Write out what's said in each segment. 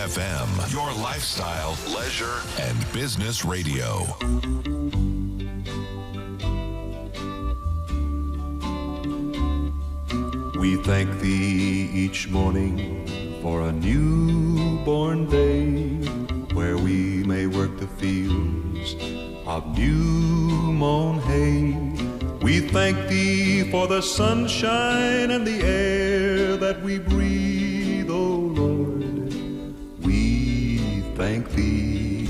FM, your lifestyle, leisure, and business radio. We thank thee each morning for a newborn day, where we may work the fields of new mown hay. We thank thee for the sunshine and the air that we breathe, O Lord. We thank thee.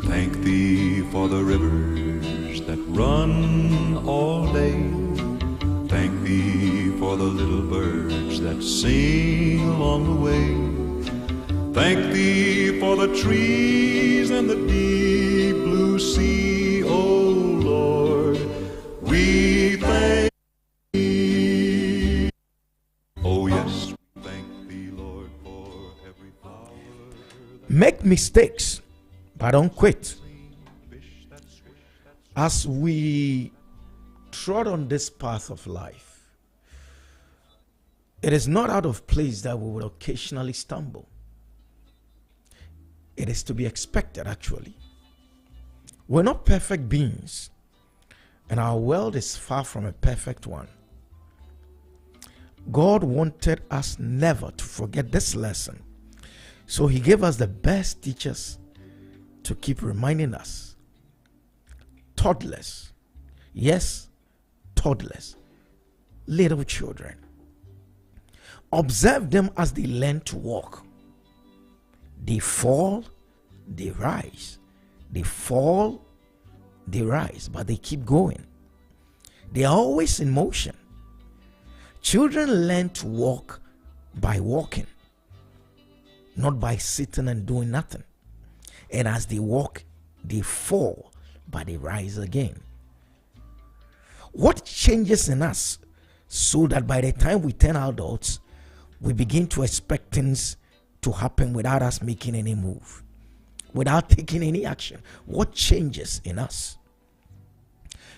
Thank thee for the rivers that run all day. Thank thee for the little birds that sing along the way. Thank thee for the trees and the deep blue sea, O Lord. We thank thee. Oh yes, we thank thee, Lord, for every flower. Make mistakes, but don't quit. As we trod on this path of life, it is not out of place that we would occasionally stumble. It is to be expected, actually. We're not perfect beings, and our world is far from a perfect one. God wanted us never to forget this lesson, so he gave us the best teachers to keep reminding us. Toddlers, yes, toddlers, little children. Observe them as they learn to walk. They fall, they rise. They fall, they rise, but they keep going. They are always in motion. Children learn to walk by walking, not by sitting and doing nothing. And as they walk, they fall, but they rise again. What changes in us so that by the time we turn adults, we begin to expect things to happen without us making any move, without taking any action? What changes in us?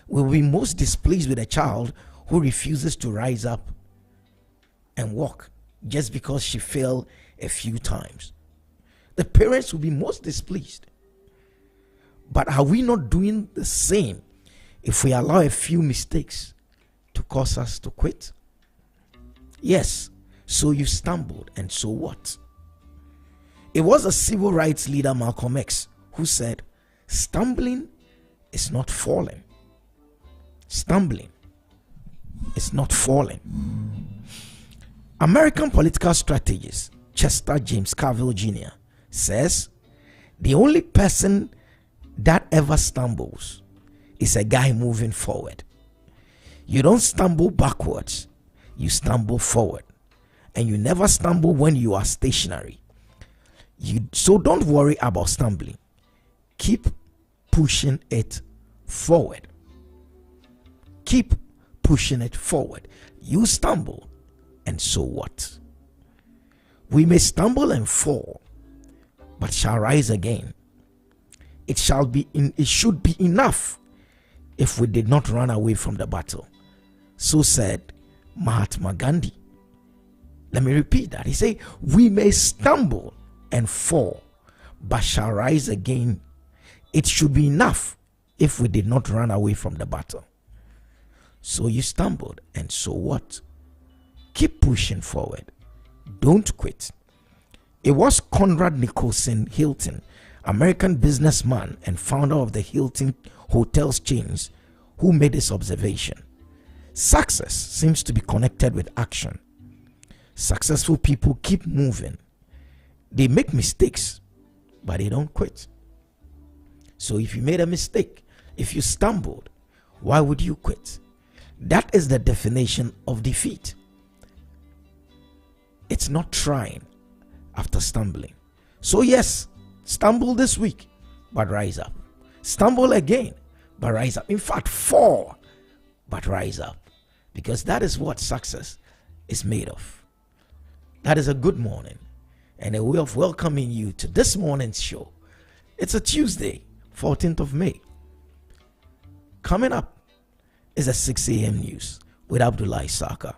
We will be most displeased with a child who refuses to rise up and walk just because she fell a few times. The parents will be most displeased. But are we not doing the same if we allow a few mistakes to cause us to quit? Yes, so you stumbled, and so what? It was a civil rights leader, Malcolm X, who said, stumbling is not falling. Stumbling is not falling. American political strategist Chester James Carville Jr. says, the only person that ever stumbles is a guy moving forward. You don't stumble backwards, you stumble forward. And you never stumble when you are stationary. So don't worry about stumbling. Keep pushing it forward. Keep pushing it forward. You stumble, and so what? We may stumble and fall, but shall rise again. It should be enough if we did not run away from the battle. So said Mahatma Gandhi. Let me repeat that. He said, we may stumble and fall, but shall rise again. It should be enough if we did not run away from the battle. So you stumbled, and so what? Keep pushing forward. Don't quit. It was Conrad Nicholson Hilton, American businessman and founder of the Hilton hotels chains, who made this observation. Success seems to be connected with action. Successful people keep moving. They make mistakes, but they don't quit. So if you made a mistake, if you stumbled, why would you quit? That is the definition of defeat. It's not trying after stumbling. So yes, stumble this week, but rise up. Stumble again, but rise up. In fact, fall, but rise up. Because that is what success is made of. That is a good morning and a way of welcoming you to this morning's show. It's a Tuesday, 14th of May. Coming up is a 6 a.m. news with Abdullah Saka.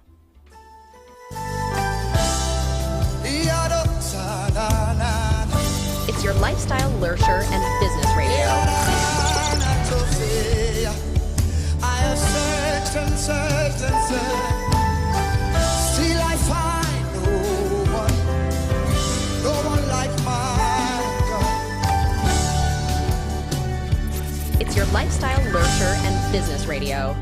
Yada. It's your lifestyle, leisure, and business radio. I have searched and searched and searched. Still I find no one like my God. It's your lifestyle, leisure, and business radio.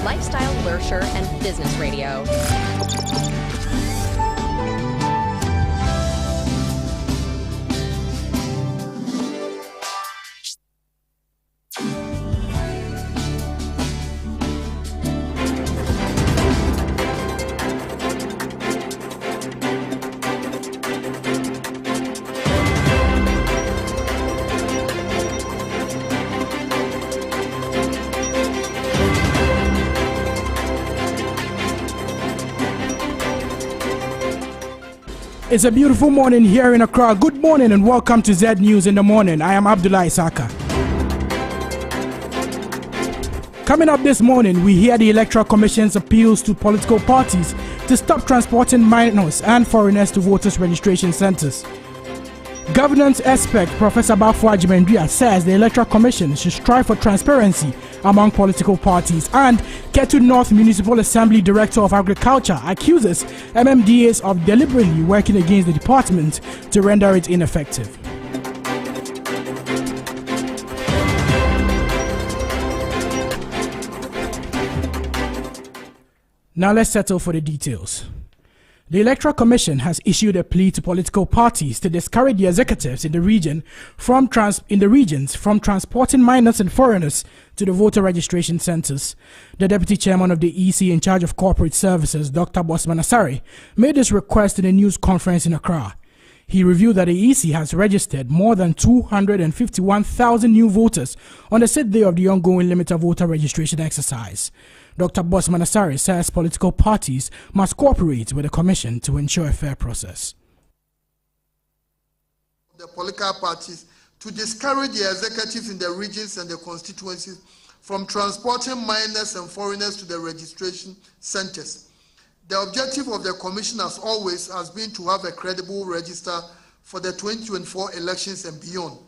Lifestyle, leisure, and business radio. It's a beautiful morning here in Accra. Good morning and welcome to Zed News in the Morning. I am Abdullah Isaka. Coming up this morning, we hear the Electoral Commission's appeals to political parties to stop transporting minors and foreigners to voters' registration centers. Governance expert Professor Bafo Ajimendria says the Electoral Commission should strive for transparency among political parties, and Ketu North Municipal Assembly Director of Agriculture accuses MMDAs of deliberately working against the department to render it ineffective. Now let's settle for the details. The Electoral Commission has issued a plea to political parties to discourage the executives in the regions from transporting minors and foreigners to the voter registration centers. The Deputy Chairman of the EC in charge of corporate services, Dr. Bosman Asare, made this request in a news conference in Accra. He revealed that the EC has registered more than 251,000 new voters on the 6th day of the ongoing limited voter registration exercise. Dr. Bosman Asare says political parties must cooperate with the Commission to ensure a fair process. The political parties to discourage the executives in the regions and the constituencies from transporting minors and foreigners to the registration centers. The objective of the Commission, as always, has been to have a credible register for the 2024 elections and beyond.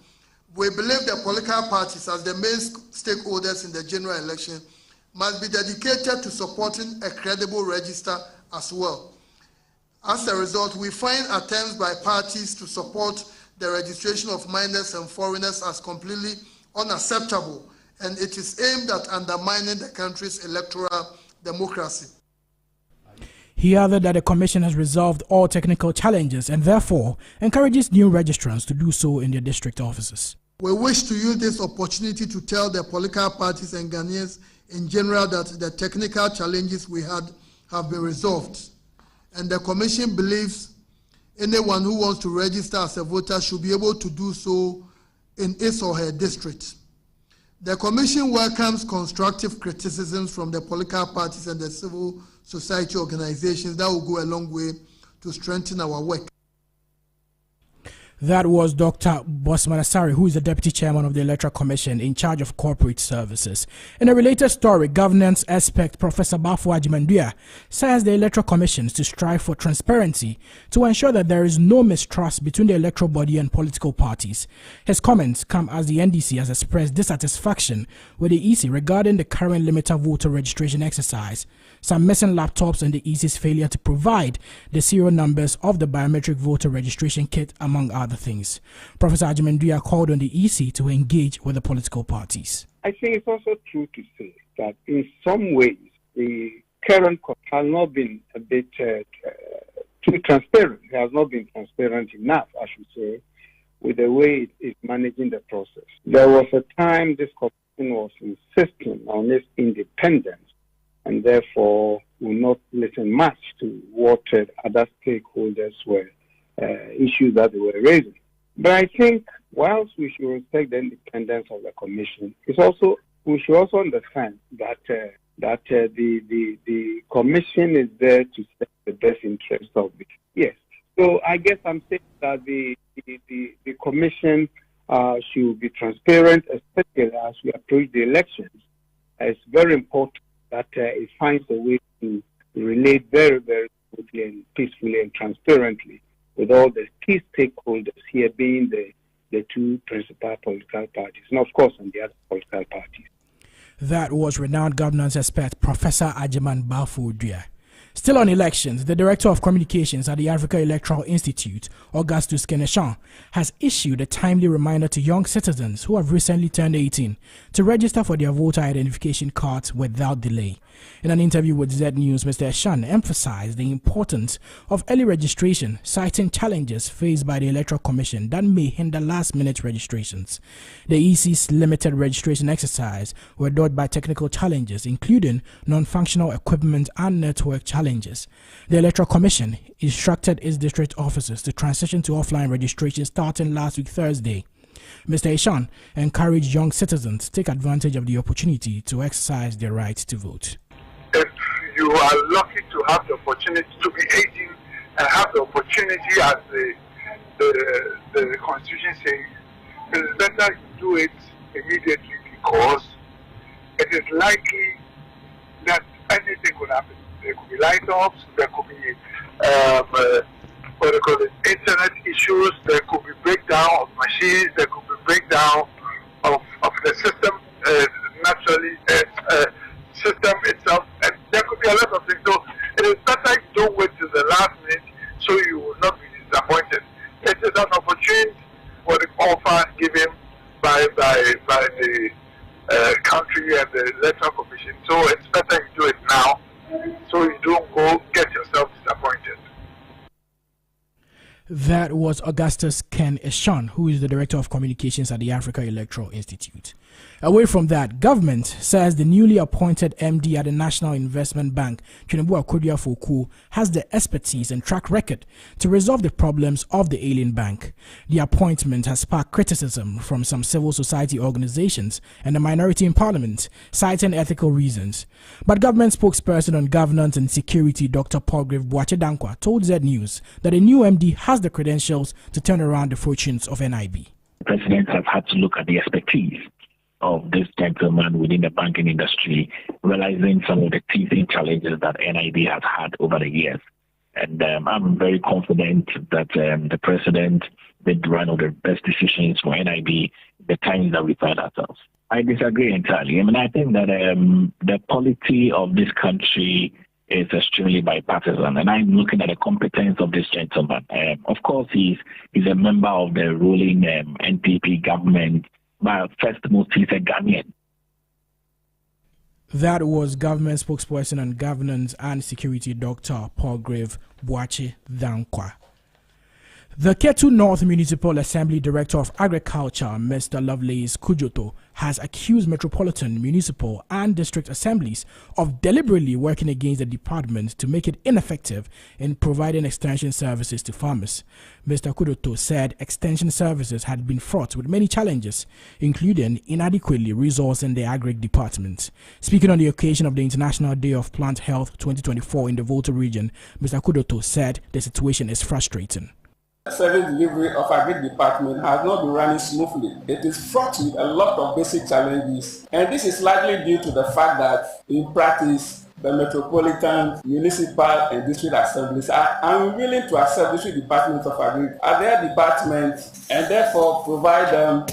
We believe the political parties, as the main stakeholders in the general election, must be dedicated to supporting a credible register as well. As a result, we find attempts by parties to support the registration of minors and foreigners as completely unacceptable, and it is aimed at undermining the country's electoral democracy. He added that the Commission has resolved all technical challenges and therefore encourages new registrants to do so in their district offices. We wish to use this opportunity to tell the political parties and Ghanaians in general that the technical challenges we had have been resolved, and the Commission believes anyone who wants to register as a voter should be able to do so in his or her district. The Commission welcomes constructive criticisms from the political parties and the civil society organizations that will go a long way to strengthen our work. That was Dr. Bosman Asare, who is the Deputy Chairman of the Electoral Commission in charge of corporate services. In a related story, governance expert Professor Bafo Ajimendria says the Electoral Commission is to strive for transparency to ensure that there is no mistrust between the electoral body and political parties. His comments come as the NDC has expressed dissatisfaction with the EC regarding the current limited voter registration exercise, some missing laptops and the EC's failure to provide the serial numbers of the biometric voter registration kit, among other things. Professor Ajimendria called on the EC to engage with the political parties. I think it's also true to say that in some ways the current court has not been a bit too transparent. It has not been transparent enough, I should say, with the way it is managing the process. There was a time this commission was insisting on its independence and therefore will not let doesn't match to what other stakeholders were issues that they were raising. But I think whilst we should respect the independence of the commission, we should also understand that the commission is there to serve the best interest of it. Yes. So I guess I'm saying that the commission should be transparent, especially as we approach the elections. It's very important that it finds a way to relate very, very quickly and peacefully and transparently with all the key stakeholders here being the two principal political parties, and of course on the other political parties. That was renowned governance expert Professor Agyeman Bafo-Odua. Still on elections, the Director of Communications at the Africa Electoral Institute, Augustus Keneshan, has issued a timely reminder to young citizens who have recently turned 18 to register for their voter identification cards without delay. In an interview with Zed News, Mr. Eshan emphasized the importance of early registration, citing challenges faced by the Electoral Commission that may hinder last-minute registrations. The EC's limited registration exercise were dwarfed by technical challenges, including non-functional equipment and network challenges. The Electoral Commission instructed its district officers to transition to offline registration starting last week Thursday. Mr. Eshan encouraged young citizens to take advantage of the opportunity to exercise their right to vote. If you are lucky to have the opportunity to be 18 and have the opportunity, as the Constitution says, it is better you do it immediately, because it is likely that anything could happen. There could be light-offs, there could be internet issues, there could be breakdown of machines, there could be breakdown of the system, naturally, system itself, and there could be a lot of things. So it is better you don't wait till the last minute, so you will not be disappointed. It is an opportunity for the offer given by the country and the Electoral Commission. So it's better you do it now, so you don't go get yourself disappointed. That was Augustus Ken Eshan, who is the Director of Communications at the Africa Electoral Institute. Away from that, government says the newly appointed MD at the National Investment Bank, Chinebu Akodia-Foku, has the expertise and track record to resolve the problems of the ailing bank. The appointment has sparked criticism from some civil society organizations and the minority in parliament, citing ethical reasons. But government spokesperson on governance and security, Dr. Prograve Boakye-Dankwa, told Zed News that a new MD has the credentials to turn around the fortunes of NIB. The president has had to look at the expertise of this gentleman within the banking industry, realizing some of the teething challenges that NIB has had over the years. And I'm very confident that the president did one of the best decisions for NIB the times that we find ourselves. I disagree entirely. I think that the polity of this country is extremely bipartisan, and I'm looking at the competence of this gentleman. Of course, he's a member of the ruling NPP government, but first most, he's a Ghanaian. That was government spokesperson on governance and security, Dr. Prograve Boakye-Dankwa. The Ketu North Municipal Assembly Director of Agriculture, Mr. Lovelace Kujoto, has accused metropolitan, municipal and district assemblies of deliberately working against the department to make it ineffective in providing extension services to farmers. Mr. Kujoto said extension services had been fraught with many challenges, including inadequately resourcing the agri department. Speaking on the occasion of the International Day of Plant Health 2024 in the Volta region, Mr. Kujoto said the situation is frustrating. Service delivery of agri department has not been running smoothly. It is fraught with a lot of basic challenges, and this is largely due to the fact that in practice the metropolitan, municipal and district assemblies are unwilling to accept district departments of agri as their departments, and therefore provide them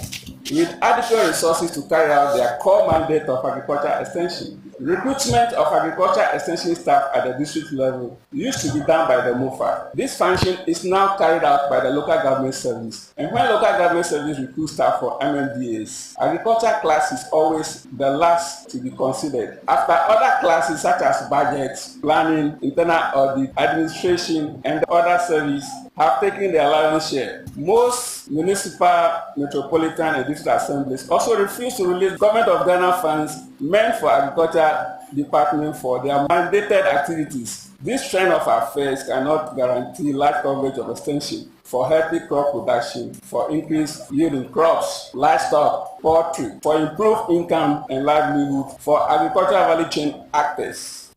with adequate resources to carry out their core mandate of agriculture extension. Recruitment of agriculture extension staff at the district level used to be done by the MOFA. This function is now carried out by the local government service. And when local government service recruits staff for MMDAs, agriculture class is always the last to be considered, after other classes such as budgets, planning, internal audit, administration, and other services have taken their lion's share. Most municipal, metropolitan, and district assemblies also refuse to release Government of Ghana funds meant for agriculture department for their mandated activities. This trend of affairs cannot guarantee large coverage of extension for healthy crop production, for increased yield in crops, livestock, poultry, for improved income and livelihood for agricultural value chain actors.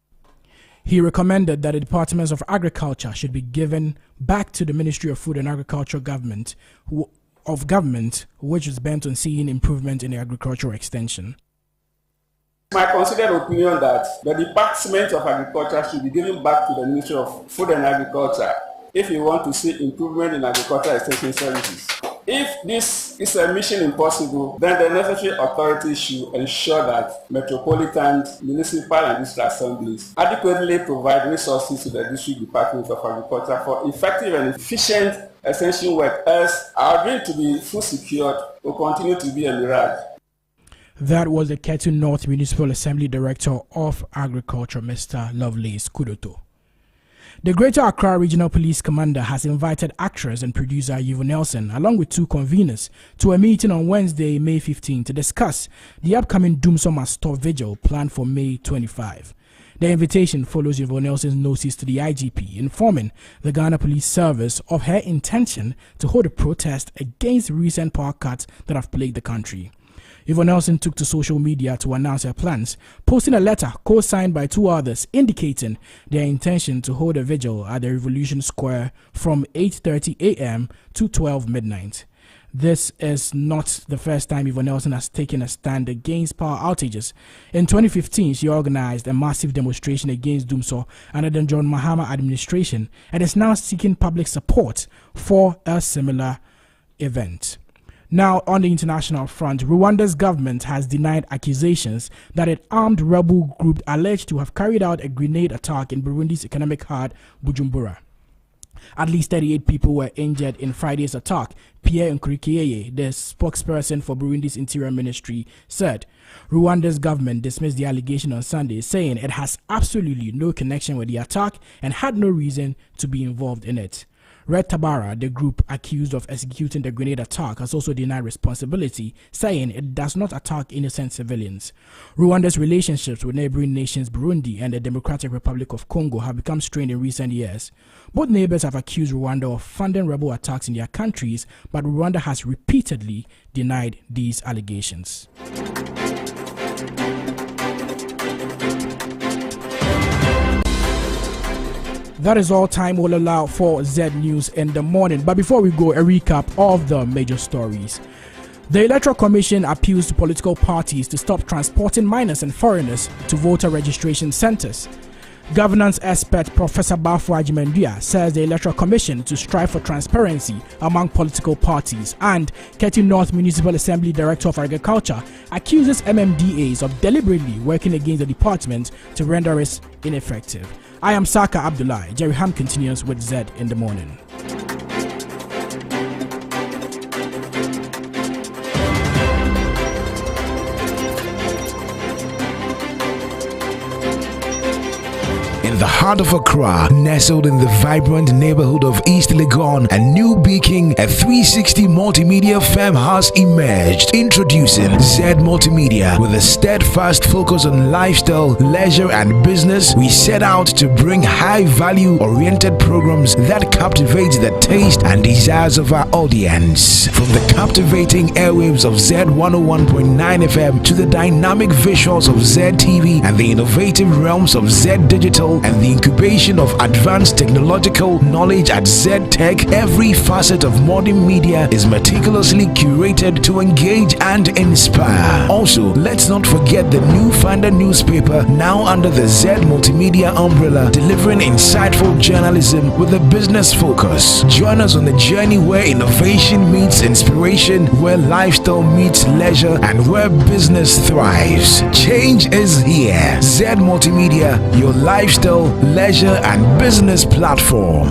He recommended that the departments of agriculture should be given back to the Ministry of Food and Agriculture government, which is bent on seeing improvement in the agricultural extension. My considered opinion that the Department of Agriculture should be given back to the Ministry of Food and Agriculture if you want to see improvement in agricultural extension services. If this is a mission impossible, then the necessary authorities should ensure that metropolitan, municipal, and district assemblies adequately provide resources to the district departments of agriculture for effective and efficient extension work, as our dream to be food secured will continue to be a mirage. That was the Ketu North Municipal Assembly Director of Agriculture, Mr. Lovelace Kudoto. The Greater Accra Regional Police Commander has invited actress and producer Yvonne Nelson, along with two conveners, to a meeting on Wednesday, May 15, to discuss the upcoming Doomsday Must Stop vigil planned for May 25. The invitation follows Yvonne Nelson's notice to the IGP informing the Ghana Police Service of her intention to hold a protest against recent power cuts that have plagued the country. Yvonne Nelson took to social media to announce her plans, posting a letter co-signed by two others indicating their intention to hold a vigil at the Revolution Square from 8:30 a.m. to 12 midnight. This is not the first time Yvonne Nelson has taken a stand against power outages. In 2015, she organized a massive demonstration against Doomsday under the John Mahama administration and is now seeking public support for a similar event. Now, on the international front, Rwanda's government has denied accusations that an armed rebel group alleged to have carried out a grenade attack in Burundi's economic hub, Bujumbura. At least 38 people were injured in Friday's attack, Pierre Nkurikiye, the spokesperson for Burundi's Interior Ministry, said. Rwanda's government dismissed the allegation on Sunday, saying it has absolutely no connection with the attack and had no reason to be involved in it. Red Tabara, the group accused of executing the grenade attack, has also denied responsibility, saying it does not attack innocent civilians. Rwanda's relationships with neighboring nations Burundi and the Democratic Republic of Congo have become strained in recent years. Both neighbors have accused Rwanda of funding rebel attacks in their countries, but Rwanda has repeatedly denied these allegations. That is all time will allow for Zed News in the morning. But before we go, a recap of the major stories. The Electoral Commission appeals to political parties to stop transporting minors and foreigners to voter registration centers. Governance expert Professor Bafo Ajimendua says the Electoral Commission to strive for transparency among political parties. And Ketu North Municipal Assembly Director of Agriculture accuses MMDAs of deliberately working against the department to render it ineffective. I am Saka Abdullah. Jerry Ham continues with Zed in the Morning. In the heart of Accra, nestled in the vibrant neighborhood of East Legon and New Beacon, a 360 multimedia firm has emerged. Introducing Zed Multimedia. With a steadfast focus on lifestyle, leisure, and business, we set out to bring high-value oriented programs that captivate the taste and desires of our audience. From the captivating airwaves of Zed 101.9 FM to the dynamic visuals of Zed TV and the innovative realms of Zed Digital and the incubation of advanced technological knowledge at Zed Tech, every facet of modern media is meticulously curated to engage and inspire. Also, let's not forget the New Finder newspaper, now under the Zed Multimedia umbrella, delivering insightful journalism with a business focus. Join us on the journey where innovation meets inspiration, where lifestyle meets leisure, and where business thrives. Change is here. Zed Multimedia, your lifestyle, leisure, and business platform.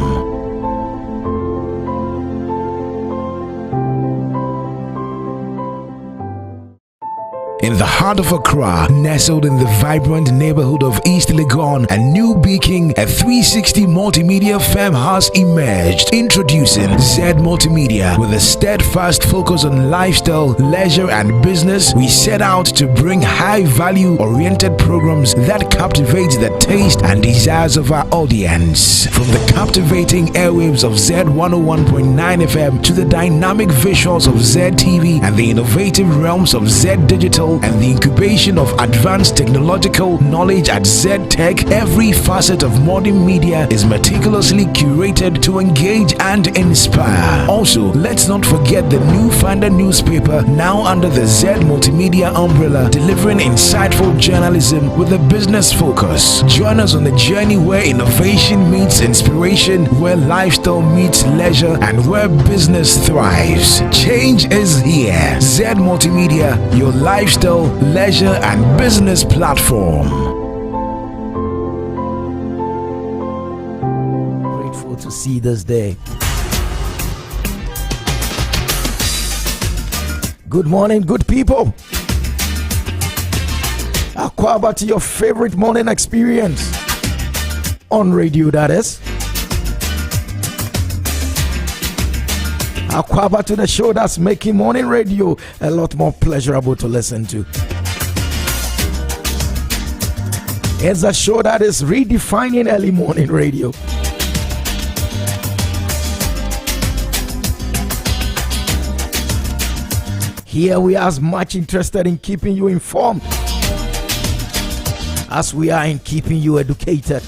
In the heart of Accra, nestled in the vibrant neighborhood of East Legon and New Beacon, a 360 multimedia firm has emerged. Introducing Zed Multimedia. With a steadfast focus on lifestyle, leisure, and business, we set out to bring high-value oriented programs that captivate the taste and desires of our audience. From the captivating airwaves of Zed 101.9 FM to the dynamic visuals of Zed TV and the innovative realms of Zed Digital and the incubation of advanced technological knowledge at Zed Tech, every facet of modern media is meticulously curated to engage and inspire. Also, let's not forget the New Finder newspaper, now under the Zed Multimedia umbrella, delivering insightful journalism with a business focus. Join us on the journey where innovation meets inspiration, where lifestyle meets leisure, and where business thrives. Change is here. Zed Multimedia, your lifestyle, leisure, and business platform. Grateful to see this day. Good morning, good people. Aquaba to your favorite morning experience on radio, that is. Aquaba to the show that's making morning radio a lot more pleasurable to listen to. It's a show that is redefining early morning radio. Here we are as much interested in keeping you informed as we are in keeping you educated.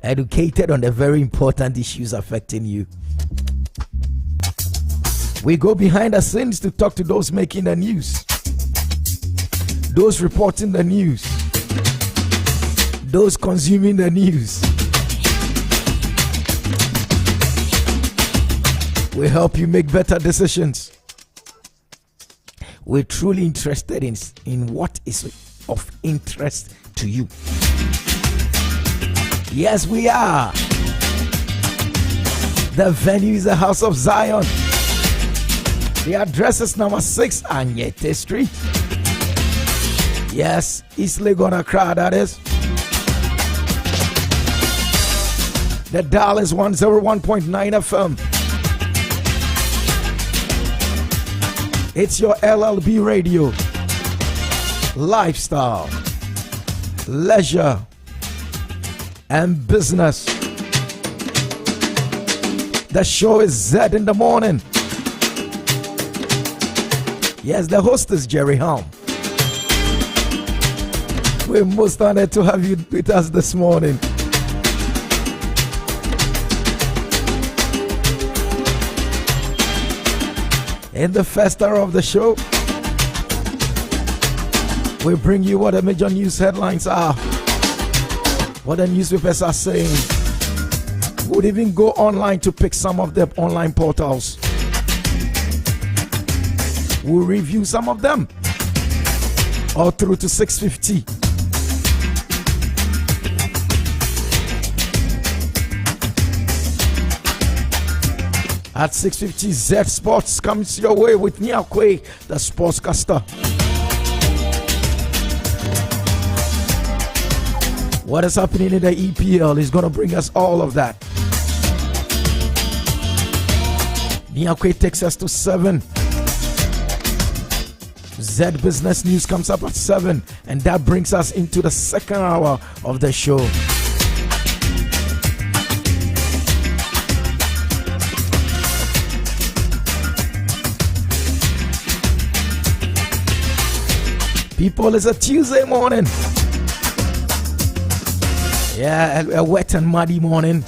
Educated on the very important issues affecting you. We go behind the scenes to talk to those making the news, those reporting the news, those consuming the news. We help you make better decisions. We're truly interested in what is of interest to you. Yes, we are. The venue is the House of Zion. The address is number 6 Anyete Street. Yes, East Legon, Accra, that is. The dial is 101.9 FM. It's your LLB radio. Lifestyle, leisure, and business. The show is Zed in the Morning. Yes, the host is Jerry Helm. We're most honored to have you with us this morning. In the first hour of the show, we bring you what the major news headlines are, what the newspapers are saying. We'll even go online to pick some of the online portals. We'll review some of them all through to 6:50. At 6:50, Z Sports comes your way with Nyakwe, the sportscaster. What is happening in the EPL is going to bring us all of that. Nyakwe takes us to 7. Z Business News comes up at 7, and that brings us into the second hour of the show. People, it's a Tuesday morning. Yeah, a wet and muddy morning.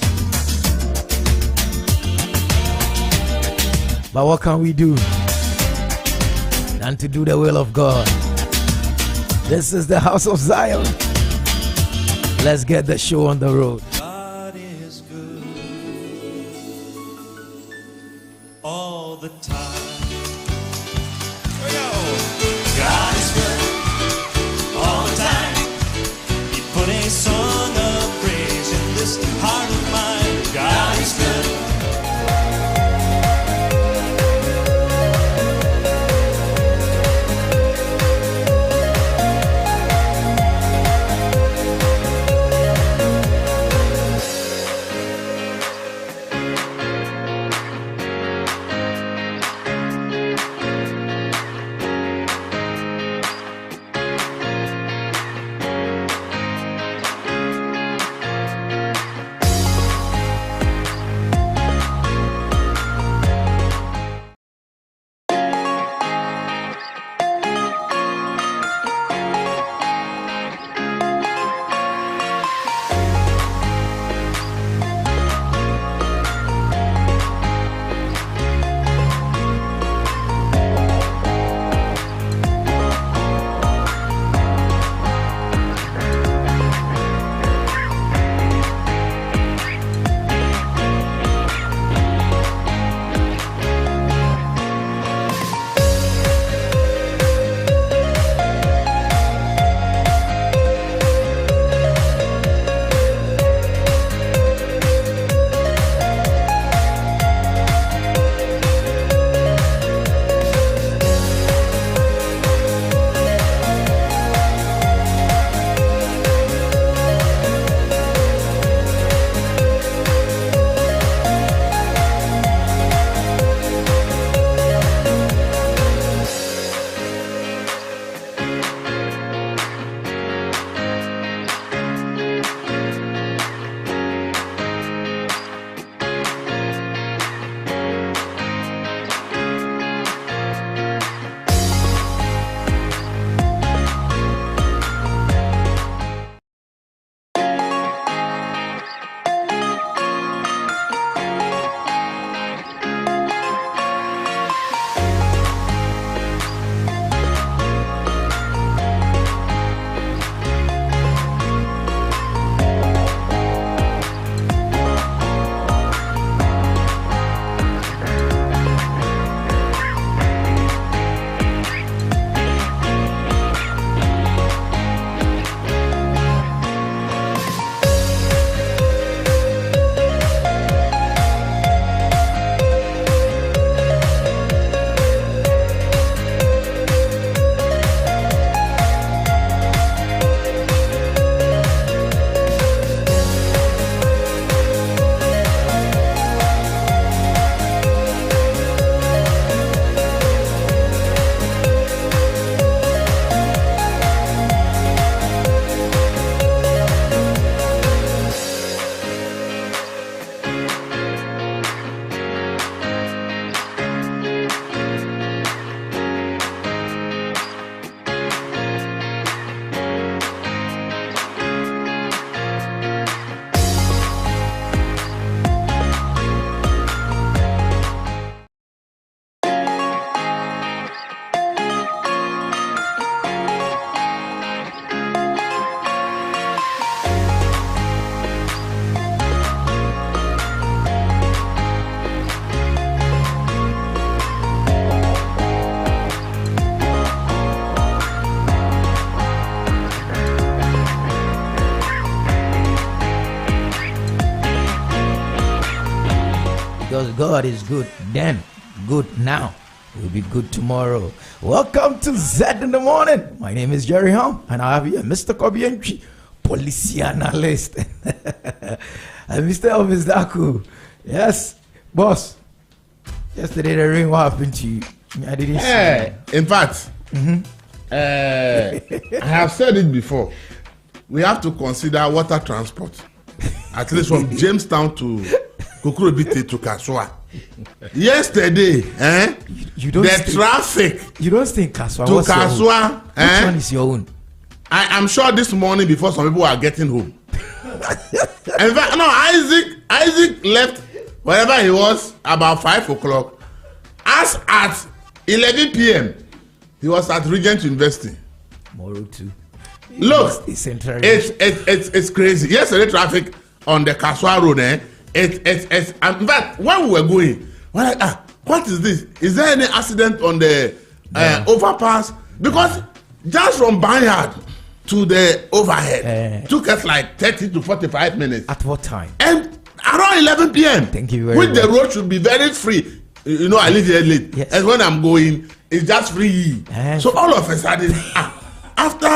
But what can we do than to do the will of God? This is the House of Zion. Let's get the show on the road. God is good all the time. Here we go. God is good all the time. He put a song of praise in this heart of mine. God is good because God is good then, good now, will be good tomorrow. Welcome to Zed in the Morning. My name is Jerry Hom, and I have here Mr. Kobientri, policy analyst, and Mr. Elvis Daku. Yes, boss. Yesterday the rain, what happened to you? I didn't see. In fact, I have said it before. We have to consider water transport, at least from Jamestown to Kukurobite to Kasua. Yesterday, the traffic. You don't stay in Kasua. To Kasua. Which one is your own? I am sure this morning before some people are getting home. In fact, no, Isaac left wherever he was about 5 o'clock. As at 11 p.m., he was at Regent University. Tomorrow too. Look, it's crazy. Yesterday traffic on the Kasua Road, in fact, when we were going, we're like, what is this? Is there any accident on the overpass? Because just from Barnyard to the overhead took us like 30 to 45 minutes. At what time? And around 11 p.m. Thank you very much. much. The road should be very free. You know, I live here late. Yes. And when I'm going, it's just free. So all of a sudden, after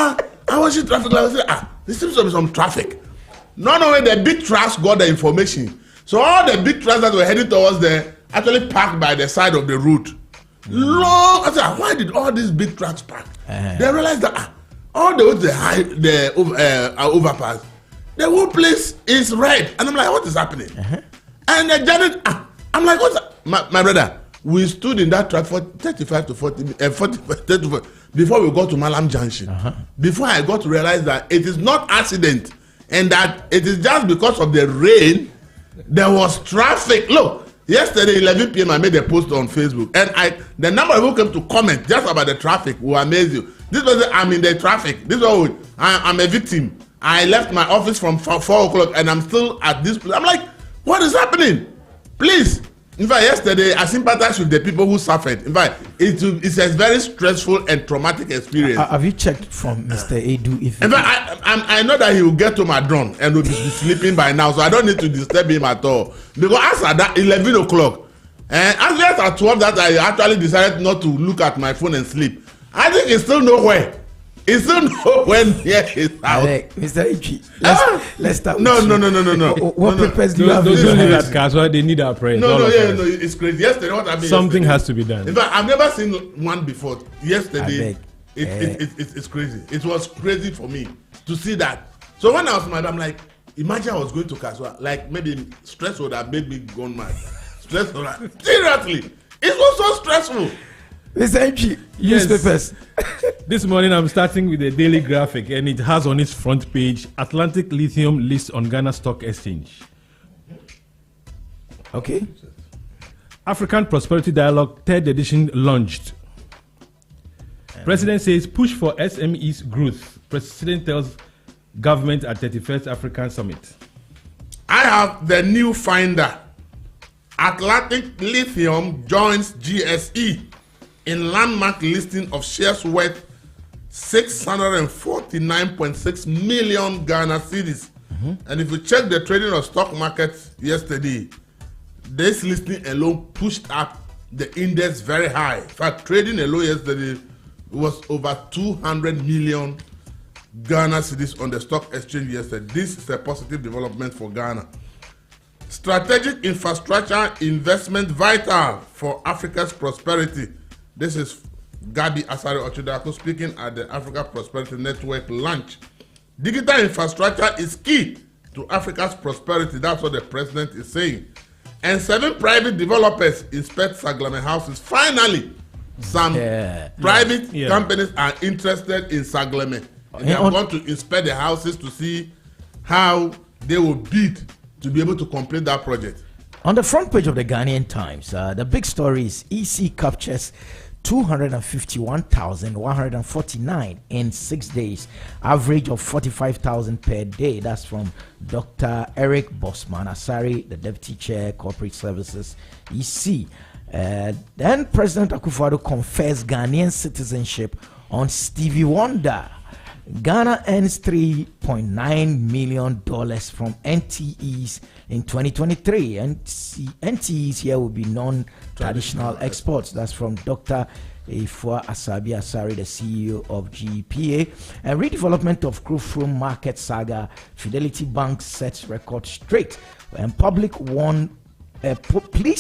I was in traffic, I said, there seems to be some traffic. Not only the big trucks got the information. So all the big trucks that were heading towards there actually parked by the side of the road. Long, I said, why did all these big trucks park? They realized that all the way to the overpass, the whole place is red. And I'm like, what is happening? And the Janet, I'm like, what's that? My brother, we stood in that truck for 35 to 40 before we got to Malam Junction. Before I got to realize that it is not accident and that it is just because of the rain, there was traffic. Look, yesterday 11 p.m. I made a post on Facebook, and the number of people came to comment just about the traffic will amaze you. This was I'm in the traffic. This was I'm a victim. I left my office from 4 o'clock and I'm still at this place. I'm like, what is happening? Please. In fact, yesterday I sympathize with the people who suffered. In fact, it's a very stressful and traumatic experience. Have you checked from Mr. Edu? In fact, I know that he will get to my drone and will be sleeping by now, so I don't need to disturb him at all. Because as at that 11 o'clock, and as late at 12 that I actually decided not to look at my phone and sleep. I think it's still nowhere. It's still nowhere near his house. Mr. Ichi, let's start. No. What papers do you have? Those who live at Kaswa, they need our prayers. No, it's crazy. Yesterday, what happened? Something has to be done. In fact, I've never seen one before. Yesterday, it's crazy. It was crazy for me to see that. So when I was mad, I'm like, imagine I was going to Kaswa. Like maybe stress would have made me gone mad. Stress would have. Seriously, it was so stressful. Mr. Entry, newspapers. This morning I'm starting with a daily graphic, and it has on its front page Atlantic Lithium list on Ghana Stock Exchange. Okay. African Prosperity Dialogue 3rd edition launched. President says push for SMEs growth. President tells government at 31st African Summit. I have the new finder. Atlantic Lithium joins GSE in landmark listing of shares worth 649.6 million Ghana cedis. And if you check the trading of stock markets yesterday, this listing alone pushed up the index very high. In fact, trading alone yesterday was over 200 million Ghana cedis on the stock exchange yesterday. This is a positive development for Ghana. Strategic infrastructure investment vital for Africa's prosperity. This is Gabi Asare Ochudako speaking at the Africa Prosperity Network launch. Digital infrastructure is key to Africa's prosperity. That's what the president is saying. And 7 private developers inspect Saglame houses. Finally, some private companies are interested in Saglame. They are going to inspect the houses to see how they will bid to be able to complete that project. On the front page of the Ghanaian Times, the big story is EC captures 251,149 in 6 days, average of 45,000 per day. That's from Dr. Eric Bosman Asari, the Deputy Chair, Corporate Services, EC. Then President Akufo-Addo confers Ghanaian citizenship on Stevie Wonder. Ghana earns $3.9 million from NTEs in 2023. NTEs here will be non-traditional exports. That's from Dr. Ifua Asabi Asari, the CEO of GPA. And redevelopment of Krufrum Market Saga, Fidelity Bank sets record straight. And police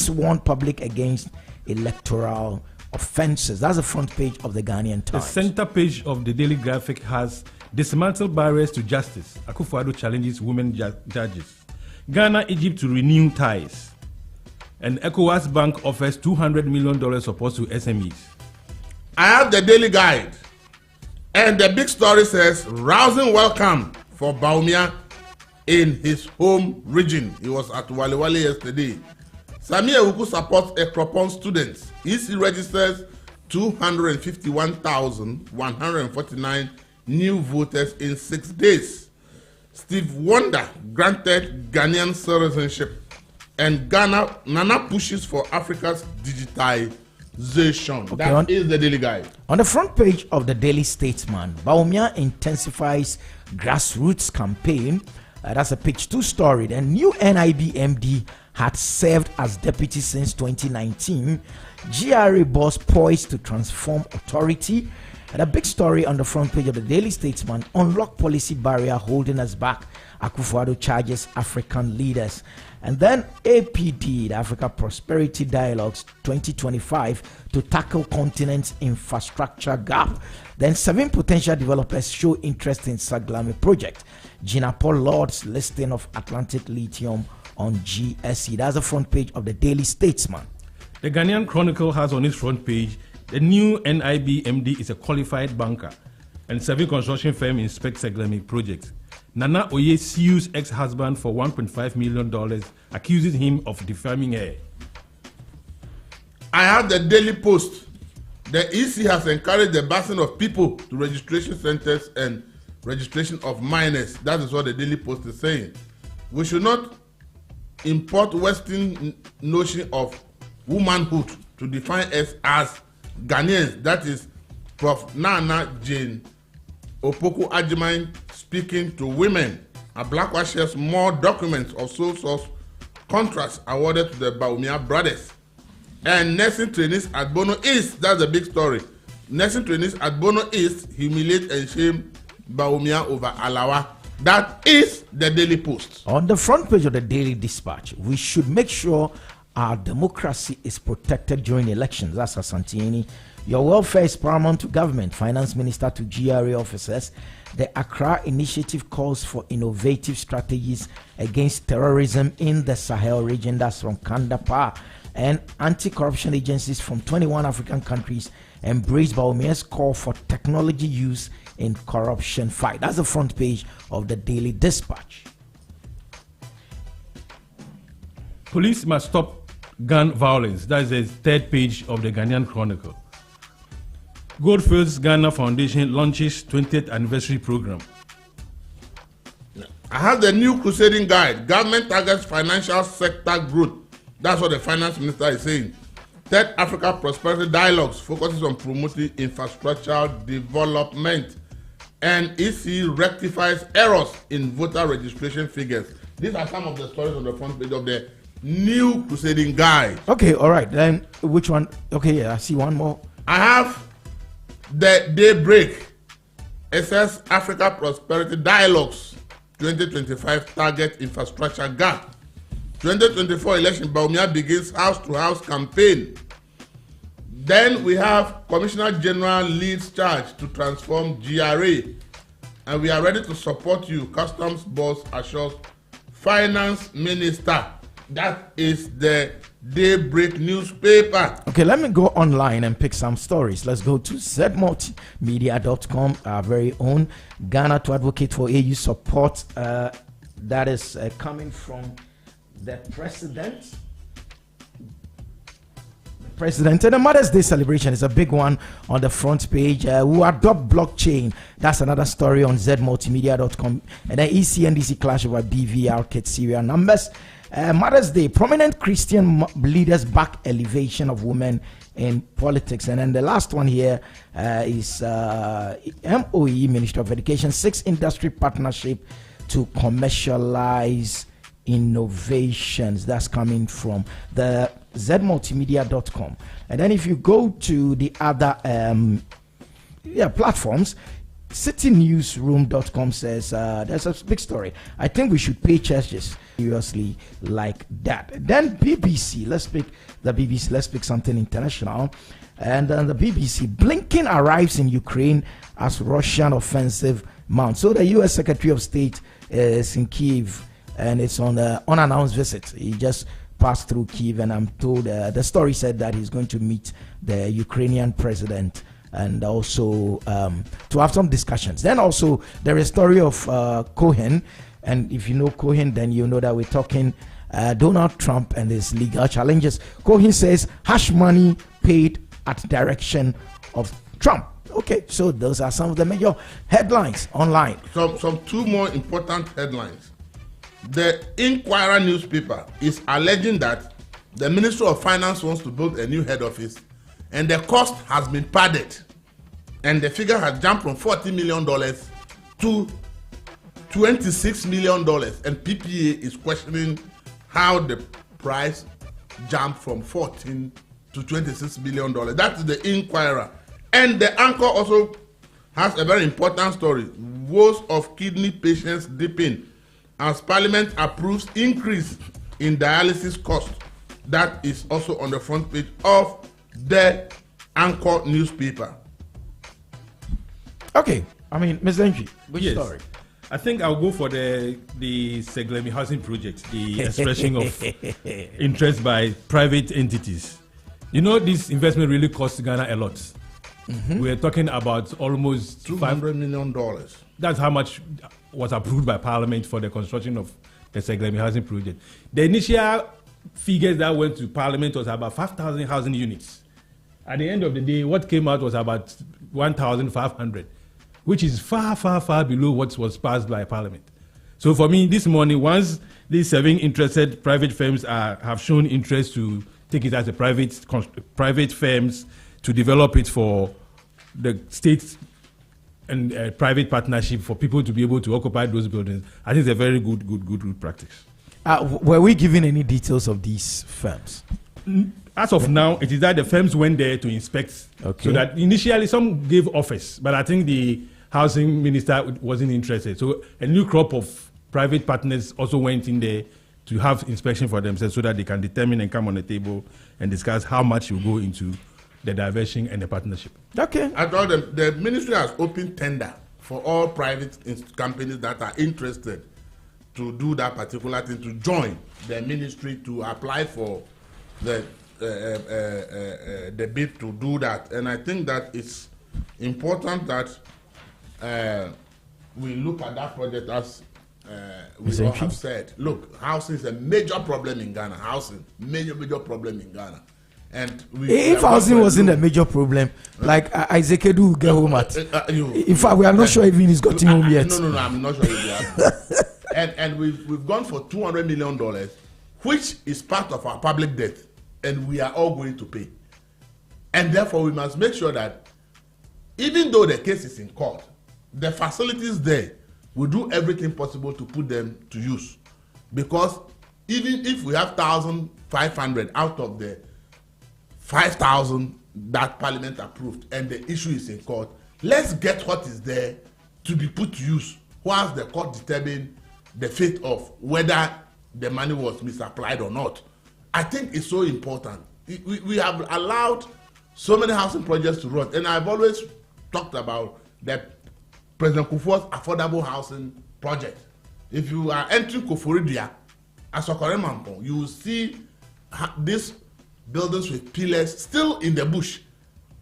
warn public against electoral offenses. That's the front page of the Ghanaian Times. The center page of the Daily Graphic has dismantle barriers to justice. Akufo-Addo challenges women judges. Ghana, Egypt to renew ties. And ECOWAS Bank offers $200 million support to SMEs. I have the Daily Guide. And the big story says, rousing welcome for Bawumia in his home region. He was at Wale Wale yesterday. Sami Ewuku supports Ekropon students. EC registers 251,149 new voters in 6 days. Steve Wonder granted Ghanaian citizenship. And Nana pushes for Africa's digitization. That is the Daily Guide. On the front page of the Daily Statesman, Bawumia intensifies grassroots campaign. That's a page 2 story. The new NIB MD had served as deputy since 2019. GRA boss poised to transform authority. And a big story on the front page of the Daily Statesman, unlock policy barrier holding us back. Akufo-Addo charges African leaders. And then APD, the Africa Prosperity Dialogues 2025, to tackle continent's infrastructure gap. Then 7 potential developers show interest in Saglame project. Gina Paul Lord's listing of Atlantic Lithium on GSE. That's the front page of the Daily Statesman. The Ghanaian Chronicle has on its front page, the new NIB MD is a qualified banker, and 7 construction firm inspect Saglame project. Nana Oye sues ex-husband for $1.5 million, accuses him of defaming her. I have the Daily Post. The EC has encouraged the busing of people to registration centers and registration of minors. That is what the Daily Post is saying. We should not import Western notion of womanhood to define us as Ghanaians. That is Prof. Nana Jane Opoku Ajiman speaking to women. A Blackwash shares more documents of sole source contracts awarded to the Bawumia brothers. And nursing trainees at Bono East, that's the big story. Nursing trainees at Bono East humiliate and shame Bawumia over Alawa. That is the Daily Post. On the front page of the Daily Dispatch, we should make sure our democracy is protected during elections. That's Asantini. Your welfare is paramount to government. Finance Minister to GRA officers. The Accra initiative calls for innovative strategies against terrorism in the Sahel region. That's from Kandapar. And anti-corruption agencies from 21 African countries embrace Bawumia's call for technology use in corruption fight. That's the front page of the Daily Dispatch. Police must stop gun violence. That is the third page of the Ghanaian Chronicle. Goldfields Ghana Foundation launches 20th anniversary program. I have the new crusading guide. Government targets financial sector growth. That's what the finance minister is saying. Third Africa Prosperity Dialogues focuses on promoting infrastructural development. And EC rectifies errors in voter registration figures. These are some of the stories on the front page of the new crusading guide. Okay, all right. Then which one? Okay, yeah, I see one more. I have the Daybreak. It says Africa Prosperity Dialogues 2025 target infrastructure gap. 2024 election, Bawumia begins house-to-house campaign. Then we have Commissioner General leads charge to transform GRA. And we are ready to support you, Customs Boss assures Finance Minister. That is the Daybreak newspaper. Okay, let me go online and pick some stories. Let's go to zmultimedia.com, our very own Ghana to advocate for AU support. That is coming from the president. And the Mother's Day celebration is a big one on the front page. Who adopt blockchain? That's another story on zmultimedia.com. And then ECNDC clash over BVR kit serial numbers. Mother's Day, prominent Christian leaders back elevation of women in politics. And then the last one here is MOE, Ministry of Education, 6 industry partnership to commercialize innovations. That's coming from the zmultimedia.com. And then if you go to the other platforms, citynewsroom.com says there's a big story. I think we should pay churches seriously like that. Then BBC, let's pick something international. And then the BBC, Blinken arrives in Ukraine as Russian offensive mounts. So the US Secretary of State is in Kiev, and it's on an unannounced visit. He just passed through Kiev, and I'm told the story said that he's going to meet the Ukrainian president and also to have some discussions. Then also there is a story of Cohen, and if you know Cohen, then you know that we're talking Donald Trump and his legal challenges. Cohen says hush money paid at direction of Trump. Okay, so those are some of the major headlines online. Some two more important headlines. The Inquirer newspaper is alleging that the Ministry of Finance wants to build a new head office, and the cost has been padded, and the figure has jumped from $40 million to $26 million, and PPA is questioning how the price jumped from 14 to $26 million. That is the Inquirer. And the Anchor also has a very important story. Woes of kidney patients dipping as Parliament approves increase in dialysis cost. That is also on the front page of the Anchor newspaper. Okay, I mean, Mr. Nji, which story? I think I'll go for the Seglemi housing project, the expression of interest by private entities. You know, this investment really cost Ghana a lot. Mm-hmm. We're talking about almost $200 million. That's how much was approved by Parliament for the construction of the Seglemi housing project. The initial figures that went to Parliament was about 5,000 housing units. At the end of the day, what came out was about 1,500, which is far, far, far below what was passed by Parliament. So for me, this morning, once these 7 interested private firms have shown interest to take it as a private firms to develop it for the state and private partnership for people to be able to occupy those buildings, I think it's a very good practice. Were we given any details of these firms? As of now, it is that the firms went there to inspect. Okay. So that initially some gave offers, but I think the housing minister wasn't interested. So a new crop of private partners also went in there to have inspection for themselves so that they can determine and come on the table and discuss how much will go into the diversion and the partnership. Okay. I told them the ministry has opened tender for all private companies that are interested to do that particular thing, to join the ministry to apply for the bid to do that. And I think that it's important that we look at that project as we all have said. Look, housing is a major problem in Ghana. Housing, major problem in Ghana. And if housing wasn't a major problem, like Isaac Edu will get home at. In fact, we are not sure even he's gotten home yet. No, I'm not sure if he has. and we've gone for $200 million, which is part of our public debt, and we are all going to pay. And therefore, we must make sure that even though the case is in court, the facilities there will do everything possible to put them to use. Because even if we have 1,500 out of the 5,000 that Parliament approved and the issue is in court, let's get what is there to be put to use once the court determine the fate of whether the money was misapplied or not. I think it's so important. We have allowed so many housing projects to run, and I've always talked about the President Kufuor's affordable housing project. If you are entering Koforidua, Asokore Mampong, you will see these buildings with pillars still in the bush.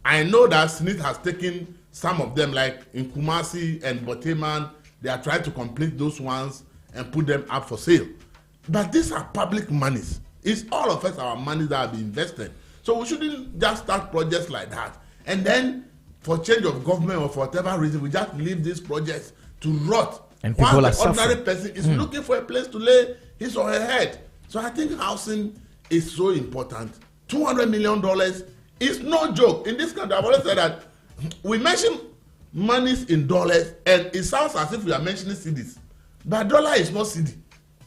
I know that Smith has taken some of them, like in Kumasi and Boteman. They are trying to complete those ones and put them up for sale. But these are public monies. It's all of us, our money that have been invested. So we shouldn't just start projects like that. And then for change of government or for whatever reason, we just leave these projects to rot. And people are the ordinary suffering. person is looking for a place to lay his or her head. So I think housing is so important. $200 million is no joke. In this country, I've always said that we mention monies in dollars, and it sounds as if we are mentioning cedis. But dollar is not cedi.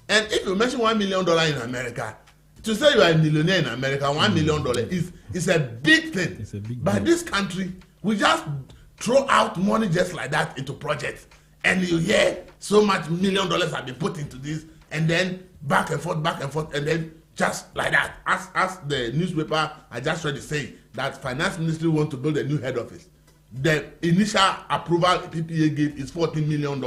And if you mention $1 million in America, to say you are a millionaire in America, $1 million is a big thing. It's a big but deal. This country, we just throw out money just like that into projects. And you hear so much $1 million have been put into this, and then back and forth, and then just like that. As the newspaper I just read is saying, that finance ministry want to build a new head office. The initial approval PPA gave is $14 million.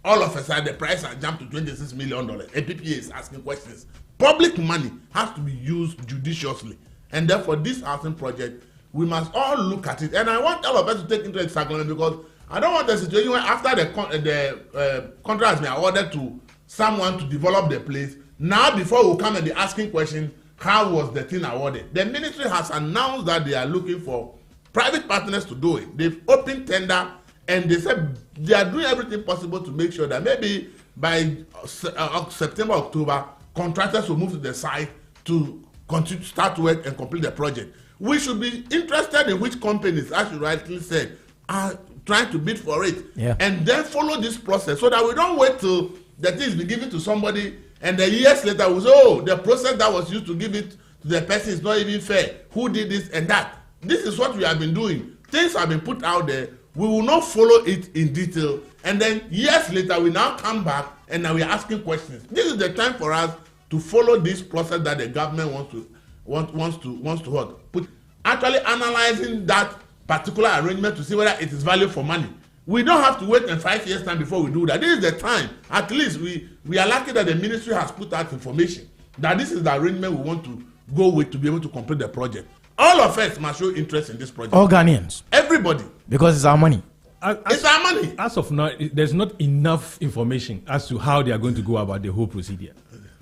All of a sudden, the price has jumped to $26 million. And PPA is asking questions. Public money has to be used judiciously. And therefore, this housing project, we must all look at it. And I want all of us to take into account, because I don't want a situation where after the contract has been awarded to someone to develop the place, now before we come and be asking questions, how was the thing awarded? The ministry has announced that they are looking for private partners to do it. They've opened tender, and they said they are doing everything possible to make sure that maybe by September, October, contractors will move to the site to continue to start work and complete the project. We should be interested in which companies, as you rightly said, are trying to bid for it, and then follow this process so that we don't wait till the thing is given to somebody and then years later we say, oh, the process that was used to give it to the person is not even fair. Who did this and that? This is what we have been doing. Things have been put out there. We will not follow it in detail, and then years later we now come back and now we are asking questions. This is the time for us to follow this process that the government wants to what? Put actually analyzing that particular arrangement to see whether it is value for money. We don't have to wait in 5 years time before we do that. This is the time. At least we are lucky that the ministry has put out information that this is the arrangement we want to go with to be able to complete the project. All of us must show interest in this project. All Ghanaians. Everybody. Because it's our money. It's our money. As of now, there's not enough information as to how they are going to go about the whole procedure.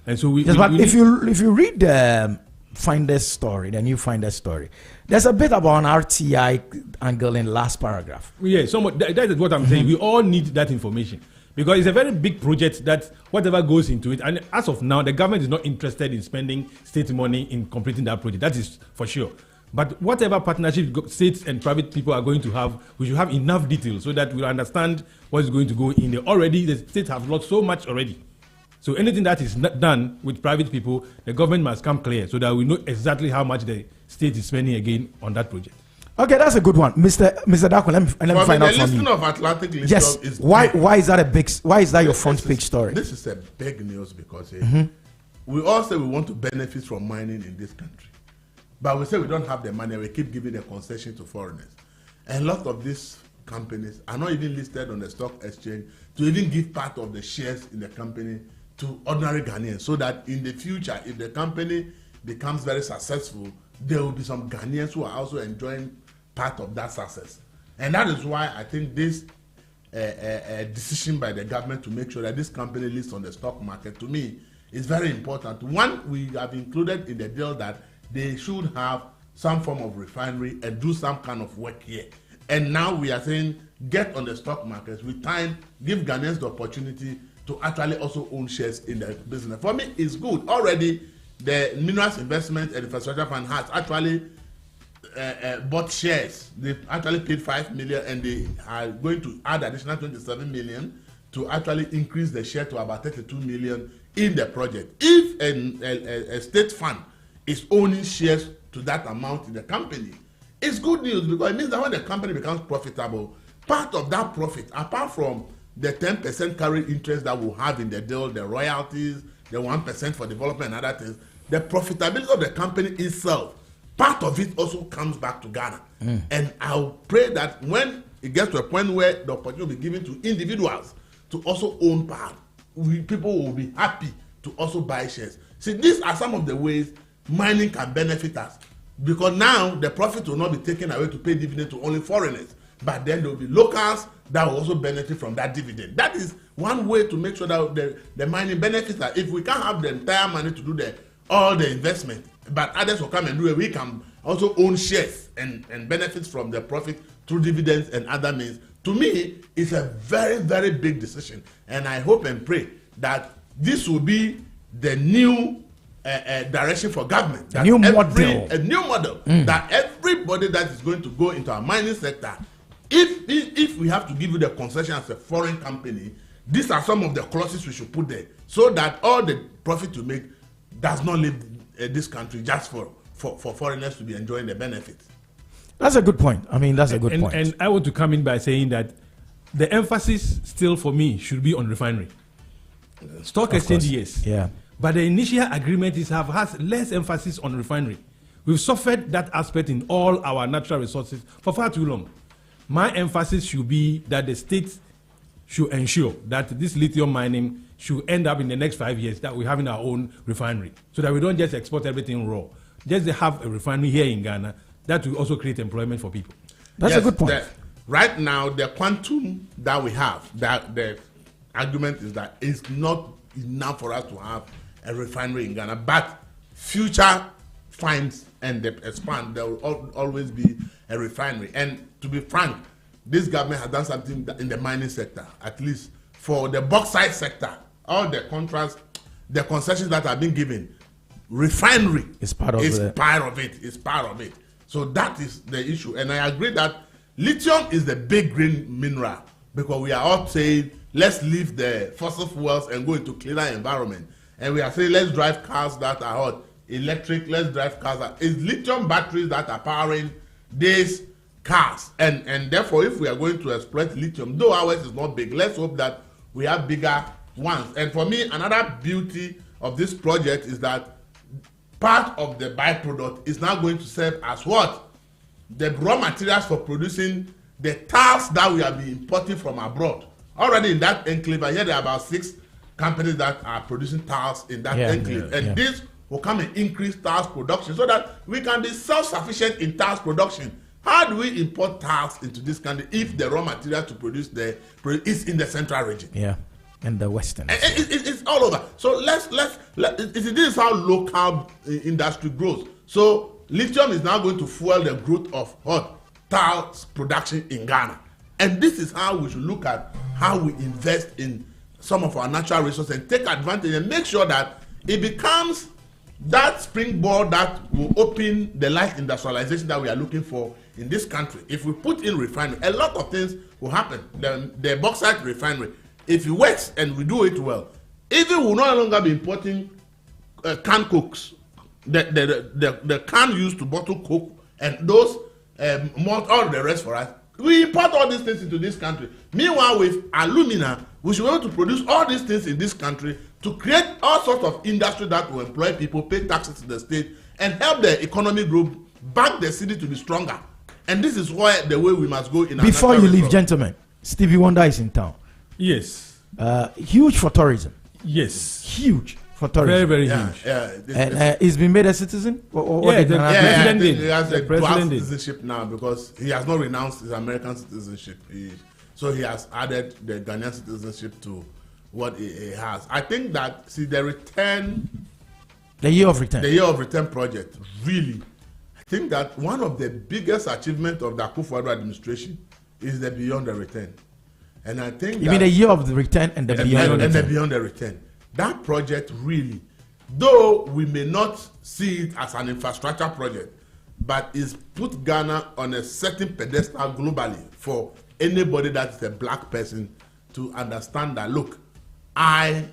And so but if you read the Finder's story, the new Finder's story, there's a bit about an RTI angle in the last paragraph. Yeah, that is what I'm saying. We all need that information, because it's a very big project that whatever goes into it, and as of now, the government is not interested in spending state money in completing that project. That is for sure. But whatever partnership states and private people are going to have, we should have enough details so that we understand what is going to go in there. Already, the states have lost so much already. So anything that is not done with private people, the government must come clear so that we know exactly how much the state is spending again on that project. Okay, that's a good one, Mr. Dako. Let me find out from you. The listing of Atlantic yes. is why is that your front page story? This is a big news because we all say we want to benefit from mining in this country, but we say we don't have the money. We keep giving the concession to foreigners, and a lot of these companies are not even listed on the stock exchange to even give part of the shares in the company to ordinary Ghanaians, so that in the future, if the company becomes very successful, there will be some Ghanaians who are also enjoying part of that success. And that is why I think this decision by the government to make sure that this company lists on the stock market, to me, is very important. One, we have included in the deal that they should have some form of refinery and do some kind of work here. And now we are saying, get on the stock markets with time, give Ghanaians the opportunity to actually also own shares in the business. For me, it's good. Already, the Minerals Investment and Infrastructure Fund has actually bought shares. They've actually paid $5 million, and they are going to add additional $27 million to actually increase the share to about $32 million in the project. If a state fund is owning shares to that amount in the company, it's good news, because it means that when the company becomes profitable, part of that profit, apart from the 10% carry interest that we'll have in the deal, the royalties, the 1% for development and other things, the profitability of the company itself, part of it also comes back to Ghana. And I'll pray that when it gets to a point where the opportunity will be given to individuals to also own part, people will be happy to also buy shares. See, these are some of the ways mining can benefit us, because now the profit will not be taken away to pay dividend to only foreigners, but then there will be locals that will also benefit from that dividend. That is one way to make sure that the mining benefits us. If we can't have the entire money to do all the investment, but others will come and do it, we can also own shares and benefit from the profit through dividends and other means. To me, it's a very, very big decision, and I hope and pray that this will be the new direction for government. A new model that everybody that is going to go into our mining sector, if we have to give you the concession as a foreign company, these are some of the clauses we should put there, so that all the profit you make does not leave this country just for foreigners to be enjoying the benefits. That's a good point. I mean, that's a good point. And I want to come in by saying that the emphasis still for me should be on refinery. Stock exchange, yes. Yeah. But the initial agreement has less emphasis on refinery. We've suffered that aspect in all our natural resources for far too long. My emphasis should be that the state should ensure that this lithium mining should end up in the next 5 years that we have in our own refinery, so that we don't just export everything raw. Just have a refinery here in Ghana that will also create employment for people. That's a good point. Right now, the quantum that we have, that the argument is that it's not enough for us to have a refinery in Ghana, but future finds and they expand, there will always be a refinery. And to be frank, this government has done something in the mining sector, at least for the bauxite sector. All the contracts, the concessions that have been given, refinery is part of it. So that is the issue. And I agree that lithium is the big green mineral, because we are all saying, let's leave the fossil fuels and go into cleaner environment. And we are saying, let's drive cars that are hot, electric, let's drive cars that it's lithium batteries that are powering these cars. And therefore, if we are going to exploit lithium, though ours is not big, let's hope that we have bigger ones. And for me, another beauty of this project is that part of the byproduct is now going to serve as what? The raw materials for producing the tiles that we have been importing from abroad. Already in that enclave, I hear there are about 6 companies that are producing tiles in that enclave. And this will come and increase tiles production so that we can be self-sufficient in tiles production. How do we import tiles into this country if the raw material to produce is in the central region? Yeah, and the western. It's all over. So this is how local industry grows. So lithium is now going to fuel the growth of tiles production in Ghana. And this is how we should look at how we invest in some of our natural resources and take advantage and make sure that it becomes that springboard that will open the light industrialization that we are looking for in this country. If we put in refinery, a lot of things will happen. The bauxite refinery, if it works and we do it well, even we will no longer be importing canned cokes, the can used to bottle coke and those malt, all the rest for us. We import all these things into this country. Meanwhile, with alumina, we should be able to produce all these things in this country to create all sorts of industry that will employ people, pay taxes to the state, and help the economy grow, back the city to be stronger. And this is why the way we must go in our Before you leave, gentlemen, Stevie Wonder is in town. Yes. Huge for tourism. Yes. Huge for tourism. Very, very huge. And he's been made a citizen? I think he has a dual citizenship now because he has not renounced his American citizenship. So he has added the Ghanaian citizenship to what he has. I think that, the year of return project, really, I think that one of the biggest achievements of the Akufo-Addo administration is the beyond the return. And I think you mean the year of the return and the beyond the return. That project really, though we may not see it as an infrastructure project, but it's put Ghana on a certain pedestal globally for anybody that is a black person to understand that, look, I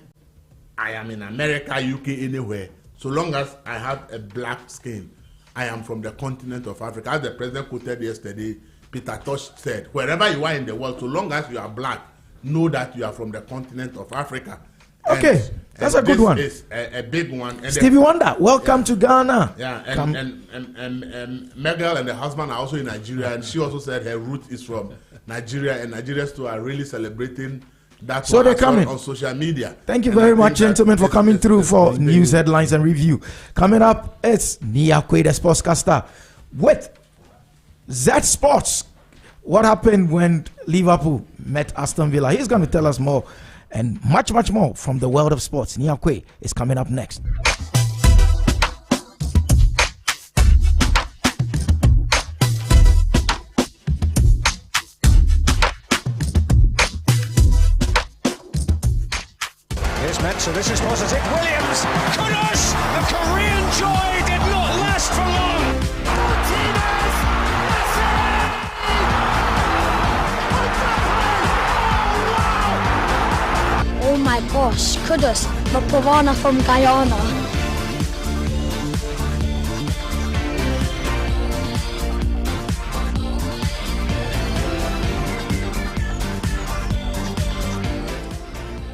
am in America, UK, anywhere, so long as I have a black skin, I am from the continent of Africa. As the president quoted yesterday, Peter Tosh said, wherever you are in the world, so long as you are black, know that you are from the continent of Africa. Okay, that's a good one. This is a big one. And Stevie Wonder, welcome to Ghana. Yeah, and Megal and the husband are also in Nigeria, and she also said her root is from Nigeria, and Nigerians too are really celebrating that. So they're coming on social media. Thank you very much, gentlemen, for coming through for news headlines and review. Coming up, it's Niakwe, the sportscaster, with Zed Sports. What happened when Liverpool met Aston Villa? He's going to tell us more and much, much more from the world of sports. Niakwe is coming up next. is met, so this is positive. Williams, Kudus, the Korean joy did not last for long. Oh my gosh, Kudus, the piranha from Guyana.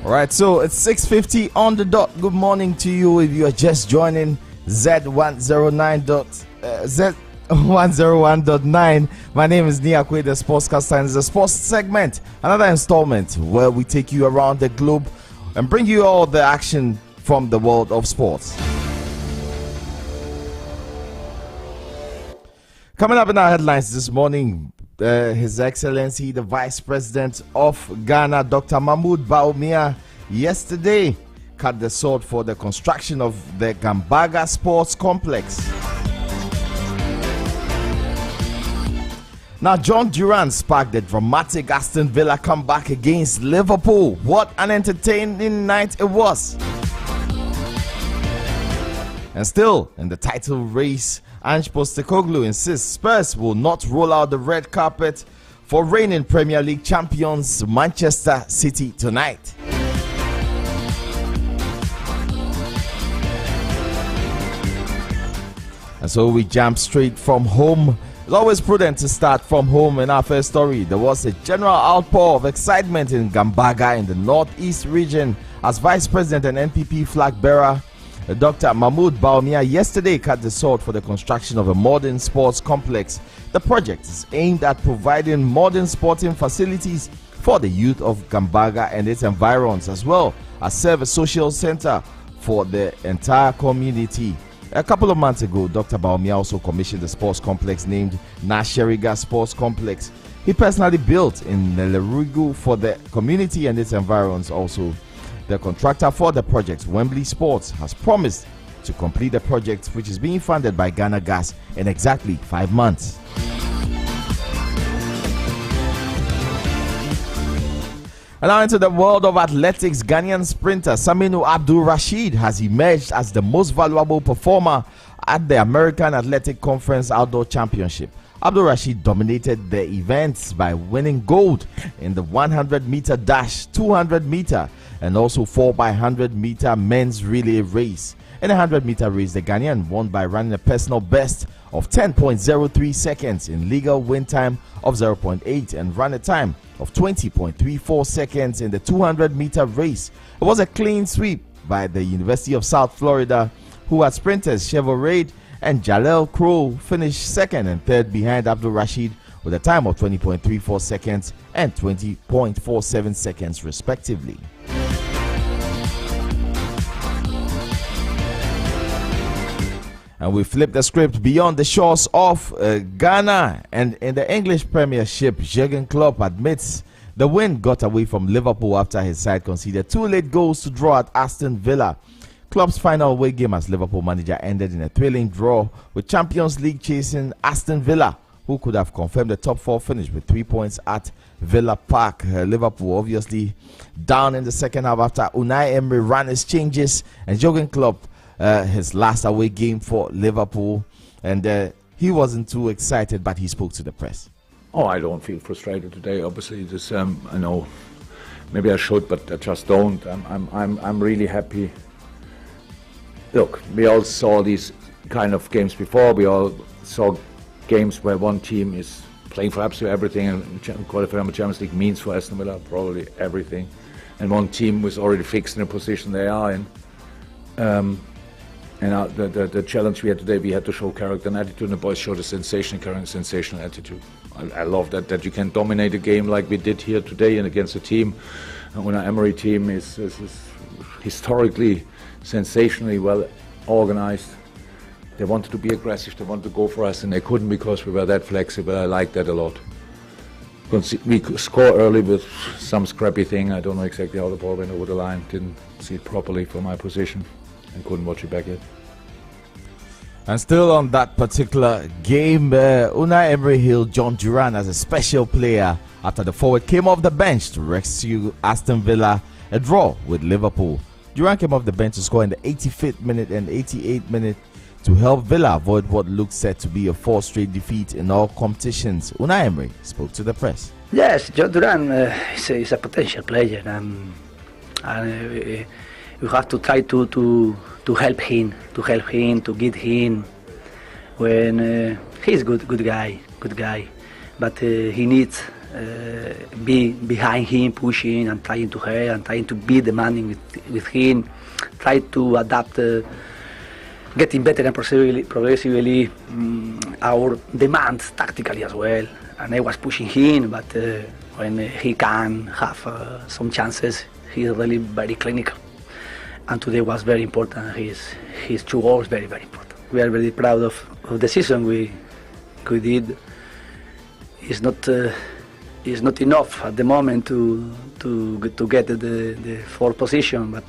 All right, so it's 6:50 on the dot. Good morning to you if you are just joining Z101.9. My name is Niakwe, the sportscaster, and it's a sports segment, another installment where we take you around the globe and bring you all the action from the world of sports. Coming up in our headlines this morning, His Excellency, the Vice President of Ghana, Dr. Mahmoud Bawumia, yesterday cut the sword for the construction of the Gambaga Sports Complex. Now, John Duran sparked the dramatic Aston Villa comeback against Liverpool. What an entertaining night it was. And still in the title race, Ange Postecoglou insists Spurs will not roll out the red carpet for reigning Premier League champions Manchester City tonight. And so we jump straight from home. It's always prudent to start from home. In our first story, there was a general outpour of excitement in Gambaga in the northeast region as Vice President and NPP flag bearer Dr. Mahmoud Bawumia yesterday cut the sword for the construction of a modern sports complex. The project is aimed at providing modern sporting facilities for the youth of Gambaga and its environs, as well as serve a social center for the entire community. A couple of months ago, Dr. Bawumia also commissioned the sports complex named Nasheriga Sports Complex. He personally built in Nelerigu for the community and its environs. Also, the contractor for the project, Wembley Sports, has promised to complete the project, which is being funded by Ghana Gas, in exactly 5 months. And now into the world of athletics, Ghanaian sprinter Saminu Abdul Rashid has emerged as the most valuable performer at the American Athletic Conference Outdoor Championship. Abdul Rashid dominated the events by winning gold in the 100-meter dash, 200-meter, and also 4x100-meter men's relay race. In the 100-meter race, the Ghanaian won by running a personal best of 10.03 seconds in legal win time of 0.8 and ran a time of 20.34 seconds in the 200-meter race. It was a clean sweep by the University of South Florida, who had sprinters Chevrolet Reid and Jalel Crow finished second and third behind Abdul Rashid with a time of 20.34 seconds and 20.47 seconds respectively. And we flip the script beyond the shores of Ghana, and in the English Premiership, Jurgen Klopp admits the win got away from Liverpool after his side conceded 2 late goals to draw at Aston Villa. Klopp's final away game as Liverpool manager ended in a thrilling draw with Champions League chasing Aston Villa, who could have confirmed the top 4 finish with 3 points at Villa Park. Liverpool obviously down in the second half after Unai Emery ran his changes, and Jurgen Klopp his last away game for Liverpool, and he wasn't too excited, but he spoke to the press. Oh, I don't feel frustrated today. Obviously, this I know maybe I should, but I just don't. I'm really happy. Look, we all saw these kind of games before. We all saw games where one team is playing for absolutely everything, and qualifying for the Champions League means for Aston Villa probably everything, and one team was already fixed in a position they are in. And the challenge we had today, we had to show character and attitude, and the boys showed a sensational attitude. I love that you can dominate a game like we did here today and against a team. And when our Emery team is historically sensationally well organized, they wanted to be aggressive, they wanted to go for us, and they couldn't because we were that flexible. I like that a lot. We score early with some scrappy thing. I don't know exactly how the ball went over the line. Didn't see it properly from my position and couldn't watch it back yet. And still on that particular game, Unai Emery hailed John Duran as a special player after the forward came off the bench to rescue Aston Villa a draw with Liverpool. Duran came off the bench to score in the 85th minute and 88th minute to help Villa avoid what looked set to be a 4th straight defeat in all competitions. Unai Emery spoke to the press. Yes, John Duran is a potential player, and you have to try to help him, to get him when he's good guy, but he needs be behind him, pushing and trying to help and trying to be demanding with him, try to adapt, getting better and progressively our demands tactically as well. And I was pushing him, but when he can have some chances, he's really very clinical. And today was very important. His 2 goals very important. We are very proud of the season we did. It's not enough at the moment to get the 4th position, but.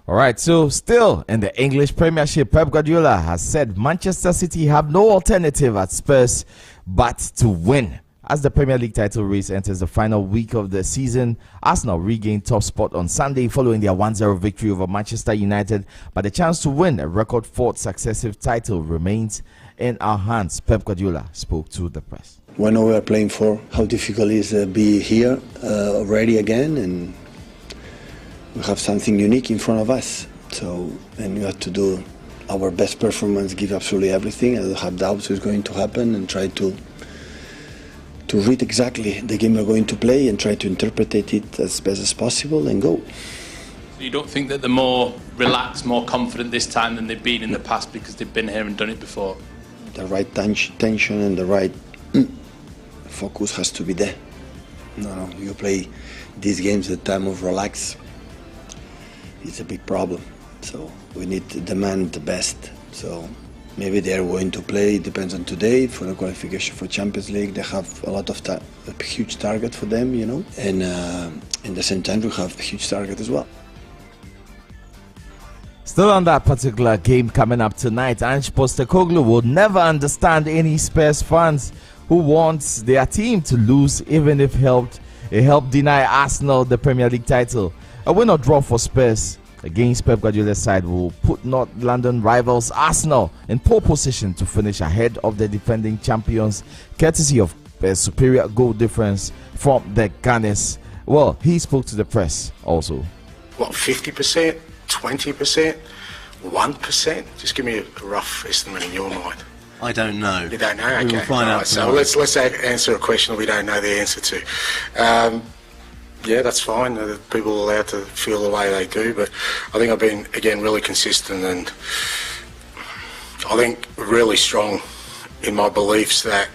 All right, so still in the English Premiership, Pep Guardiola has said Manchester City have no alternative at Spurs but to win. As the Premier League title race enters the final week of the season, Arsenal regained top spot on Sunday following their 1-0 victory over Manchester United, but the chance to win a record 4th successive title remains in our hands. Pep Guardiola spoke to the press. When we are playing for, how difficult it is to be here already again, and we have something unique in front of us. So, and we have to do our best performance, give absolutely everything. I don't have doubts what's going to happen, and try to read exactly the game we're going to play and try to interpret it as best as possible and go. So you don't think that they're more relaxed, more confident this time than they've been in the past because they've been here and done it before? The right tension and the right focus has to be there. No, you play these games at the time of relax. It's a big problem. So we need to demand the best. So maybe they are going to play, it depends on today, for the qualification for Champions League. They have a lot of a huge target for them, you know, and in the same time we have a huge target as well. Still on that particular game coming up tonight, Ange Postecoglou will never understand any Spurs fans who wants their team to lose, even if it helped deny Arsenal the Premier League title. A win or draw for Spurs against Pep Guardiola's side will put North London rivals Arsenal in pole position to finish ahead of the defending champions, courtesy of a superior goal difference from the Gunners. Well, he spoke to the press also. What, 50%? 20%? 1%? Just give me a rough estimate in your mind. I don't know. You don't know? We Okay. will find out. So let's answer a question we don't know the answer to. Yeah, that's fine. People are allowed to feel the way they do, but I think I've been, again, really consistent, and I think really strong in my beliefs that,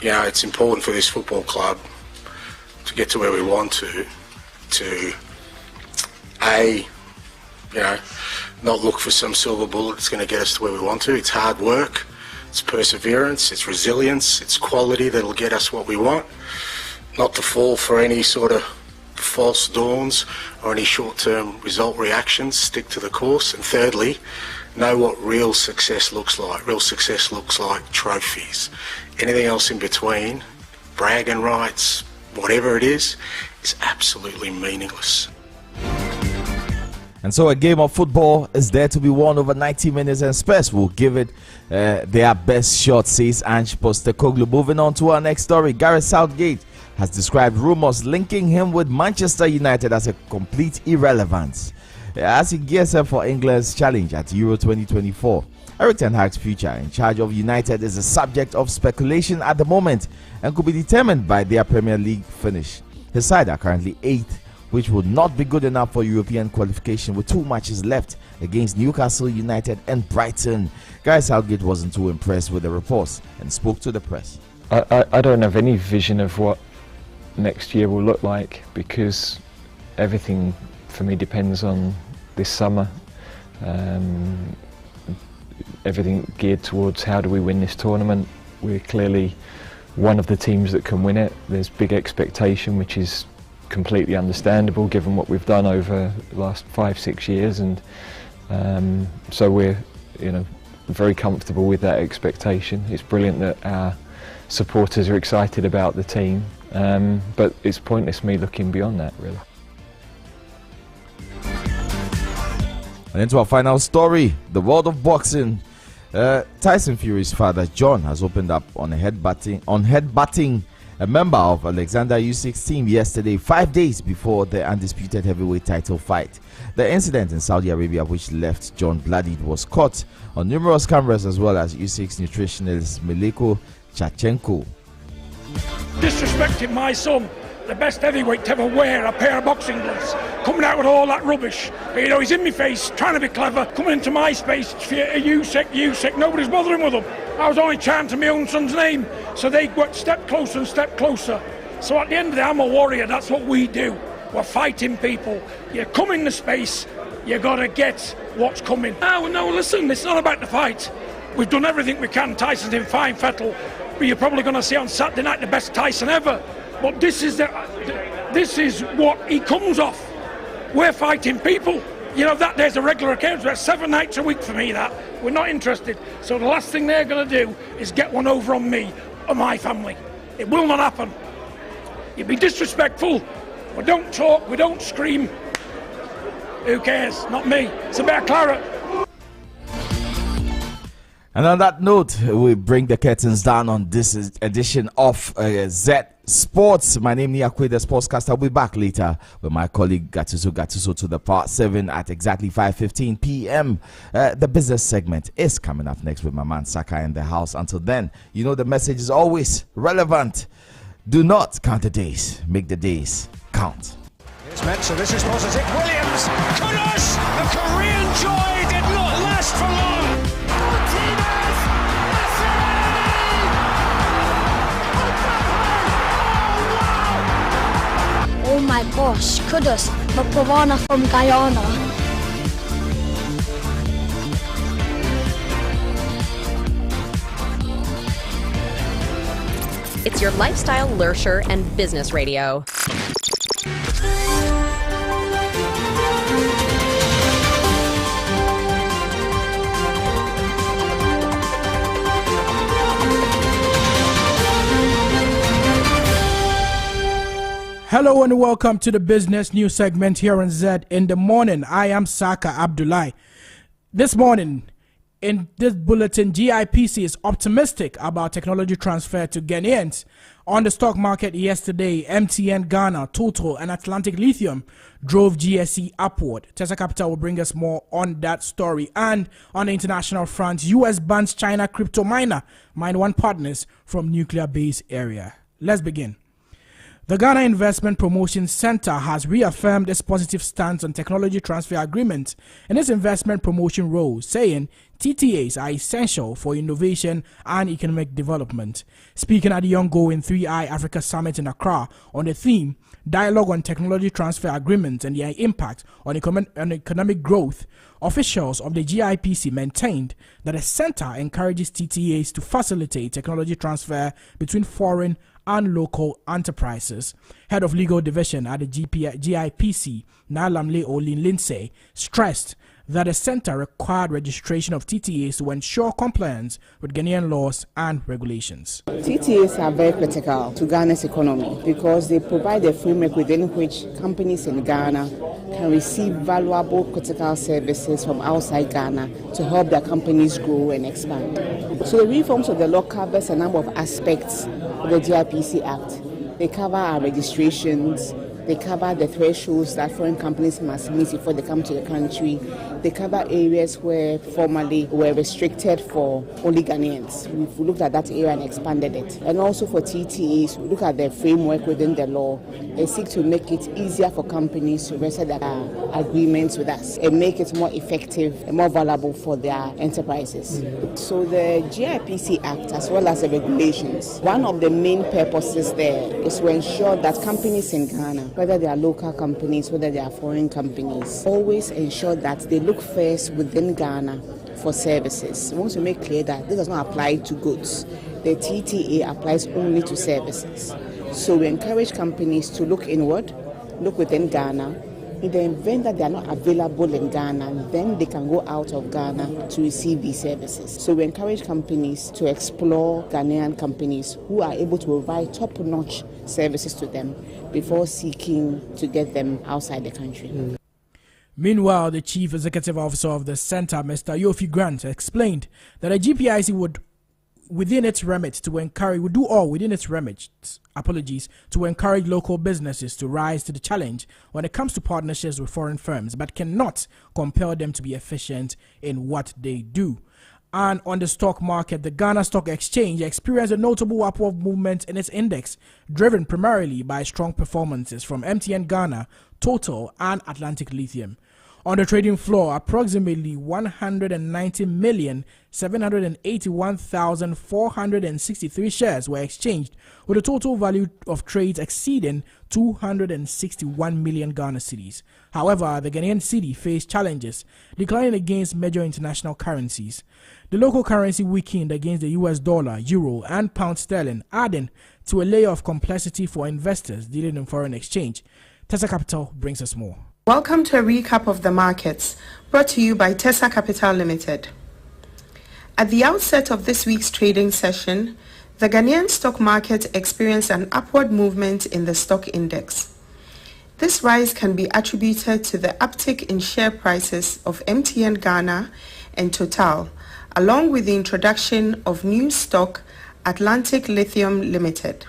you know, it's important for this football club to get to where we want to you know, not look for some silver bullet that's going to get us to where we want to. It's hard work, it's perseverance, it's resilience, it's quality that'll get us what we want. Not to fall for any sort of false dawns or any short-term result reactions. Stick to the course. And thirdly, know what real success looks like. Real success looks like trophies. Anything else in between, bragging rights, whatever it is absolutely meaningless. And so a game of football is there to be won over 90 minutes, and Spurs will give it their best shot, says Ange Postecoglou. Moving on to our next story, Gareth Southgate has described rumors linking him with Manchester United as a complete irrelevance as he gears up for England's challenge at Euro 2024. Erik ten Hag's future in charge of United is a subject of speculation at the moment and could be determined by their Premier League finish. His side are currently 8th, which would not be good enough for European qualification with 2 matches left against Newcastle United and Brighton. Gareth Southgate wasn't too impressed with the reports and spoke to the press. I don't have any vision of what next year will look like, because everything for me depends on this summer. Everything geared towards how do we win this tournament. We're clearly one of the teams that can win it. There's big expectation, which is completely understandable given what we've done over the last 5-6 years, and so we're, you know, very comfortable with that expectation. It's brilliant that our supporters are excited about the team. But it's pointless me looking beyond that, really. And into our final story, the world of boxing. Tyson Fury's father, John, has opened up on headbutting a member of Alexander Usyk's team yesterday, 5 days before the undisputed heavyweight title fight. The incident in Saudi Arabia, which left John bloodied, was caught on numerous cameras, as well as Usyk's nutritionist Mileko Chachenko. Disrespecting my son, the best heavyweight to ever wear a pair of boxing gloves, coming out with all that rubbish. You know, he's in my face, trying to be clever, coming into my space, Usyk, nobody's bothering with him. I was only chanting my own son's name, so they got step closer and step closer. So at the end of the day, I'm a warrior, that's what we do. We're fighting people. You come in the space, you gotta get what's coming. No, listen, it's not about the fight. We've done everything we can. Tyson's in fine fettle, but you're probably gonna see on Saturday night the best Tyson ever. But this is what he comes off. We're fighting people. You know, that there's a regular occurrence. That's 7 nights a week for me, that. We're not interested. So the last thing they're going to do is get one over on me or my family. It will not happen. You'd be disrespectful. We don't talk, we don't scream. Who cares? Not me. It's a bit of claret. And on that note, we bring the curtains down on this edition of Zed Sports. My name is Niakwe, the sportscaster. I'll be back later with my colleague Gatuso to the part 7 at exactly 5:15 p.m. The business segment is coming up next with my man Saka in the house. Until then, you know the message is always relevant. Do not count the days, make the days count. It's meant, so this is positive. Williams, Kudos, the Korean joy did not last for long. Oh my gosh, Kudos, Mapavana from Guyana. It's your lifestyle, leisure, and business radio. Hello and welcome to the business news segment here on Zed in the Morning. I am Saka Abdullahi. This morning, in this bulletin, GIPC is optimistic about technology transfer to Ghanaians. On the stock market yesterday, MTN Ghana, Total, and Atlantic Lithium drove GSE upward. Tesla Capital will bring us more on that story. And on the international front, US bans China crypto miner, Mine One Partners from nuclear base area. Let's begin. The Ghana Investment Promotion Center has reaffirmed its positive stance on technology transfer agreements in its investment promotion role, saying TTAs are essential for innovation and economic development. Speaking at the ongoing 3i Africa Summit in Accra on the theme, Dialogue on Technology Transfer Agreements and their Impact on Economic Growth, officials of the GIPC maintained that the center encourages TTAs to facilitate technology transfer between foreign and local enterprises. Head of Legal Division at the GIPC, Nalamle Olin Lindsay, stressed that the center required registration of TTAs to ensure compliance with Ghanaian laws and regulations. TTAs are very critical to Ghana's economy because they provide a framework within which companies in Ghana can receive valuable critical services from outside Ghana to help their companies grow and expand. So the reforms of the law covers a number of aspects of the GIPC Act. They cover our registrations, they cover the thresholds that foreign companies must meet before they come to the country. They cover areas where formerly were restricted for only Ghanaians. We've looked at that area and expanded it. And also for TTAs, we look at the framework within the law. They seek to make it easier for companies to register their agreements with us and make it more effective and more valuable for their enterprises. So the GIPC Act, as well as the regulations, one of the main purposes there is to ensure that companies in Ghana, whether they are local companies, whether they are foreign companies, always ensure that they look first within Ghana for services. We want to make clear that this does not apply to goods. The TTA applies only to services. So we encourage companies to look inward, look within Ghana, In the event that they are not available in Ghana, then they can go out of Ghana to receive these services. So we encourage companies to explore Ghanaian companies who are able to provide top-notch services to them before seeking to get them outside the country. Meanwhile, the Chief Executive Officer of the Center, Mr. Yofi Grant, explained that the GPIC would within its remit to encourage, would do all within its remit, to encourage local businesses to rise to the challenge when it comes to partnerships with foreign firms, but cannot compel them to be efficient in what they do. And on the stock market, the Ghana Stock Exchange experienced a notable upward movement in its index, driven primarily by strong performances from MTN Ghana, Total, and Atlantic Lithium. On the trading floor, approximately 190,781,463 shares were exchanged, with a total value of trades exceeding 261 million Ghana cedis. However, the Ghanaian cedi faced challenges, declining against major international currencies. The local currency weakened against the US dollar, euro, and pound sterling, adding to a layer of complexity for investors dealing in foreign exchange. Tessa Capital brings us more. Welcome to a recap of the markets, brought to you by Tessa Capital Limited. At the outset of this week's trading session, the Ghanaian stock market experienced an upward movement in the stock index. This rise can be attributed to the uptick in share prices of MTN Ghana and Total, along with the introduction of new stock Atlantic Lithium Limited.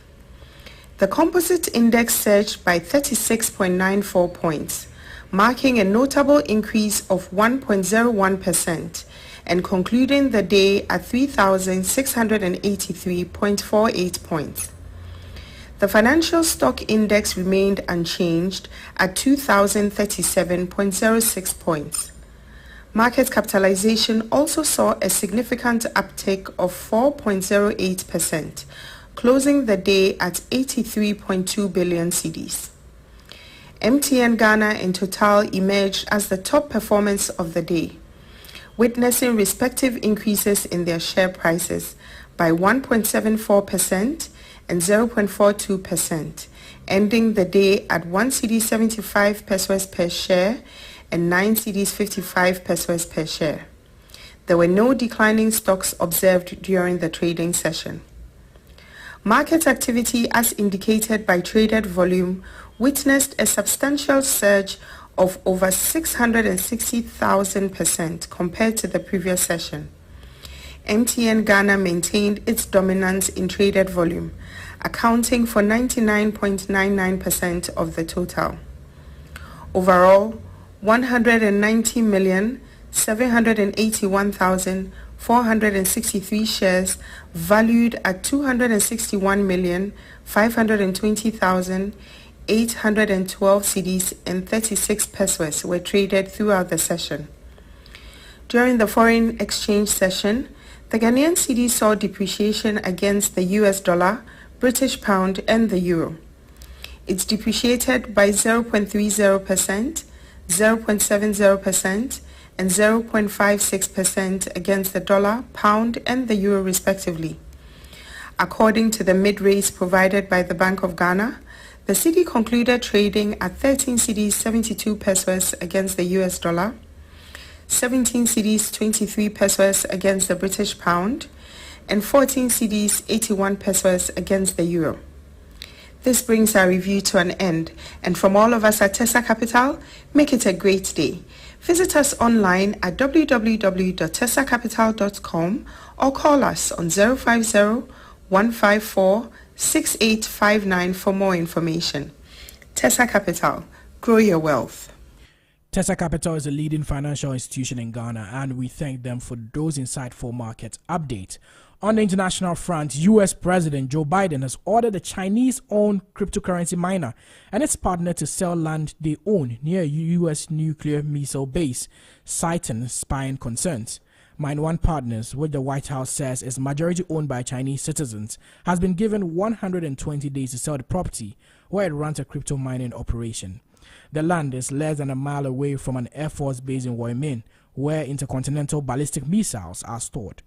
The composite index surged by 36.94 points, marking a notable increase of 1.01% and concluding the day at 3,683.48 points. The financial stock index remained unchanged at 2,037.06 points. Market capitalization also saw a significant uptick of 4.08%, closing the day at 83.2 billion cedis. MTN Ghana and Total emerged as the top performance of the day, witnessing respective increases in their share prices by 1.74% and 0.42%, ending the day at 1 cedi 75 pesos per share and 9 cedis 55 pesos per share. There were no declining stocks observed during the trading session. Market activity, as indicated by traded volume, witnessed a substantial surge of over 660,000% compared to the previous session. MTN Ghana maintained its dominance in traded volume, accounting for 99.99% of the total. Overall, 190,781,463 shares valued at 261,520,812 cedis and 36 pesos were traded throughout the session. During the foreign exchange session, the Ghanaian cedi saw depreciation against the US dollar, British pound, and the euro. It depreciated by 0.30%, 0.70%, and 0.56% against the dollar, pound, and the euro respectively. According to the mid-rates provided by the Bank of Ghana, the cedi concluded trading at 13 cedis 72 pesos against the US dollar, 17 cedis 23 pesos against the British pound, and 14 cedis 81 pesos against the euro. This brings our review to an end, and from all of us at Tessa Capital, make it a great day. Visit us online at www.tessacapital.com or call us on 050-154-6859 for more information. Tessa Capital, grow your wealth. Tessa Capital is a leading financial institution in Ghana, and we thank them for those insightful market updates. On the international front, U.S. President Joe Biden has ordered a Chinese-owned cryptocurrency miner and its partner to sell land they own near a U.S. nuclear missile base, citing spying concerns. Mine One Partners, which the White House says is majority owned by Chinese citizens, has been given 120 days to sell the property, where it runs a crypto mining operation. The land is less than a mile away from an Air Force base in Wyoming, where intercontinental ballistic missiles are stored.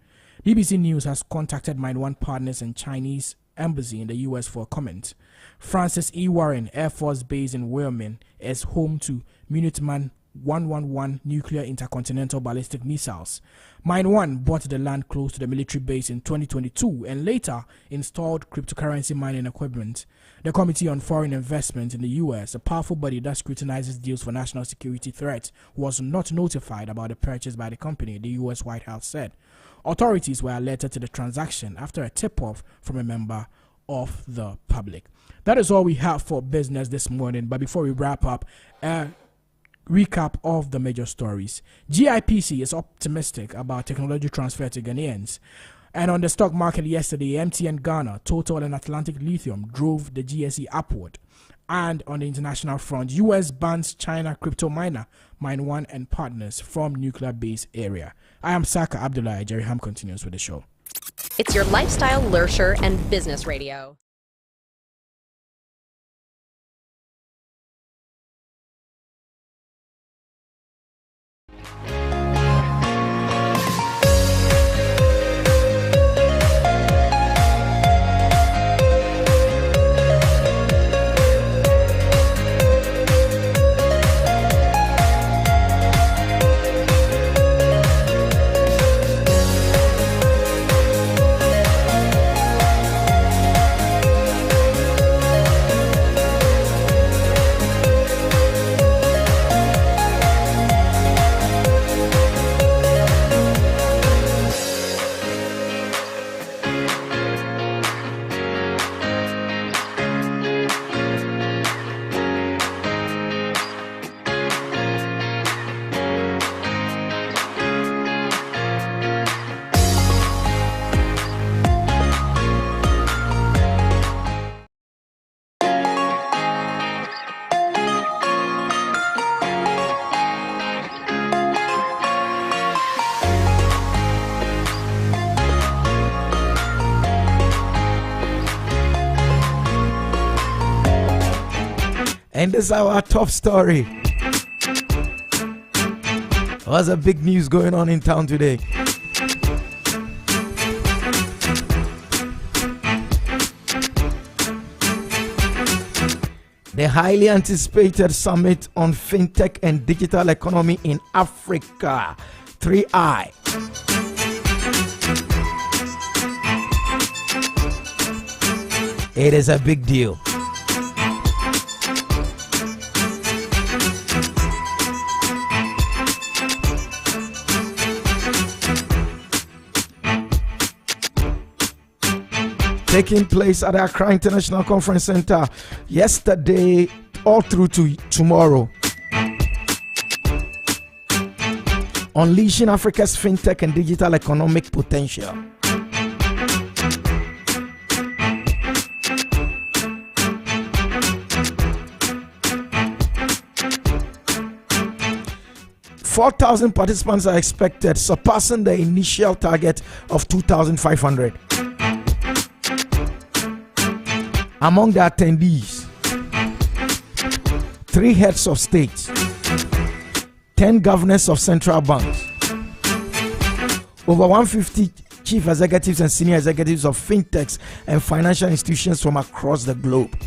BBC News has contacted Mine One Partners and Chinese embassy in the U.S. for a comment. Francis E. Warren Air Force Base in Wyoming is home to Minuteman 111 nuclear intercontinental ballistic missiles. Mine 1 bought the land close to the military base in 2022 and later installed cryptocurrency mining equipment. The Committee on Foreign Investment in the U.S., a powerful body that scrutinizes deals for national security threats, was not notified about the purchase by the company, the U.S. White House said. Authorities were alerted to the transaction after a tip-off from a member of the public. That is all we have for business this morning, but before we wrap up, recap of the major stories. GIPC is optimistic about technology transfer to Ghanaians. And on the stock market yesterday, MTN Ghana, Total and Atlantic Lithium drove the GSE upward. And on the international front, US bans China crypto miner Mine 1 and partners from nuclear base area. I am Saka Abdullah. Jerry Ham continues with the show. It's your lifestyle, leisure, and business radio. And this is our top story. What's the big news going on in town today? The highly anticipated summit on fintech and digital economy in Africa, 3I. It is a big deal. Taking place at the Accra International Conference Center yesterday all through to tomorrow. Unleashing Africa's fintech and digital economic potential. $4,000 participants are expected, surpassing the initial target of 2,500. Among the attendees, 3 heads of state, 10 governors of central banks, over 150 chief executives and senior executives of fintechs and financial institutions from across the globe.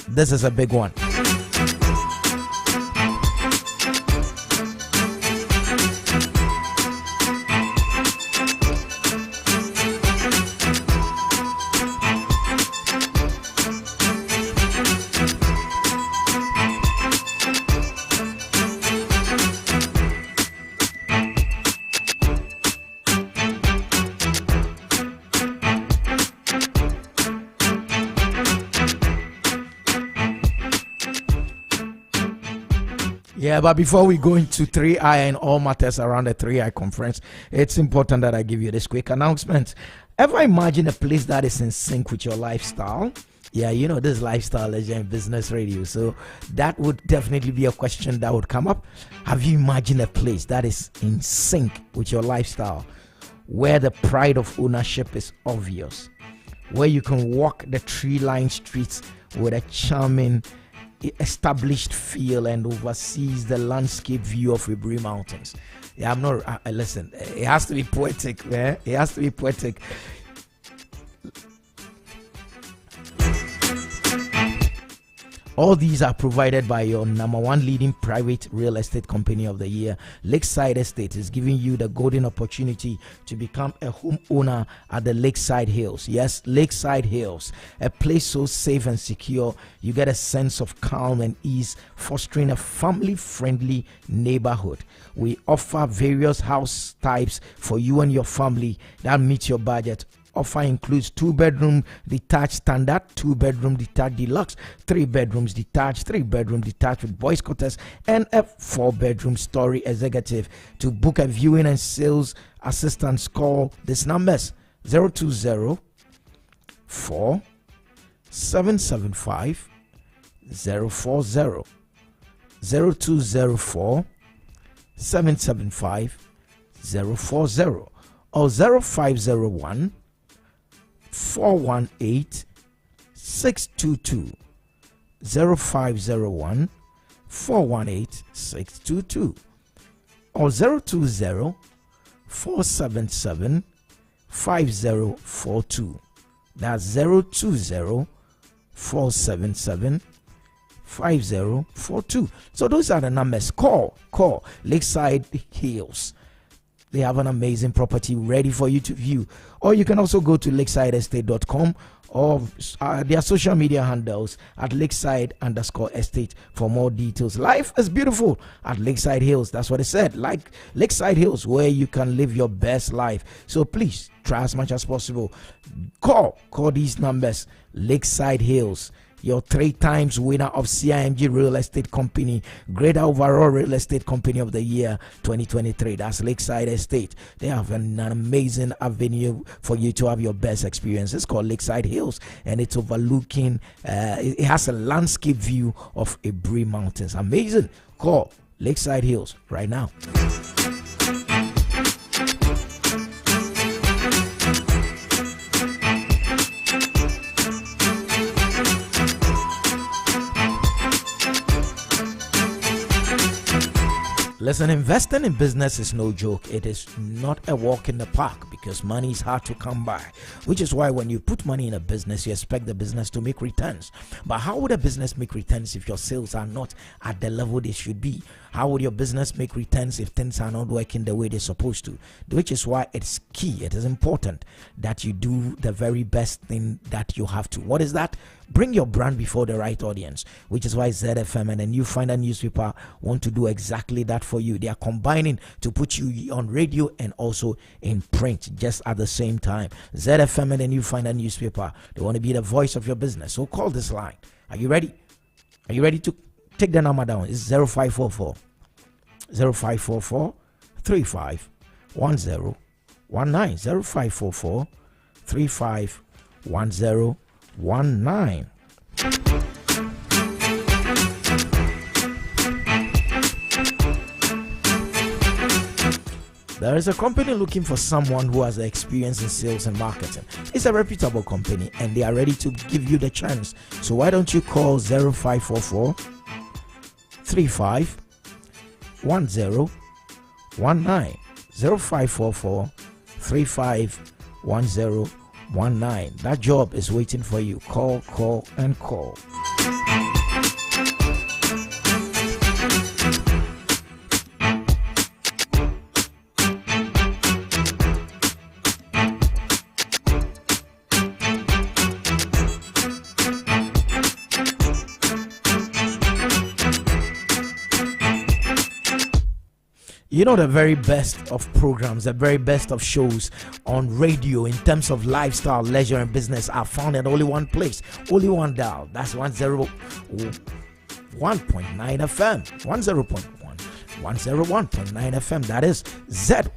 This is a big one. Yeah, but before we go into 3I and all matters around the 3I conference, it's important that I give you this quick announcement. Ever imagine a place that is in sync with your lifestyle? Yeah, you know, this lifestyle is in business radio, so that would definitely be a question that would come up. Have you imagined a place that is in sync with your lifestyle, where the pride of ownership is obvious, where you can walk the tree-lined streets with a charming established feel and oversees the landscape view of Ibri Mountains? Yeah, I'm not listen, it has to be poetic, man. It has to be poetic. All these are provided by your number one leading private real estate company of the year. Lakeside Estate is giving you the golden opportunity to become a homeowner at the Lakeside Hills. Yes, Lakeside Hills, a place so safe and secure. You get a sense of calm and ease, fostering a family-friendly neighborhood. We offer various house types for you and your family that meet your budget. Offer includes 2-bedroom detached standard, 2-bedroom detached deluxe, 3 bedrooms detached, 3-bedroom detached with boys quarters, and a 4-bedroom story executive. To book a viewing and sales assistance, call these numbers: 020 4 775 040, 0204 775 040, or 0501 418 622, 0501 418 622, or 020 477 5042. That's 020 477 5042. So those are the numbers. Call Lakeside Hills. They have an amazing property ready for you to view. Or you can also go to lakesideestate.com or their social media handles at lakeside_estate for more details. Life is beautiful at Lakeside Hills. That's what it said. Like Lakeside Hills, where you can live your best life. So please try as much as possible. Call these numbers. Lakeside Hills, your 3 times winner of CIMG Real Estate Company, Greater Overall Real Estate Company of the Year 2023. That's Lakeside Estate. They have an amazing avenue for you to have your best experience. It's called Lakeside Hills, and it's overlooking, it has a landscape view of Abri Mountains. Amazing. Call Lakeside Hills right now. Listen, investing in business is no joke. It is not a walk in the park because money is hard to come by, which is why when you put money in a business, you expect the business to make returns. But how would a business make returns if your sales are not at the level they should be? How would your business make returns if things are not working the way they're supposed to? Which is why it's key, it is important that you do the very best thing that you have to. What is that? Bring your brand before the right audience, which is why ZFM and the New Finder newspaper want to do exactly that for you. They are combining to put you on radio and also in print just at the same time. ZFM and the New Finder newspaper, they want to be the voice of your business. So call this line. Are you ready? Are you ready to take the number down? It's 0544 351019, 0544 351019. There is a company looking for someone who has experience in sales and marketing. It's a reputable company and they are ready to give you the chance. So why don't you call 0544 351019, 0544 351019. That job is waiting for you. Call and call. You know, the very best of programs, the very best of shows on radio in terms of lifestyle, leisure, and business are found at only one place, only one dial. That's 101.9 FM, 101.9 FM. That is Zed.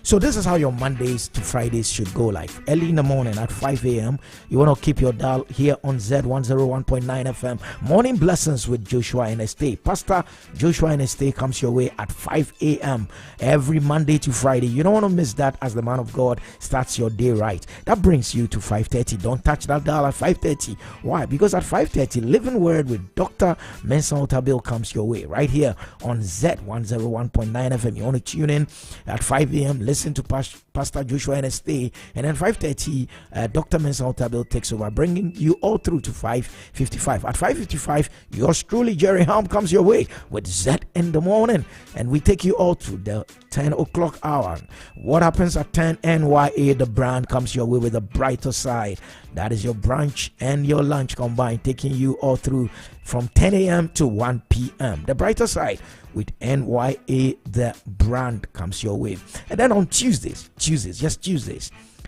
So this is how your Mondays to Fridays should go. Like early in the morning at 5 a.m. You want to keep your dial here on Z 101.9 FM. Morning Blessings with Joshua N.S.T. Pastor Joshua N.S.T. comes your way at 5 a.m. every Monday to Friday. You don't want to miss that as the man of God starts your day right. That brings you to 5:30. Don't touch that dial at 5:30. Why? Because at 5:30, Living Word with Dr. Mensa Otabil comes your way right here on Z 101.9 FM. You want to tune in at 5 a.m. Listen to Pastor Joshua NST, and then 5:30, Dr. Mensah Otabil takes over, bringing you all through to 5:55. At 5:55, yours truly, Jerry Helm, comes your way with Zed in the Morning, and we take you all through the 10 o'clock hour. What happens at 10? NYA, the brand, comes your way with the brighter side. That is your brunch and your lunch combined, taking you all through from 10 a.m. to 1 p.m. The brighter side with NYA, the brand, comes your way. And then on Tuesdays,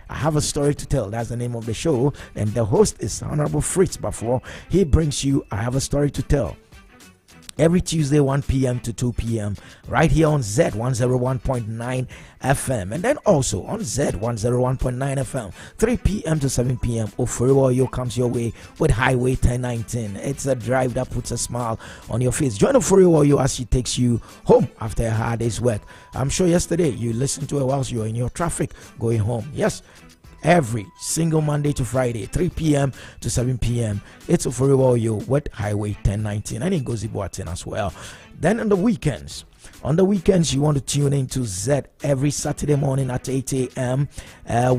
I have a story to tell. That's the name of the show. And the host is Honorable Fritz. Before he brings you I Have a Story to Tell, every Tuesday, 1 p.m. to 2 p.m. right here on Z 101.9 FM. And then also on Z 101.9 FM, 3 p.m. to 7 p.m. Ofuriwoyo comes your way with Highway 1019. It's a drive that puts a smile on your face. Join Ofuriwoyo as she takes you home after a hard day's work. I'm sure yesterday you listened to her whilst you were in your traffic going home. Yes. Every single Monday to Friday, 3 p.m. to 7 p.m. It's Ofuriwoyo with Highway 1019, and it goes Ibuatin as well. Then on the weekends, you want to tune into Z every Saturday morning at 8 a.m.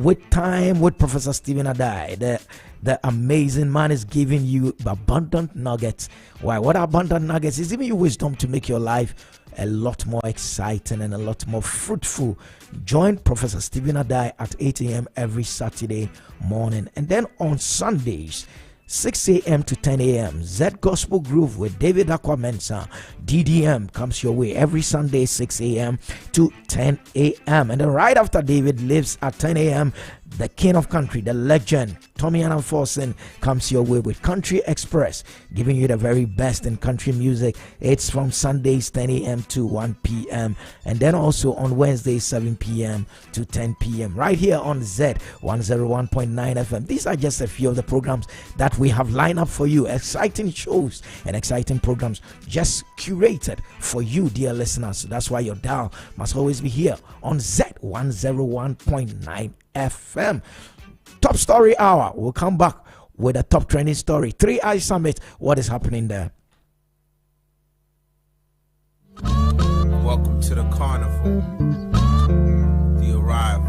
With Time with Professor Stephen Adai. The amazing man is giving you abundant nuggets. Why? What are abundant nuggets? He's giving you wisdom to make your life a lot more exciting and a lot more fruitful. Join Professor Stephen Adai at 8 a.m. every Saturday morning. And then on Sundays, 6 a.m. to 10 a.m. Z Gospel Groove with David Aquamensa, DDM, comes your way every Sunday, 6 a.m. to 10 a.m. And then right after David lives at 10 a.m., the king of country, the legend, Tommy Annan Forsen, comes your way with Country Express, giving you the very best in country music. It's from Sundays, 10 a.m. to 1 p.m. And then also on Wednesdays, 7 p.m. to 10 p.m. right here on Z 101.9 FM. These are just a few of the programs that we have lined up for you. Exciting shows and exciting programs just curated for you, dear listeners. So that's why your dial must always be here on Z 101.9 FM. Top Story Hour. We'll come back with a top trending story. 3i Summit. What is happening there? Welcome to the carnival. The arrival.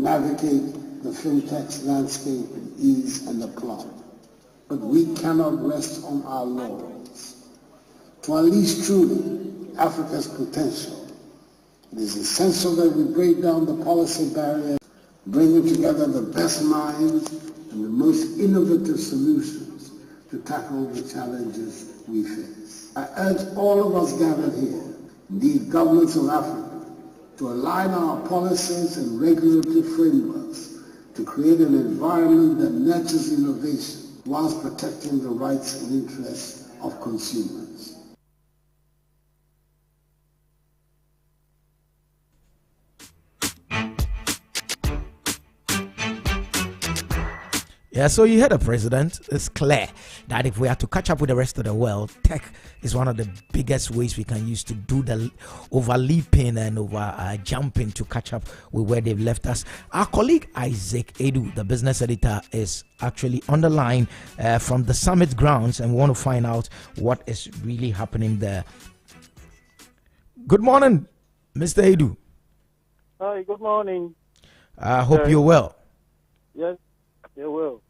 navigate the fintech landscape with ease and aplomb. But we cannot rest on our laurels. To unleash truly Africa's potential, it is essential that we break down the policy barriers, bringing together the best minds and the most innovative solutions to tackle the challenges we face. I urge all of us gathered here, indeed governments of Africa, to align our policies and regulatory frameworks to create an environment that nurtures innovation whilst protecting the rights and interests of consumers. Yeah, so you heard the president. It's clear that if we are to catch up with the rest of the world, tech is one of the biggest ways we can use to do the overleaping and over jumping to catch up with where they've left us. Our colleague Isaac Edu, the business editor, is actually on the line from the summit grounds, and we want to find out what is really happening there. Good morning, Mr. Edu. Hi, good morning. I hope you're well. Yes, you're well.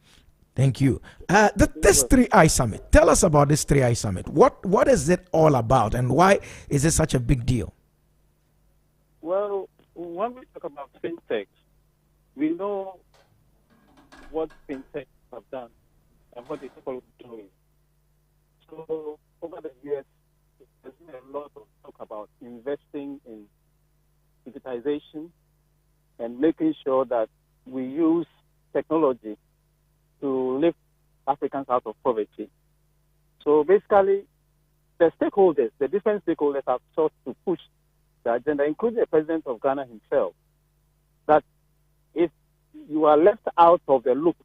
Thank you. This 3I Summit, tell us about this 3I Summit. What is it all about, and why is it such a big deal? Well, when we talk about fintech, we know what fintech have done and what they're doing. So over the years, there's been a lot of talk about investing in digitization and making sure that we use technology to lift Africans out of poverty. So basically, the stakeholders, the different stakeholders have sought to push the agenda, including the president of Ghana himself, that if you are left out of the loop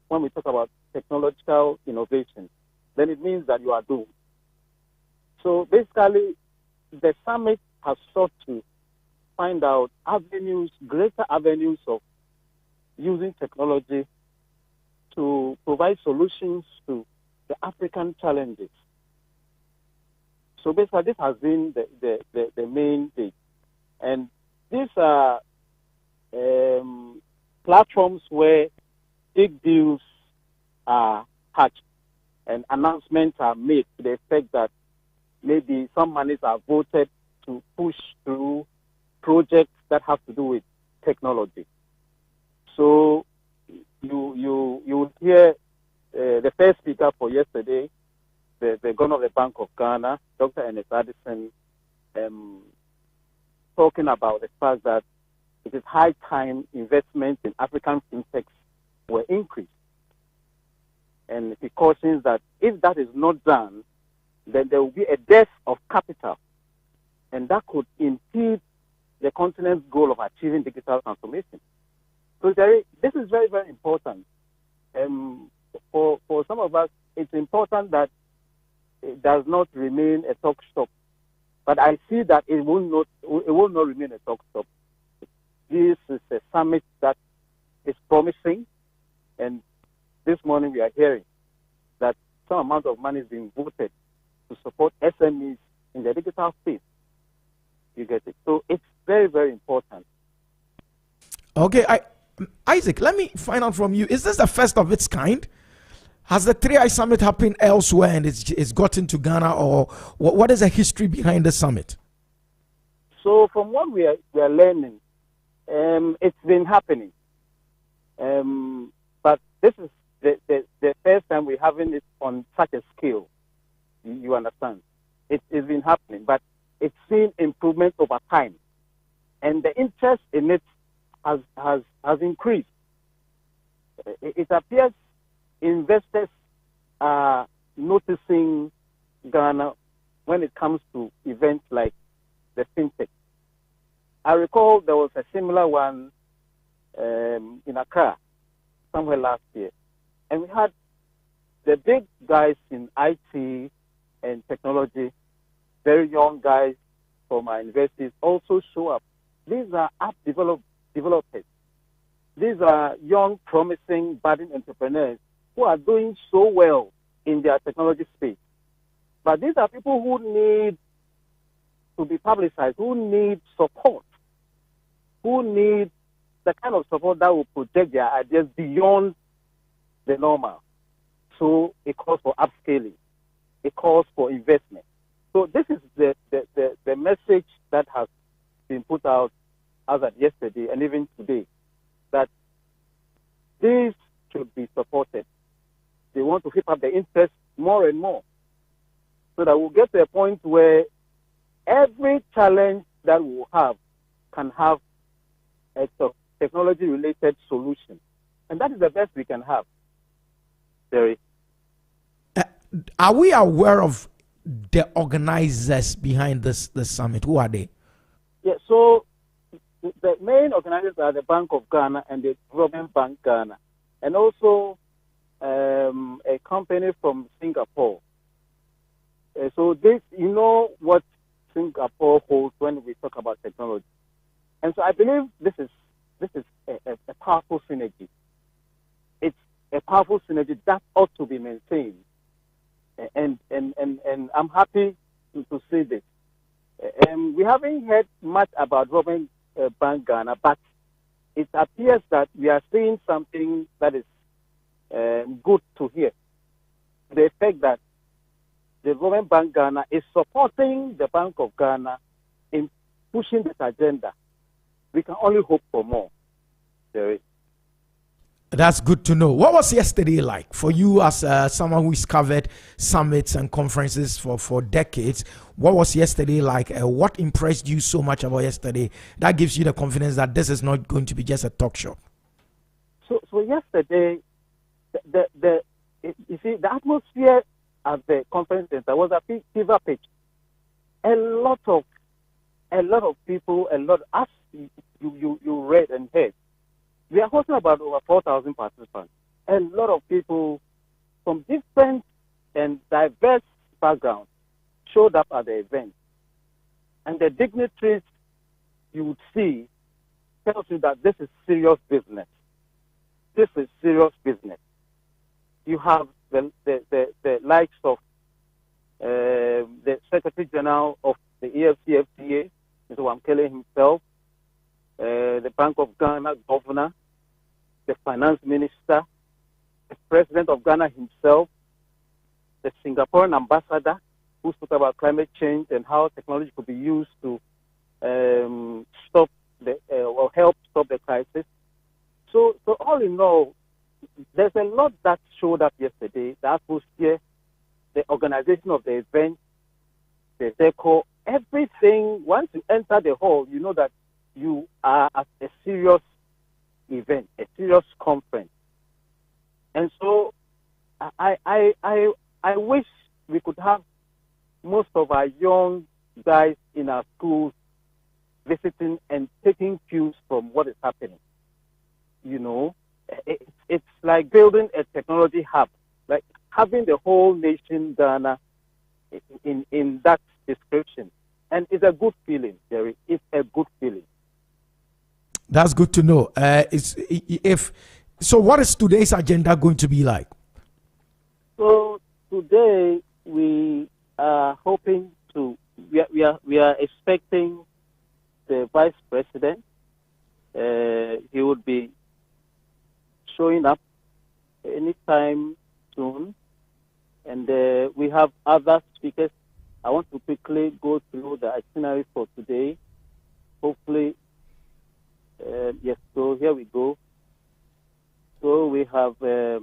when we talk about technological innovation, then it means that you are doomed. So basically, the summit has sought to find out avenues, greater avenues of using technology to provide solutions to the African challenges. So basically, this has been the main thing. And these are platforms where big deals are hatched and announcements are made to the effect that maybe some monies are voted to push through projects that have to do with technology. So you would hear the first speaker for yesterday, the governor of the Bank of Ghana, Dr. Ernest Addison, talking about the fact that it is high time investments in African fintechs were increased. And he cautions that if that is not done, then there will be a dearth of capital, and that could impede the continent's goal of achieving digital transformation. So this is very, very important. For some of us, it's important that it does not remain a talk shop. But I see that it will not remain a talk shop. This is a summit that is promising, and this morning we are hearing that some amount of money is being voted to support SMEs in the digital space. You get it? So it's very, very important. Okay, Isaac, let me find out from you. Is this the first of its kind? Has the 3I Summit happened elsewhere and it's gotten to Ghana, or what is the history behind the summit? So from what we are learning, it's been happening. But this is the first time we're having it on such a scale. You understand? It's been happening, but it's seen improvement over time. And the interest in it has increased. It appears investors are noticing Ghana when it comes to events like the fintech. I recall there was a similar one in Accra somewhere last year. And we had the big guys in IT and technology, very young guys from our universities also show up. These are app developers. These are young, promising, budding entrepreneurs who are doing so well in their technology space. But these are people who need to be publicized, who need support, who need the kind of support that will protect their ideas beyond the normal. So it calls for upscaling. It calls for investment. So this is the message that has been put out as of yesterday and even today, that these should be supported. They want to keep up the interest more and more, so that we'll get to a point where every challenge that we'll have can have a technology-related solution. And that is the best we can have. Terry. Are we aware of the organizers behind this summit? Who are they? Yeah, so the main organizers are the Bank of Ghana and the Development Bank Ghana, and also a company from Singapore. So this, you know what Singapore holds when we talk about technology. And so I believe this is a powerful synergy. It's a powerful synergy that ought to be maintained. And I'm happy to say this. We haven't heard much about Development Bank Ghana, but it appears that we are seeing something that is good to hear. The effect that the Development Bank Ghana is supporting the Bank of Ghana in pushing this agenda. We can only hope for more. Jerry. That's good to know. What was yesterday like for you as someone who's covered summits and conferences for decades? What was yesterday like? What impressed you so much about yesterday that gives you the confidence that this is not going to be just a talk show? So yesterday, you see, the atmosphere at the conference center was a fever pitch. A lot of people, as you read and heard. We are hosting about over 4,000 participants. A lot of people from different and diverse backgrounds showed up at the event. And the dignitaries you would see tells you that this is serious business. This is serious business. You have the likes of the Secretary General of the EFCFTA, Mr. Wamkele himself, the Bank of Ghana governor, the finance minister, the president of Ghana himself, the Singaporean ambassador who spoke about climate change and how technology could be used to stop or help stop the crisis. So all in all, there's a lot that showed up yesterday. The atmosphere, the organization of the event, the decor, everything. Once you enter the hall, you know that you are at a serious event, a serious conference. And so I wish we could have most of our young guys in our schools visiting and taking cues from what is happening. You know, it's like building a technology hub, like having the whole nation Ghana in that description. And it's a good feeling, Jerry. It's a good feeling. That's good to know. So what is today's agenda going to be like? So today we are hoping to, we are expecting the Vice President. He would be showing up anytime soon. And we have other speakers. I want to quickly go through the itinerary for today. Hopefully, yes, so here we go. So we have a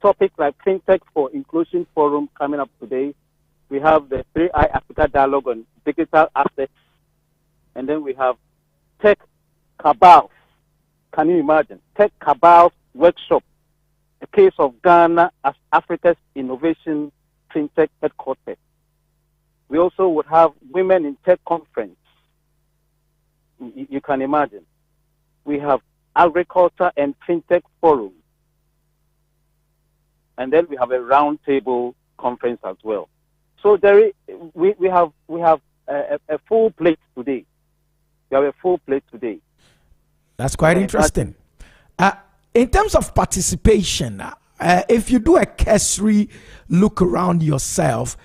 topic like FinTech for Inclusion Forum coming up today. We have the 3I Africa Dialogue on Digital Assets. And then we have Tech Cabal. Can you imagine? Tech Cabal Workshop. The case of Ghana as Africa's Innovation FinTech Headquarters. We also would have Women in Tech Conference. You can imagine. We have Agriculture and FinTech Forum. And then we have a roundtable conference as well. So we have a full plate today. We have a full plate today. That's quite interesting. In terms of participation, if you do a cursory look around yourself,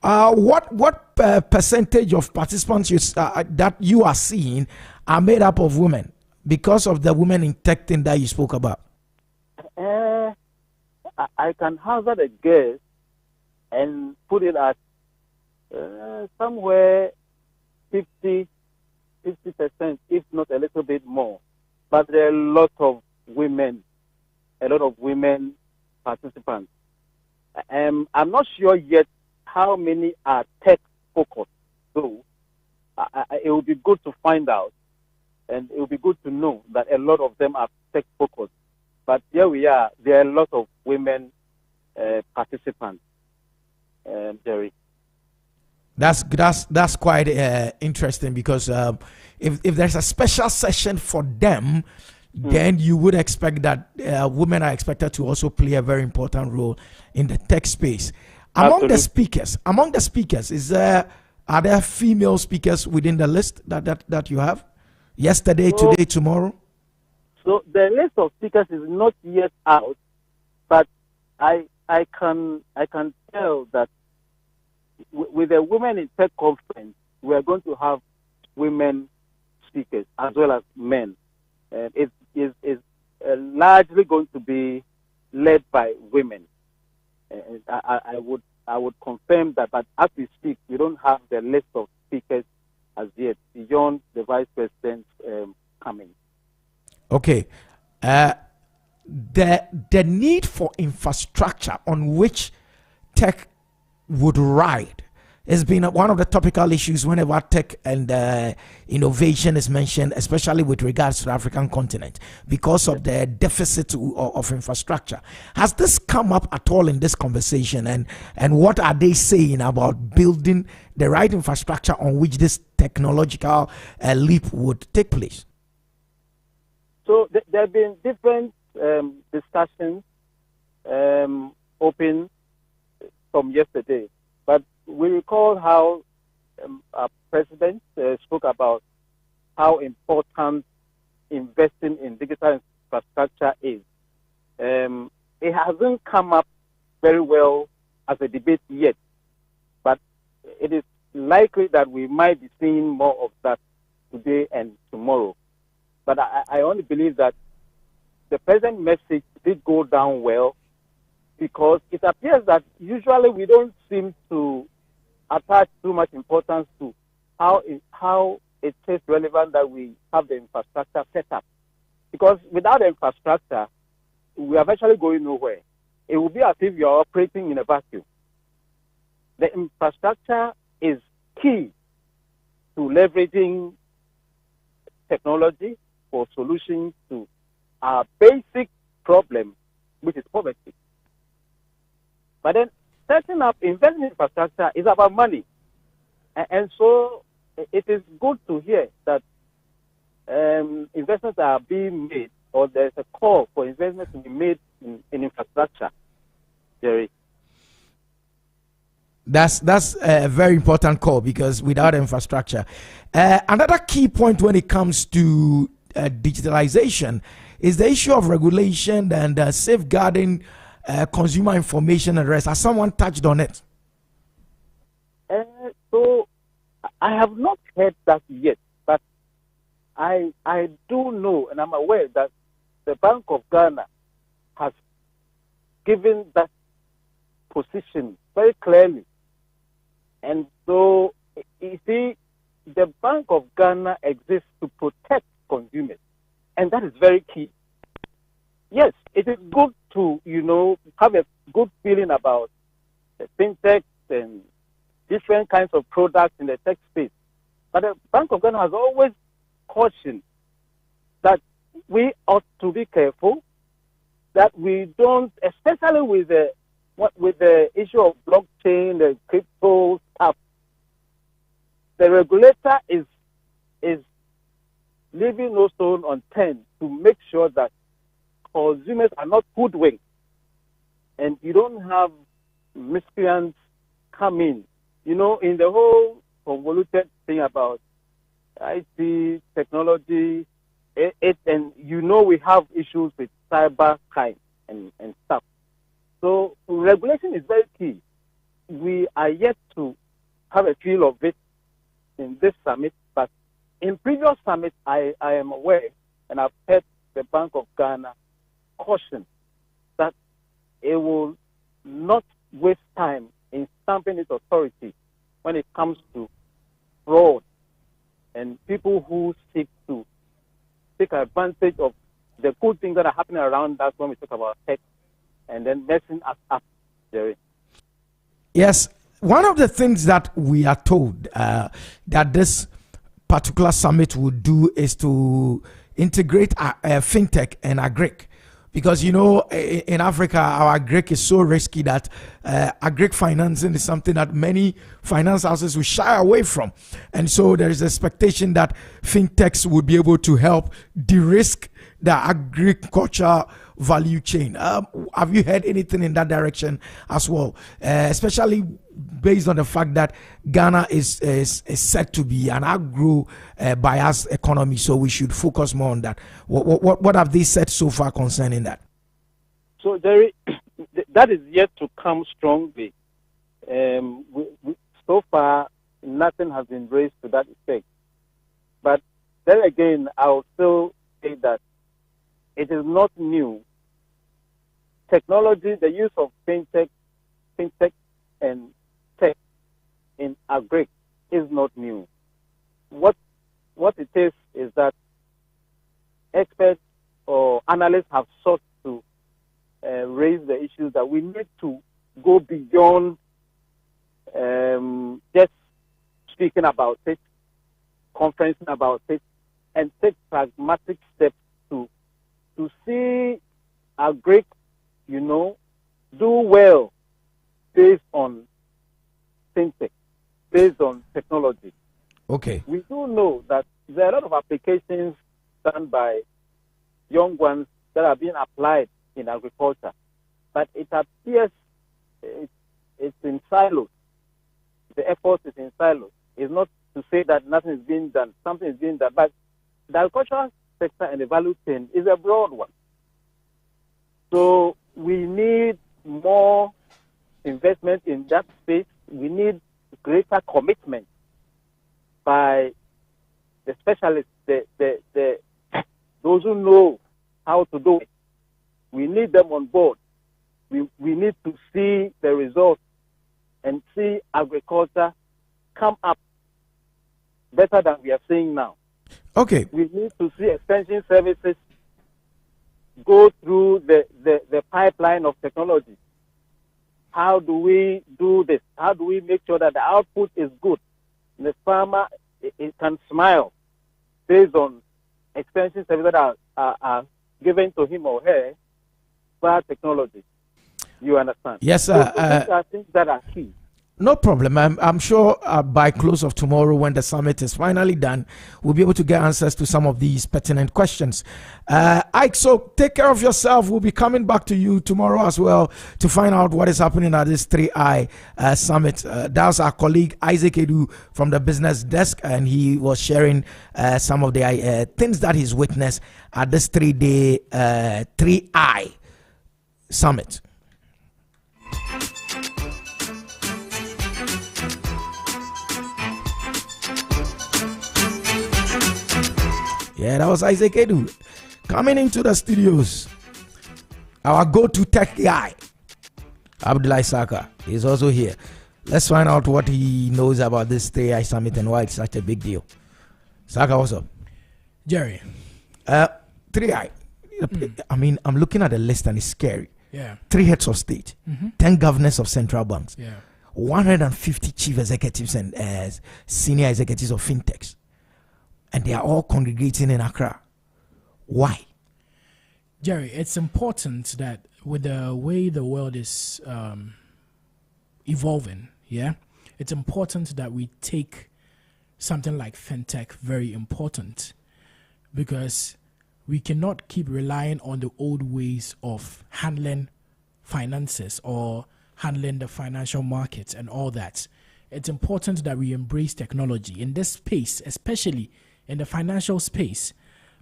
What percentage of participants that you are seeing are made up of women because of the women in tech thing that you spoke about? I can hazard a guess and put it at somewhere 50%, if not a little bit more. But there are a lot of women participants. I'm not sure yet how many are tech focused. So it will be good to find out, and it will be good to know that a lot of them are tech focused. But here we are. There are a lot of women participants, Jerry. That's quite interesting because if there's a special session for them, then you would expect that women are expected to also play a very important role in the tech space. Among the speakers, are there female speakers within the list that you have? Yesterday, today, tomorrow? So the list of speakers is not yet out, but I can tell that with the Women in Tech conference, we are going to have women speakers as well as men. It is largely going to be led by women. I would confirm that, but as we speak, we don't have the list of speakers as yet beyond the vice president coming. Okay. The need for infrastructure on which tech would ride has been one of the topical issues whenever tech and innovation is mentioned, especially with regards to the African continent, because of the deficit of infrastructure. Has this come up at all in this conversation, and what are they saying about building the right infrastructure on which this technological leap would take place? So there have been different discussions open from yesterday, but we recall how our president spoke about how important investing in digital infrastructure is. It hasn't come up very well as a debate yet, but it is likely that we might be seeing more of that today and tomorrow. But I only believe that the president's message did go down well, because it appears that usually we don't seem to attach too much importance to how it is relevant that we have the infrastructure set up. Because without the infrastructure, we are virtually going nowhere. It will be as if you are operating in a vacuum. The infrastructure is key to leveraging technology for solutions to our basic problem, which is poverty. But then setting up investing in infrastructure is about money. And so it is good to hear that investments are being made, or there's a call for investments to be made in infrastructure, Jerry. That's a very important call, because without infrastructure, another key point when it comes to digitalization is the issue of regulation and safeguarding consumer information and rest. Has someone touched on it? So I have not heard that yet, but I do know, and I'm aware that the Bank of Ghana has given that position very clearly. And so, you see, the Bank of Ghana exists to protect consumers, and that is very key. Yes, it is good to, have a good feeling about the fintech and different kinds of products in the tech space. But the Bank of Ghana has always cautioned that we ought to be careful, that we don't, especially with the issue of blockchain, the crypto stuff. The regulator is leaving no stone unturned to make sure that consumers are not hoodwinked, and you don't have miscreants come in. In the whole convoluted thing about IT technology, and we have issues with cyber crime and stuff. So regulation is very key. we are yet to have a feel of it in this summit, but in previous summits, I am aware, and I've heard the Bank of Ghana caution that it will not waste time in stamping its authority when it comes to fraud and people who seek to take advantage of the good things that are happening around us when we talk about tech and then messing us up, Jerry. Yes, one of the things that we are told that this particular summit would do is to integrate fintech and agric. Because, you know, in Africa, our agric is so risky that agric financing is something that many finance houses will shy away from. And so there is expectation that fintechs would be able to help de-risk the agriculture value chain. Have you heard anything in that direction as well? Especially based on the fact that Ghana is set to be an agro-biased economy, so we should focus more on that. What have they said so far concerning that? So, Jerry, that is yet to come strongly. So far, nothing has been raised to that effect. But then again, I'll still say that it is not new. Technology, the use of fintech and tech in agric is not new. What it is that experts or analysts have sought to raise the issue that we need to go beyond just speaking about it, conferencing about it, and take pragmatic steps to see agric, you know, do well based on fintech, based on technology. Okay. We do know that there are a lot of applications done by young ones that are being applied in agriculture, but it appears it's in silos. The effort is in silos. It's not to say that nothing is being done. Something is being done, but the agricultural sector and the value chain is a broad one. So we need more investment in that space. We need greater commitment by the specialists, those who know how to do it. We need them on board. We need to see the results and see agriculture come up better than we are seeing now. Okay. We need to see extension services go through the pipeline of technology. How do we do this? How do we make sure that the output is good? The farmer it can smile based on extension services that are given to him or her via technology. You understand? Yes, sir. So these are things that are key. No problem. I'm sure by close of tomorrow, when the summit is finally done, we'll be able to get answers to some of these pertinent questions. Ike, so take care of yourself. We'll be coming back to you tomorrow as well to find out what is happening at this 3I summit. That's our colleague Isaac Edu from the business desk, and he was sharing some of the things that he's witnessed at this 3-day 3I summit. Yeah, that was Isaac Edu coming into the studios. Our go-to tech guy, Abdullah Saka, is also here. Let's find out what he knows about this 3I summit and why it's such a big deal. Saka, what's up? Jerry. 3I. I mean, I'm looking at the list and it's scary. Yeah. 3 heads of state, 10 governors of central banks, 150 chief executives and senior executives of fintechs. And they are all congregating in Accra. Why? Jerry, it's important that with the way the world is evolving, it's important that we take something like fintech very important, because we cannot keep relying on the old ways of handling finances or handling the financial markets and all that. It's important that we embrace technology in this space, especially in the financial space,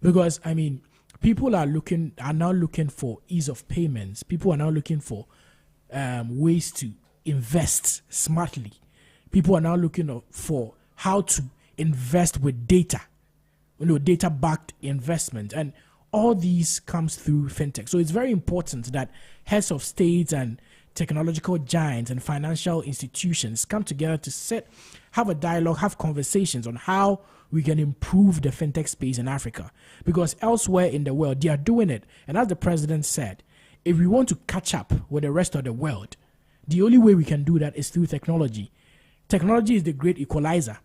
because I mean, people are now looking for ease of payments. People are now looking for ways to invest smartly. People are now looking for how to invest with data, data-backed investment, and all these comes through fintech. So it's very important that heads of states and technological giants and financial institutions come together to have a dialogue, have conversations on how we can improve the fintech space in Africa. Because elsewhere in the world, they are doing it. And as the president said, if we want to catch up with the rest of the world, the only way we can do that is through technology. Technology is the great equalizer.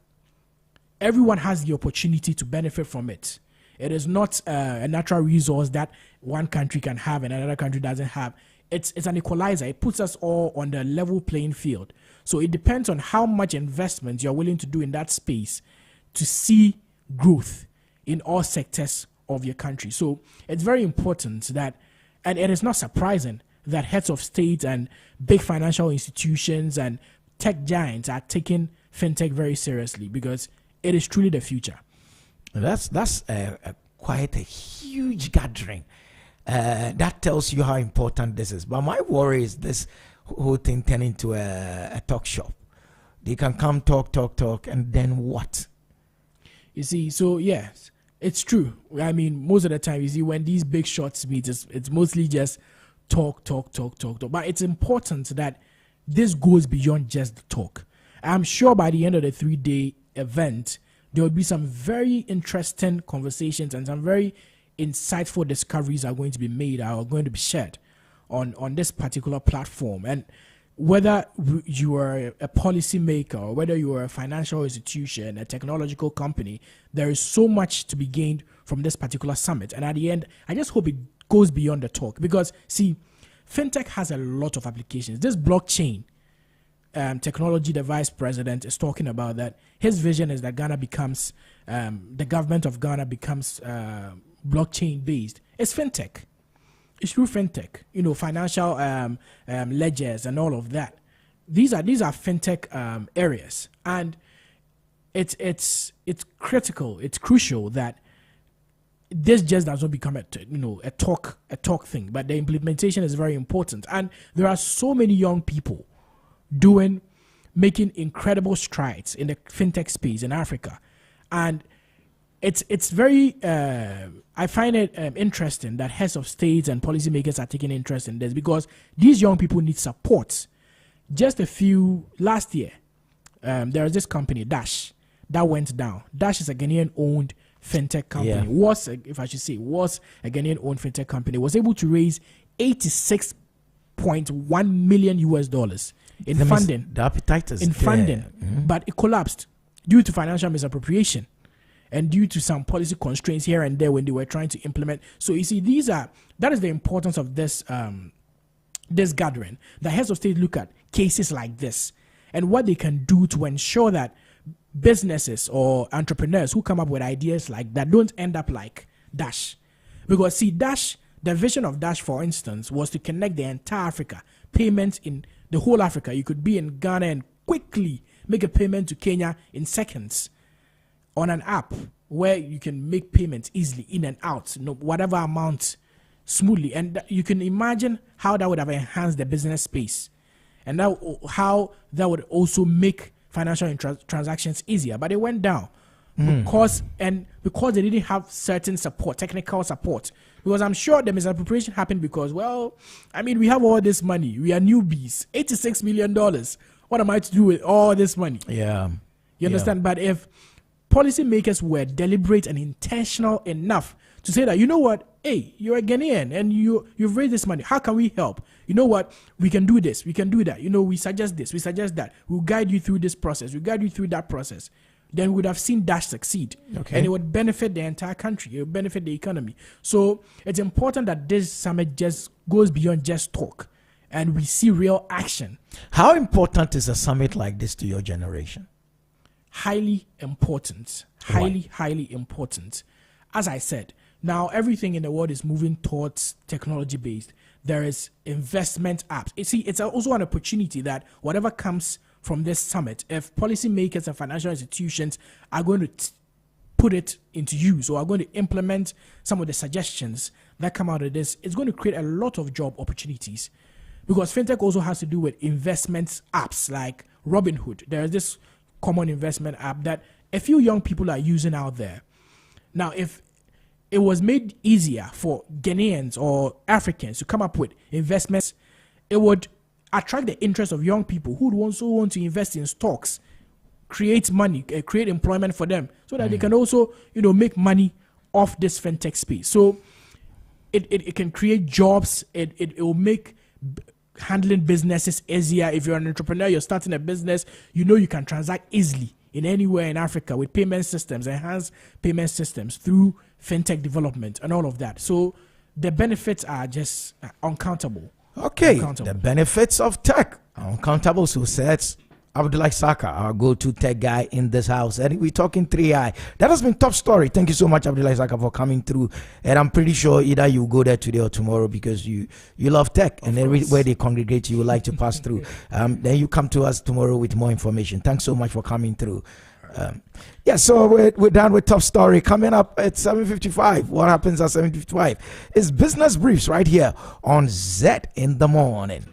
Everyone has the opportunity to benefit from it. It is not a natural resource that one country can have and another country doesn't have. It's an equalizer. It puts us all on the level playing field. So it depends on how much investment you're willing to do in that space to see growth in all sectors of your country. So it's very important that, and it is not surprising that heads of state and big financial institutions and tech giants are taking fintech very seriously, because it is truly the future. That's quite a huge gathering. That tells you how important this is. But my worry is this whole thing turning into a talk shop. They can come talk, and then what? You see, so yes, it's true. I mean, most of the time, you see, when these big shots meet, it's mostly just talk. But it's important that this goes beyond just the talk. I'm sure by the end of the 3-day event, there will be some very interesting conversations and some very insightful discoveries are going to be made, are going to be shared on this particular platform. And whether you are a policymaker or whether you are a financial institution, a technological company, there is so much to be gained from this particular summit. And at the end, I just hope it goes beyond the talk, because, see, fintech has a lot of applications. This blockchain technology, the vice president is talking about that. His vision is that Ghana becomes, the government of Ghana becomes blockchain based. It's fintech. It's through fintech, financial ledgers and all of that. These are fintech areas, and it's critical. It's crucial that this just does not become a talk thing, but the implementation is very important. And there are so many young people making incredible strides in the fintech space in Africa, and it's very I find it interesting that heads of states and policymakers are taking interest in this, because these young people need support. Last year, there was this company, Dash, that went down. Dash is a Ghanaian-owned fintech company. Was a Ghanaian-owned fintech company. Was able to raise $86.1 million in funding. The appetite is in funding, but it collapsed due to financial misappropriation and due to some policy constraints here and there when they were trying to implement. So you see, that is the importance of this this gathering. The heads of state look at cases like this and what they can do to ensure that businesses or entrepreneurs who come up with ideas like that don't end up like Dash. Because see, Dash, the vision of Dash, for instance, was to connect the entire Africa, payments in the whole Africa. You could be in Ghana and quickly make a payment to Kenya in seconds on an app where you can make payments easily in and out, whatever amount, smoothly. And you can imagine how that would have enhanced the business space, and how that would also make financial transactions easier. But it went down because they didn't have certain support, technical support. Because I'm sure the misappropriation happened because, we have all this money. We are newbies. $86 million. What am I to do with all this money? Yeah. You understand? But if policymakers were deliberate and intentional enough to say that, you know what, hey, you're a Ghanaian and you've raised this money. How can we help? You know what, we can do this, we can do that. We suggest this, we suggest that. We'll guide you through this process, we'll guide you through that process. Then we would have seen Dash succeed. Okay. And it would benefit the entire country. It would benefit the economy. So it's important that this summit just goes beyond just talk and we see real action. How important is a summit like this to your generation? Highly important. Highly important. As I said, now everything in the world is moving towards technology-based. There is investment apps. It's also an opportunity that whatever comes from this summit, if policymakers and financial institutions are going to put it into use or are going to implement some of the suggestions that come out of this, it's going to create a lot of job opportunities. because fintech also has to do with investments apps like Robinhood. There is this common investment app that a few young people are using out there. Now, if it was made easier for Ghanaians or Africans to come up with investments, it would attract the interest of young people who would also want to invest in stocks, create money, create employment for them, so that they can also, make money off this fintech space. So it can create jobs. It will make handling businesses easier. If you're an entrepreneur, you're starting a business, you can transact easily in anywhere in Africa with payment systems, enhanced payment systems through fintech development and all of that. So the benefits are just uncountable. Okay, the benefits of tech are uncountable. So says Abdullah Saka, our go-to tech guy in this house. And we're talking 3i. That has been top story. Thank you so much, Abdullah Saka, for coming through. And I'm pretty sure either you go there today or tomorrow because you love tech. And everywhere they congregate, you would like to pass through. Then you come to us tomorrow with more information. Thanks so much for coming through. So we're done with top story. Coming up at 7:55. What happens at 7:55 is business briefs right here on Zed in the Morning.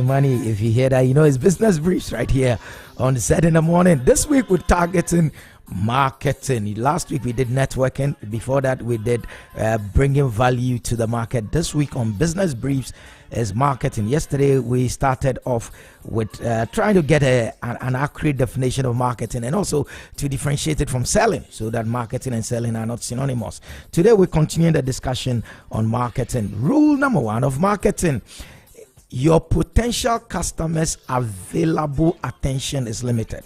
Money. If you hear that, it's business briefs right here on Zed in the Morning. This week we're targeting marketing. Last week we did networking. Before that we did bringing value to the market. This week on business briefs is marketing. Yesterday we started off with trying to get an accurate definition of marketing and also to differentiate it from selling so that marketing and selling are not synonymous. Today we're continuing the discussion on marketing. Rule number 1 of marketing: your potential customers' available attention is limited.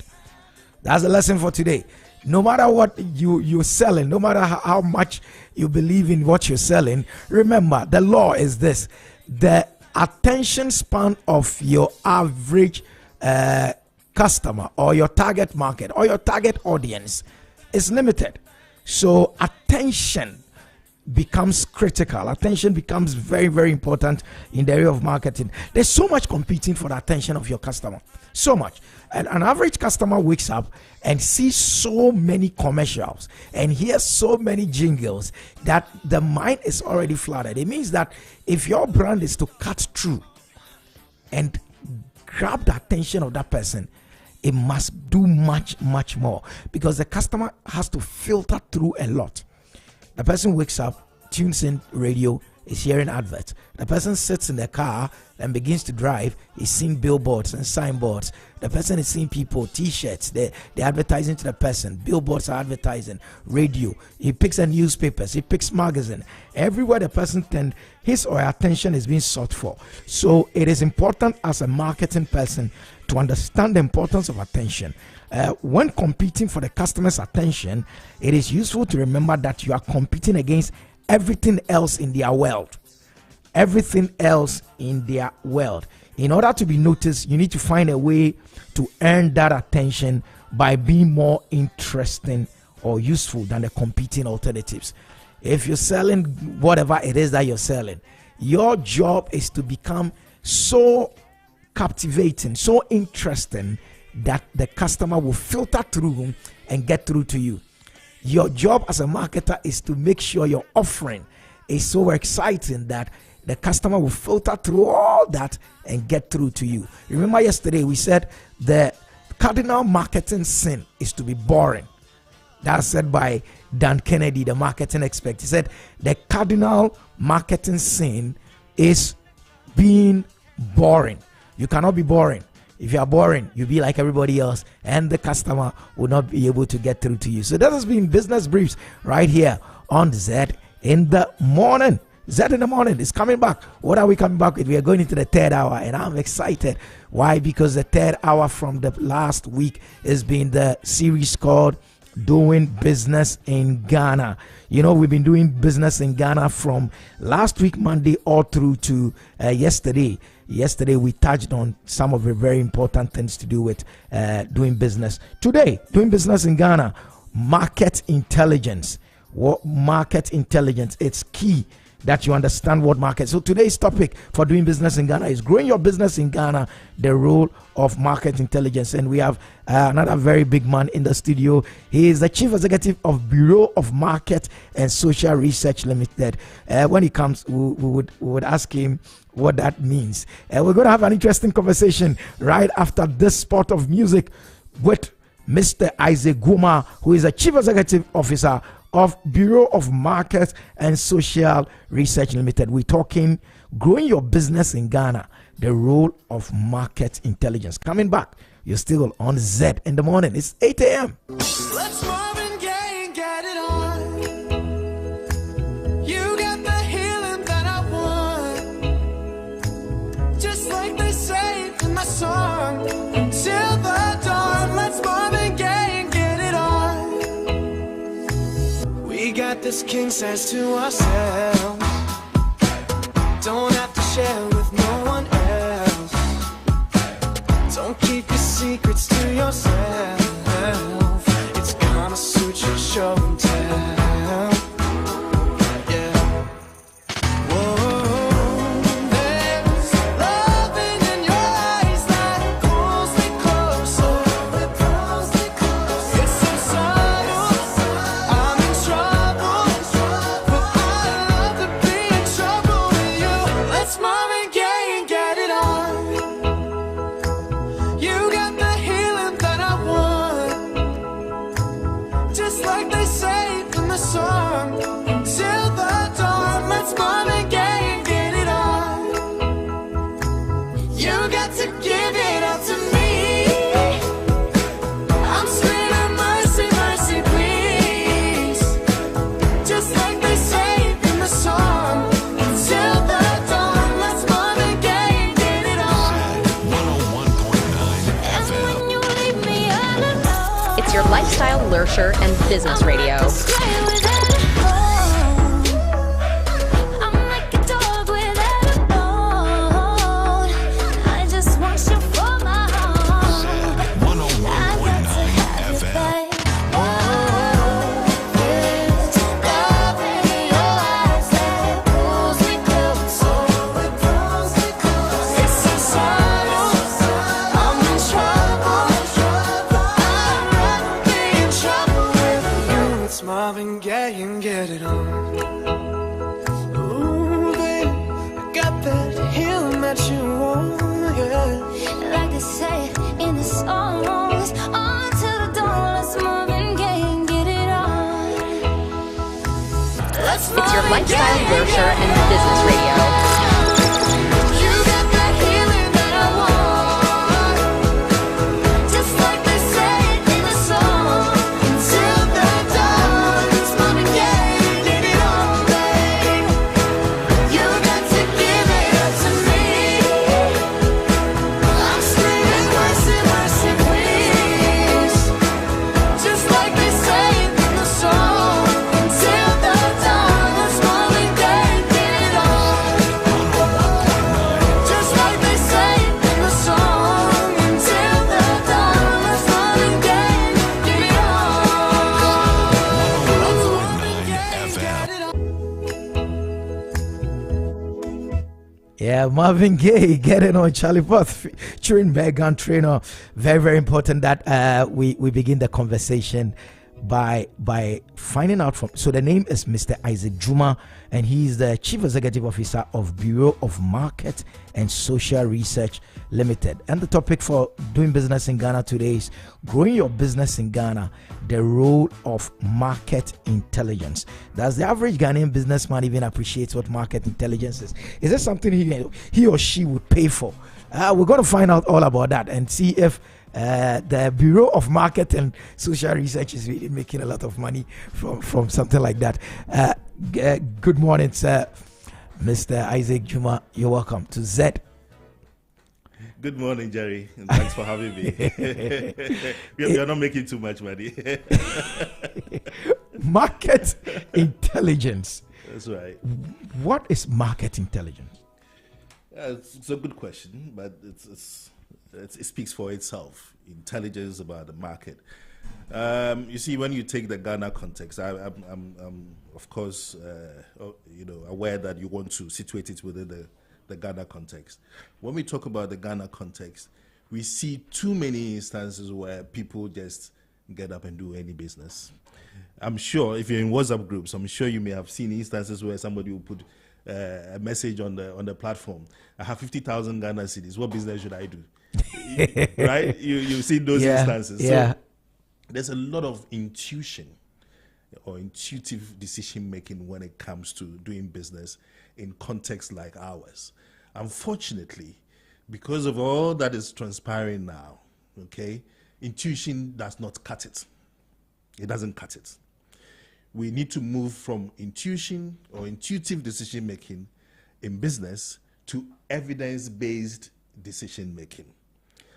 That's the lesson for today. No matter what you're selling, no matter how much you believe in what you're selling, remember the law is this: the attention span of your average customer or your target market or your target audience is limited. So attention becomes critical. Attention becomes very, very important in the area of marketing. There's so much competing for the attention of your customer. So much. And an average customer wakes up and sees so many commercials and hears so many jingles that the mind is already flooded. It means that if your brand is to cut through and grab the attention of that person, it must do much, much more, because the customer has to filter through a lot. The person wakes up, tunes in radio, is hearing adverts. The person sits in the car and begins to drive, is seeing billboards and signboards. The person is seeing people, t-shirts, they're advertising to the person. Billboards are advertising, radio. He picks a newspapers, he picks magazine. Everywhere the person turns, his or her attention is being sought for. So it is important as a marketing person to understand the importance of attention. When competing for the customer's attention, it is useful to remember that you are competing against everything else in their world. Everything else in their world. In order to be noticed, you need to find a way to earn that attention by being more interesting or useful than the competing alternatives. If you're selling whatever it is that you're selling, your job is to become so captivating, so interesting that the customer will filter through and get through to you. Your job as a marketer is to make sure your offering is so exciting that the customer will filter through all that and get through to you. Remember yesterday we said the cardinal marketing sin is to be boring. That's said by Dan Kennedy, the marketing expert. He said the cardinal marketing sin is being boring. You cannot be boring. If you are boring, you'll be like everybody else, and the customer will not be able to get through to you. So that has been Business Briefs right here on Zed in the Morning. Zed in the Morning is coming back. What are we coming back with? We are going into the third hour, and I'm excited. Why? Because the third hour from the last week has been the series called doing business in Ghana. You know, we've been doing business in Ghana from last week, Monday, all through to yesterday. Yesterday, we touched on some of the very important things to do with doing business. Today, doing business in Ghana, market intelligence. What market intelligence? It's key that you understand what market. So today's topic for doing business in Ghana is growing your business in Ghana, the role of market intelligence. And we have another very big man in the studio. He is the chief executive of Bureau of Market and Social Research Limited. When he comes, we would ask him what that means. We're going to have an interesting conversation right after this spot of music with Mr. Isaac Guma, who is the chief executive officer of Bureau of Market and Social Research Limited. We're talking growing your business in Ghana, the role of market intelligence. Coming back, you're still on Zed in the morning. It's 8 a.m. Let's Marvin Gaye and get it on. You got the healing that I want, just like they say in my song. Till the dawn, let's Marvin Gaye and get it on. We got this king size to ourselves. Don't have to share with no one else. Don't keep your secrets to yourself. It's gonna suit your show and tell. Yeah. Whoa, there's loving in your eyes that pulls me closer. It pulls me closer. It's so subtle. I'm in trouble, but I love to be in trouble with you. Let's Marvin Gaye and get it on. You got the healing that I want, just like they say in the song. Till the dawn, let's Marvin Gaye and get it on. You got to give it up to me. I'm screaming mercy, mercy, please, just like they say in the song. Till the dawn, let's Marvin Gaye and get it on. 101.9 FM. It's your lifestyle, leisure, and business radio. Marvin Gaye and get it on. Ooh, baby, I got that healing that you want, yeah. Like they say in the songs, on till the dawn, let's Marvin Gaye and get it on. It's your lifestyle, leisure, and business radio. You got that healing that I want, just like they say in the song. Till the dawn, it's Marvin Gaye and get it on, babe. You got to give it up to me. I'm screaming mercy, mercy, please, just like they say in the song. Till the dawn, let's Marvin Gaye and get it on, just like they say in the song. Till the dawn, let's Marvin Gaye and get it on. Let's Marvin Gaye and get it on. Yeah, Marvin Gaye, get it on Charlie Puth, featuring Megan Trainor. Very, very important that we begin the conversation by finding out from. So the name is Mr. Isaac Juma, and he is the Chief Executive Officer of Bureau of Market and Social Research Limited. And the topic for doing business in Ghana today is growing your business in Ghana, the role of market intelligence. Does the average Ghanaian businessman even appreciate what market intelligence is? Is it something he or she would pay for? We're going to find out all about that and see if the Bureau of Market and Social Research is really making a lot of money from something like that. Good morning, sir. Mr. Isaac Juma, you're welcome to Zed. Good morning, Jerry, and thanks for having me. You're not making too much money. Market intelligence. That's right. What is market intelligence? It's a good question, but it speaks for itself. Intelligence about the market. You see, when you take the Ghana context, I'm of course aware that you want to situate it within the Ghana context. When we talk about the Ghana context, we see too many instances where people just get up and do any business. I'm sure if you're in WhatsApp groups, I'm sure you may have seen instances where somebody will put a message on the platform. I have 50,000 Ghana cedis. What business should I do? Right? You've seen those instances. Yeah. So there's a lot of intuition or intuitive decision making when it comes to doing business in contexts like ours. Unfortunately, because of all that is transpiring now, okay, intuition does not cut it. It doesn't cut it. We need to move from intuition or intuitive decision making in business to evidence-based decision making.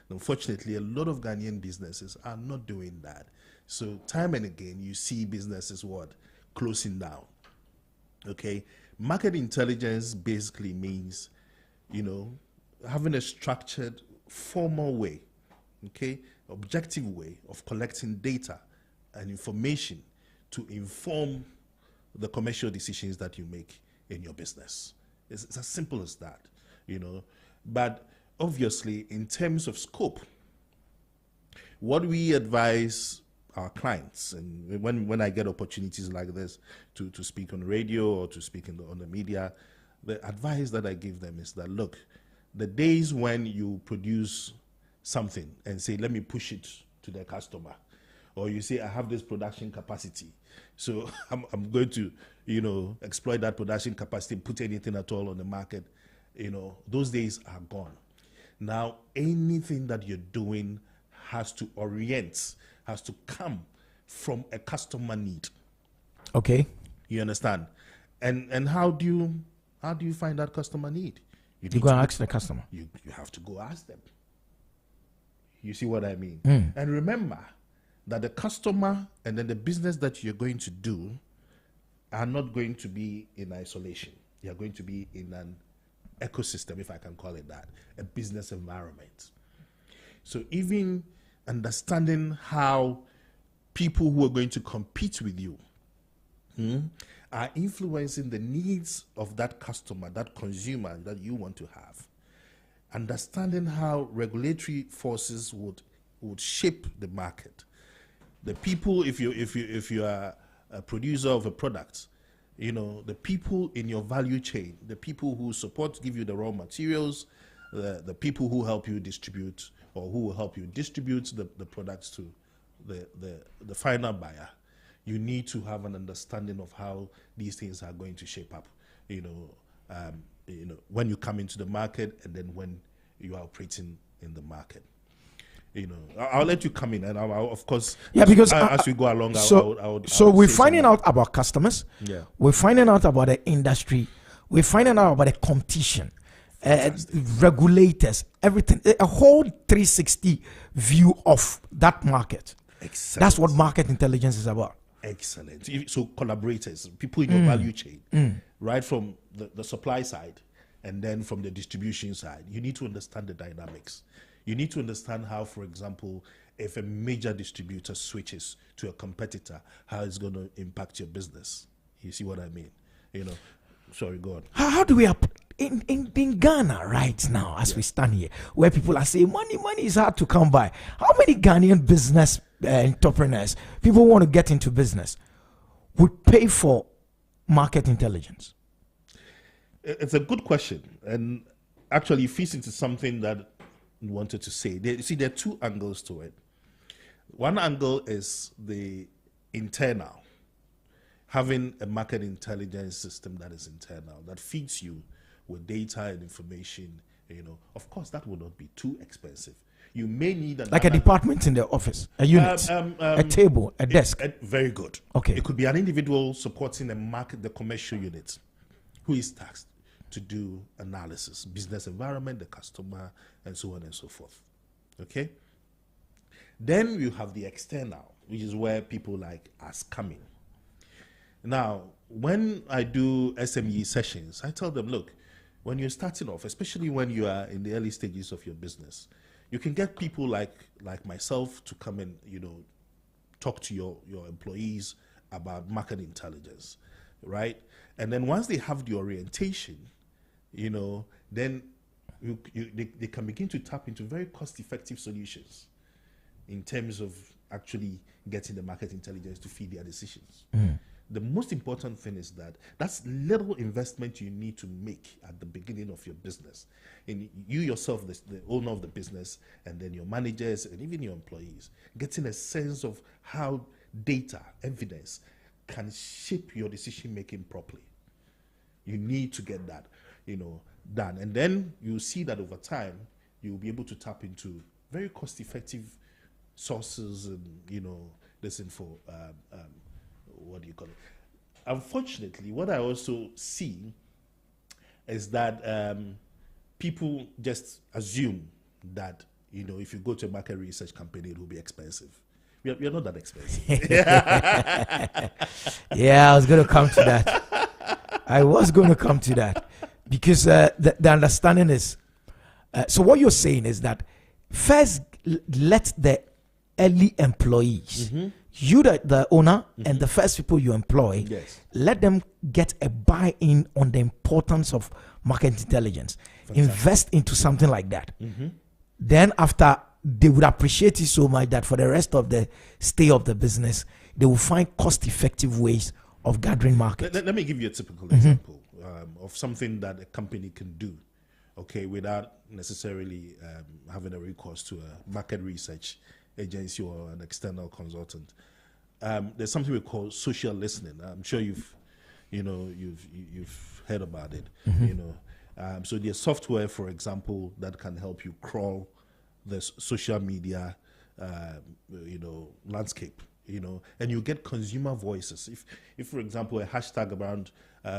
Unfortunately, a lot of Ghanaian businesses are not doing that. So time and again, you see businesses closing down. Okay, market intelligence basically means, having a structured, formal way, okay, objective way of collecting data and information to inform the commercial decisions that you make in your business. It's as simple as that, But obviously, in terms of scope, what we advise our clients, and when I get opportunities like this to speak on radio or to speak on the media, the advice that I give them is that, look, the days when you produce something and say, let me push it to the customer, or you say, I have this production capacity, so I'm going to, exploit that production capacity, put anything at all on the market, those days are gone. Now, anything that you're doing has to orient, has to come from a customer need. Okay. You understand? And how do you find that customer need? You go and ask the customer. You have to go ask them. You see what I mean? And remember that the customer and then the business that you're going to do are not going to be in isolation. You're going to be in an ecosystem, if I can call it that, a business environment. So even understanding how people who are going to compete with you are influencing the needs of that customer, that consumer that you want to have. Understanding how regulatory forces would shape the market. The people, if you are a producer of a product, the people in your value chain, the people who give you the raw materials, the people who help you distribute or who will help you distribute the products to the final buyer, you need to have an understanding of how these things are going to shape up, when you come into the market and then when you are operating in the market. I'll let you come in, and I'll of course, because as we go along, so we're finding out about customers. Yeah, we're finding out about the industry. We're finding out about the competition, regulators, everything. A whole 360 view of that market. Excellent. That's what market intelligence is about. Excellent. So collaborators, people in your value chain, right from the supply side and then from the distribution side, you need to understand the dynamics. You need to understand how, for example, if a major distributor switches to a competitor, how it's going to impact your business. You see what I mean? Sorry, go on. How do we in Ghana right now, as we stand here, where people are saying money is hard to come by? How many Ghanaian business entrepreneurs, people who want to get into business, would pay for market intelligence? It's a good question, and actually feeds into something that I wanted to say. There are two angles to it. One angle is the internal, having a market intelligence system that is internal, that feeds you with data and information. Of course, that will not be too expensive. You may need a department in the office, a unit, a table, a desk. Very good. Okay. It could be an individual supporting the commercial unit, who is tasked to do analysis, business environment, the customer, and so on and so forth. Okay? Then you have the external, which is where people like us come in. Now, when I do SME sessions, I tell them, look, when you're starting off, especially when you are in the early stages of your business, you can get people like myself to come and, talk to your employees about market intelligence, right? And then once they have the orientation, then they can begin to tap into very cost-effective solutions in terms of actually getting the market intelligence to feed their decisions. The most important thing is that that's little investment you need to make at the beginning of your business. And you yourself, the owner of the business, and then your managers and even your employees, getting a sense of how data, evidence can shape your decision making properly. You need to get that, done. And then you see that over time, you'll be able to tap into very cost-effective sources and, listen for, what do you call it? Unfortunately, what I also see is that people just assume that, if you go to a market research company, it will be expensive. We're not that expensive. Yeah, I was going to come to that. Because the understanding is, so what you're saying is that first let the early employees, you the owner and the first people you employ, let them get a buy-in on the importance of market intelligence. Invest into something like that. Then after, they would appreciate it so much that for the rest of the stay of the business, they will find cost-effective ways of gathering market. Let me give you a typical example of something that a company can do, okay, without necessarily having a recourse to a market research agency or an external consultant. There's something we call social listening. I'm sure you've heard about it. So there's software, for example, that can help you crawl the social media, landscape. And you get consumer voices. If for example, a hashtag around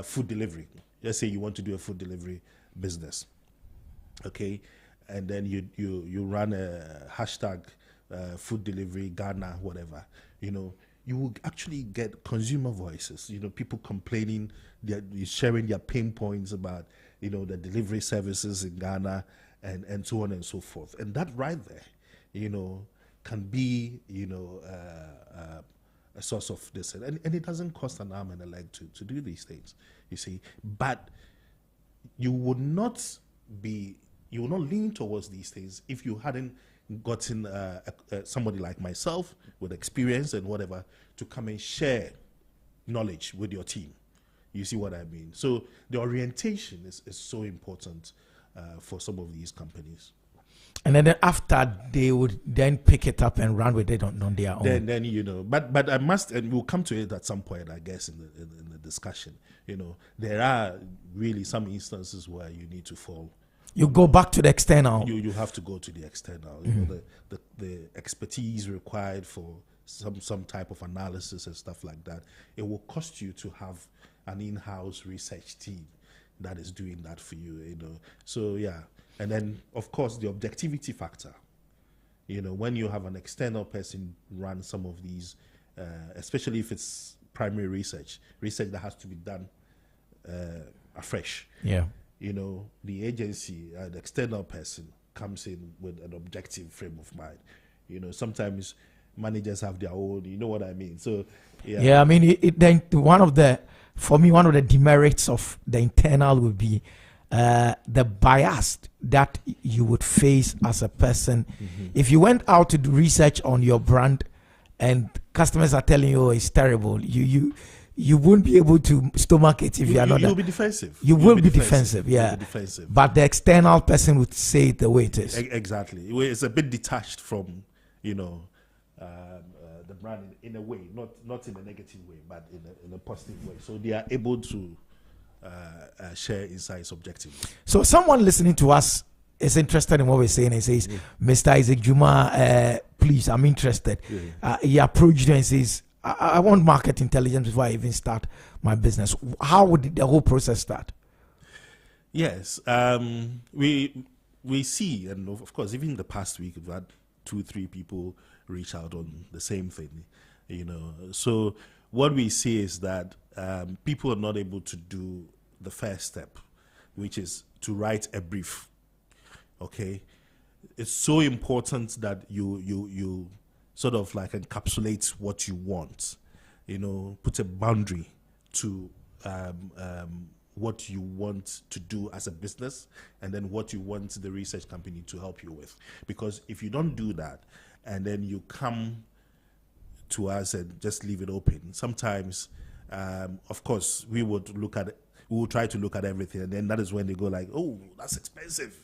food delivery. Let's say you want to do a food delivery business, okay, and then you run a hashtag food delivery Ghana, whatever. You will actually get consumer voices. People complaining, sharing their pain points about the delivery services in Ghana and so on and so forth. And that right there, can be a source of this, and it doesn't cost an arm and a leg to do these things, you see. But you would not lean towards these things if you hadn't gotten somebody like myself with experience and whatever to come and share knowledge with your team. You see what I mean? So the orientation is so important for some of these companies. And then after, they would then pick it up and run with it on their own. Then but I must, and we'll come to it at some point, I guess, in the discussion. There are really some instances where you need to fall. You go back to the external. You have to go to the external. The expertise required for some type of analysis and stuff like that. It will cost you to have an in-house research team that is doing that for you. So yeah. And then, of course, the objectivity factor. When you have an external person run some of these, especially if it's primary research that has to be done afresh. Yeah. The agency, the external person comes in with an objective frame of mind. Sometimes managers have their own, you know what I mean? So, yeah. Yeah, I mean, then one of the demerits of the internal would be the bias that you would face as a person. If you went out to do research on your brand and customers are telling you, oh, it's terrible, you won't be able to stomach it if you are not. You'll be defensive. You will be defensive, yeah. You'll be defensive. But the external person would say it the way it is. Exactly. It's a bit detached from, the brand in a way, not in a negative way, but in a positive way. So they are able to share insights objectively. So someone listening to us is interested in what we're saying and says, Mr. Isaac Juma, please, I'm interested. He approached you and says, I want market intelligence before I even start my business. How would the whole process start? Yes, we see, and of course, even in the past week, we've had 2-3 people reach out on the same thing, So what we see is that people are not able to do the first step, which is to write a brief. Okay, it's so important that you sort of like encapsulate what you want, put a boundary to what you want to do as a business, and then what you want the research company to help you with. Because if you don't do that, and then you come to us and just leave it open, sometimes, of course, we will try to look at everything, and then that is when they go like, "Oh, that's expensive."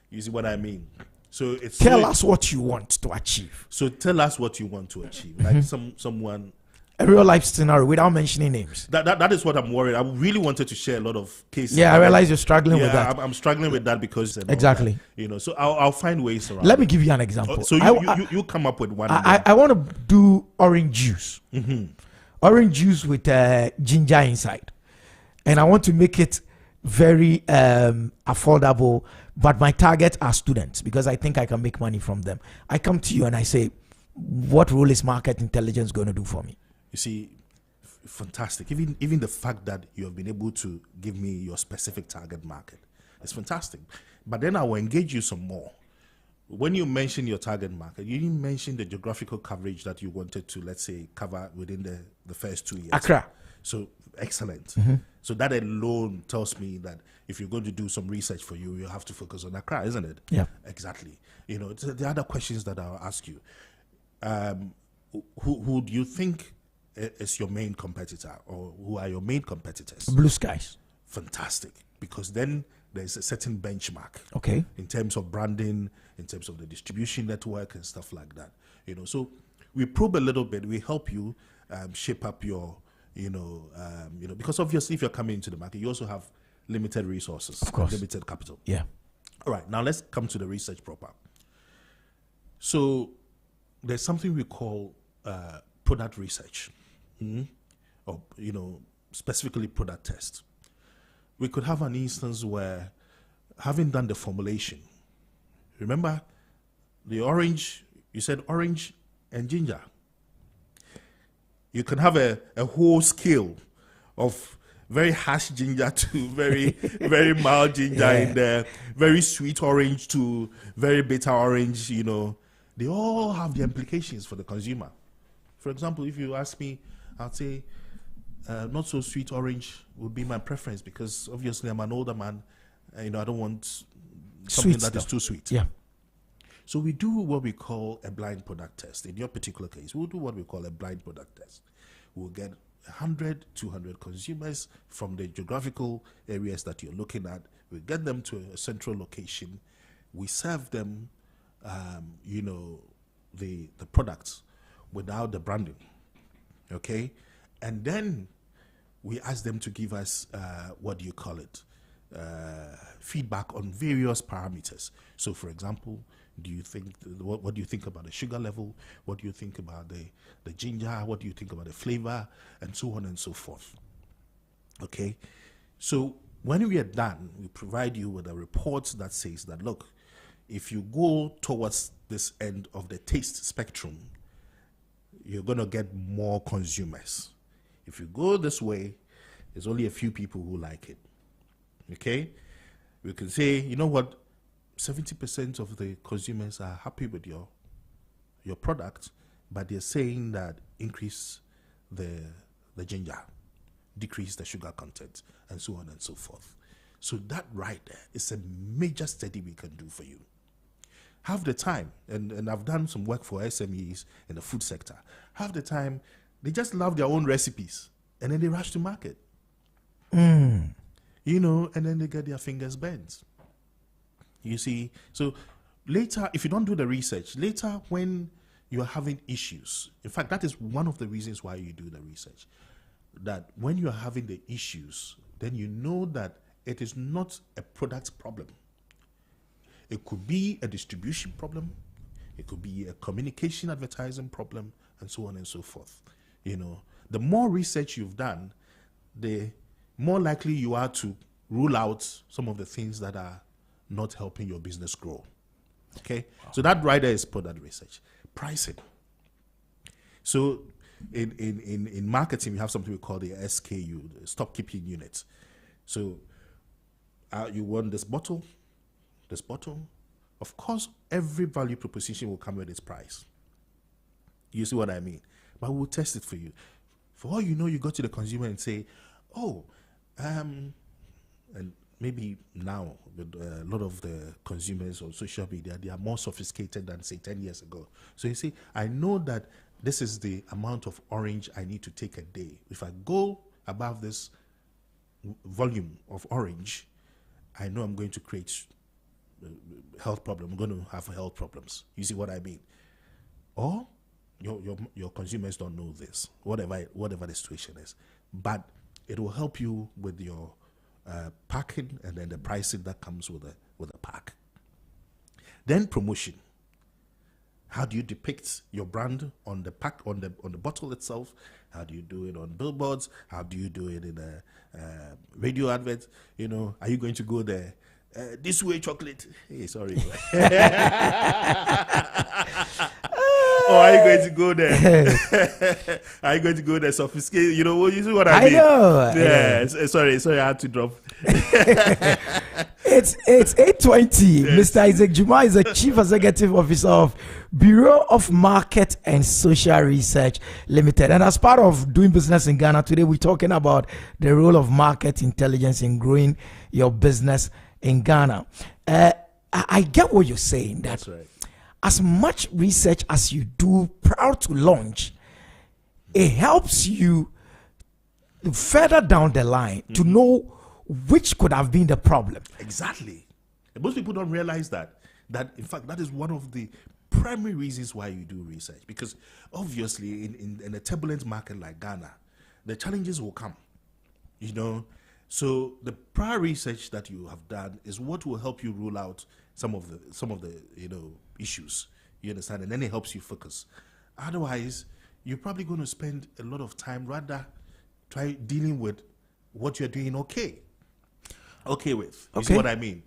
You see what I mean? So it's tell us what you want to achieve. So tell us what you want to achieve. Like someone. A real life scenario without mentioning names. That is what I'm worried. I really wanted to share a lot of cases. Yeah, I realize you're struggling with that. I'm struggling with that because exactly. That, so I'll find ways around. Let me give you an example. So you come up with one. I want to do orange juice. Orange juice with ginger inside, and I want to make it very affordable. But my target are students because I think I can make money from them. I come to you and I say, what role is market intelligence going to do for me? You see, fantastic. Even the fact that you have been able to give me your specific target market is fantastic. But then I will engage you some more. When you mention your target market, you didn't mention the geographical coverage that you wanted to, let's say, cover within the first 2 years. Accra. So excellent. So that alone tells me that if you're going to do some research for you, you have to focus on Accra, isn't it? Yeah. Exactly. The other questions that I'll ask you. Who do you think is your main competitor, or who are your main competitors? Blue Skies. Fantastic, because then there's a certain benchmark. Okay. In terms of branding, in terms of the distribution network and stuff like that. So we probe a little bit. We help you shape up your, because obviously if you're coming into the market, you also have limited resources, of course, limited capital. Yeah. All right. Now let's come to the research proper. So there's something we call product research, or specifically product test. We could have an instance where, having done the formulation, remember the orange, you said orange and ginger. You can have a whole scale of very harsh ginger to very, very mild ginger in there, very sweet orange to very bitter orange, They all have the implications for the consumer. For example, if you ask me, I'd say not so sweet orange would be my preference because obviously I'm an older man. I don't want something that is too sweet. Yeah. So we do what we call a blind product test. In your particular case, we'll do what we call a blind product test. We'll get 100, 200 consumers from the geographical areas that you're looking at. We get them to a central location. We serve them the products without the branding, okay? And then we ask them to give us, feedback on various parameters. So, for example, what do you think about the sugar level? What do you think about the ginger? What do you think about the flavor? And so on and so forth, okay? So when we are done, we provide you with a report that says that, look, if you go towards this end of the taste spectrum, you're going to get more consumers. If you go this way, there's only a few people who like it. Okay? We can say, you know what, 70% of the consumers are happy with your product, but they're saying that increase the ginger, decrease the sugar content, and so on and so forth. So that right there is a major study we can do for you. Half the time, and I've done some work for SMEs in the food sector, half the time, they just love their own recipes, and then they rush to market. And then they get their fingers bent. You see? So later, if you don't do the research, later when you're having issues, in fact, that is one of the reasons why you do the research, that when you're having the issues, then you know that it is not a product problem. It could be a distribution problem. It could be a communication advertising problem, and so on and so forth. The more research you've done, the more likely you are to rule out some of the things that are not helping your business grow. Okay, so that right there is product research. Pricing. So in marketing, we have something we call the SKU, the stock keeping unit. So you want this bottle. Of course, every value proposition will come with its price. You see what I mean? But we'll test it for you. For all you know, you go to the consumer and say, and maybe now with a lot of the consumers on social media, they are more sophisticated than say 10 years ago. So you see, I know that this is the amount of orange I need to take a day. If I go above this volume of orange, I know I'm going to create health problem. I'm going to have health problems. You see what I mean? Or your consumers don't know this, whatever the situation is. But it will help you with your packing and then the pricing that comes with a pack. Then promotion. How do you depict your brand on the pack, on the bottle itself? How do you do it on billboards? How do you do it in a radio advert? You know, are you going to go there? This way chocolate. Hey, sorry. Or are you going to go there? Are you going to go there sophisticated? You know, you see what I mean? Yeah. Sorry, I had to drop. It's 8:20. Yes. Mr. Isaac Juma is the Chief Executive Officer of Bureau of Market and Social Research Limited. And as part of doing business in Ghana today, we're talking about the role of market intelligence in growing your business in Ghana. I get what you're saying. That's right. As much research as you do prior to launch, it helps you further down the line to know which could have been the problem. Exactly. And most people don't realize that in fact that is one of the primary reasons why you do research, because obviously in a turbulent market like Ghana, the challenges will come, you know. So the prior research that you have done is what will help you rule out some of the you know issues, you understand, and then it helps you focus. Otherwise, you're probably going to spend a lot of time rather try dealing with what you're doing okay with. You see what I mean?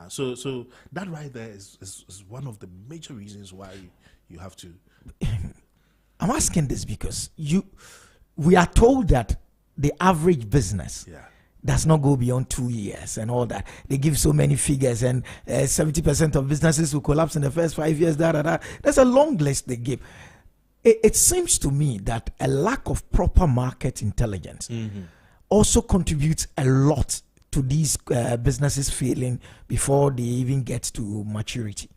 So that right there is one of the major reasons why you have to. I'm asking this because we are told that the average business does not go beyond 2 years and all that. They give so many figures, and 70% of businesses will collapse in the first 5 years. There's a long list they give. It seems to me that a lack of proper market intelligence also contributes a lot to these businesses failing before they even get to maturity.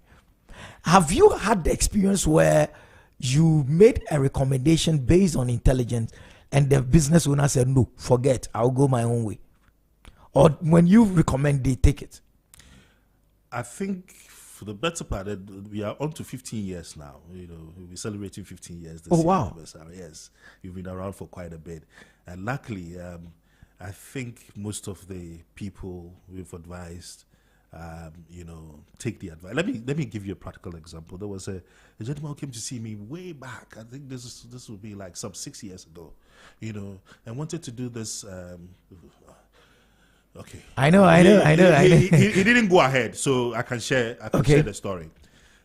Have you had the experience where you made a recommendation based on intelligence and the business owner said, no, forget, I'll go my own way? Or when you recommend, they take it? I think for the better part, we are on to 15 years now. You know, we'll be celebrating 15 years this year. Wow. Yes, you've been around for quite a bit. And luckily, I think most of the people we've advised, you know, take the advice. Let me give you a practical example. There was a gentleman who came to see me way back. I think this would be like some 6 years ago, you know, and wanted to do this. Okay. I know. He didn't go ahead, so I can share the story.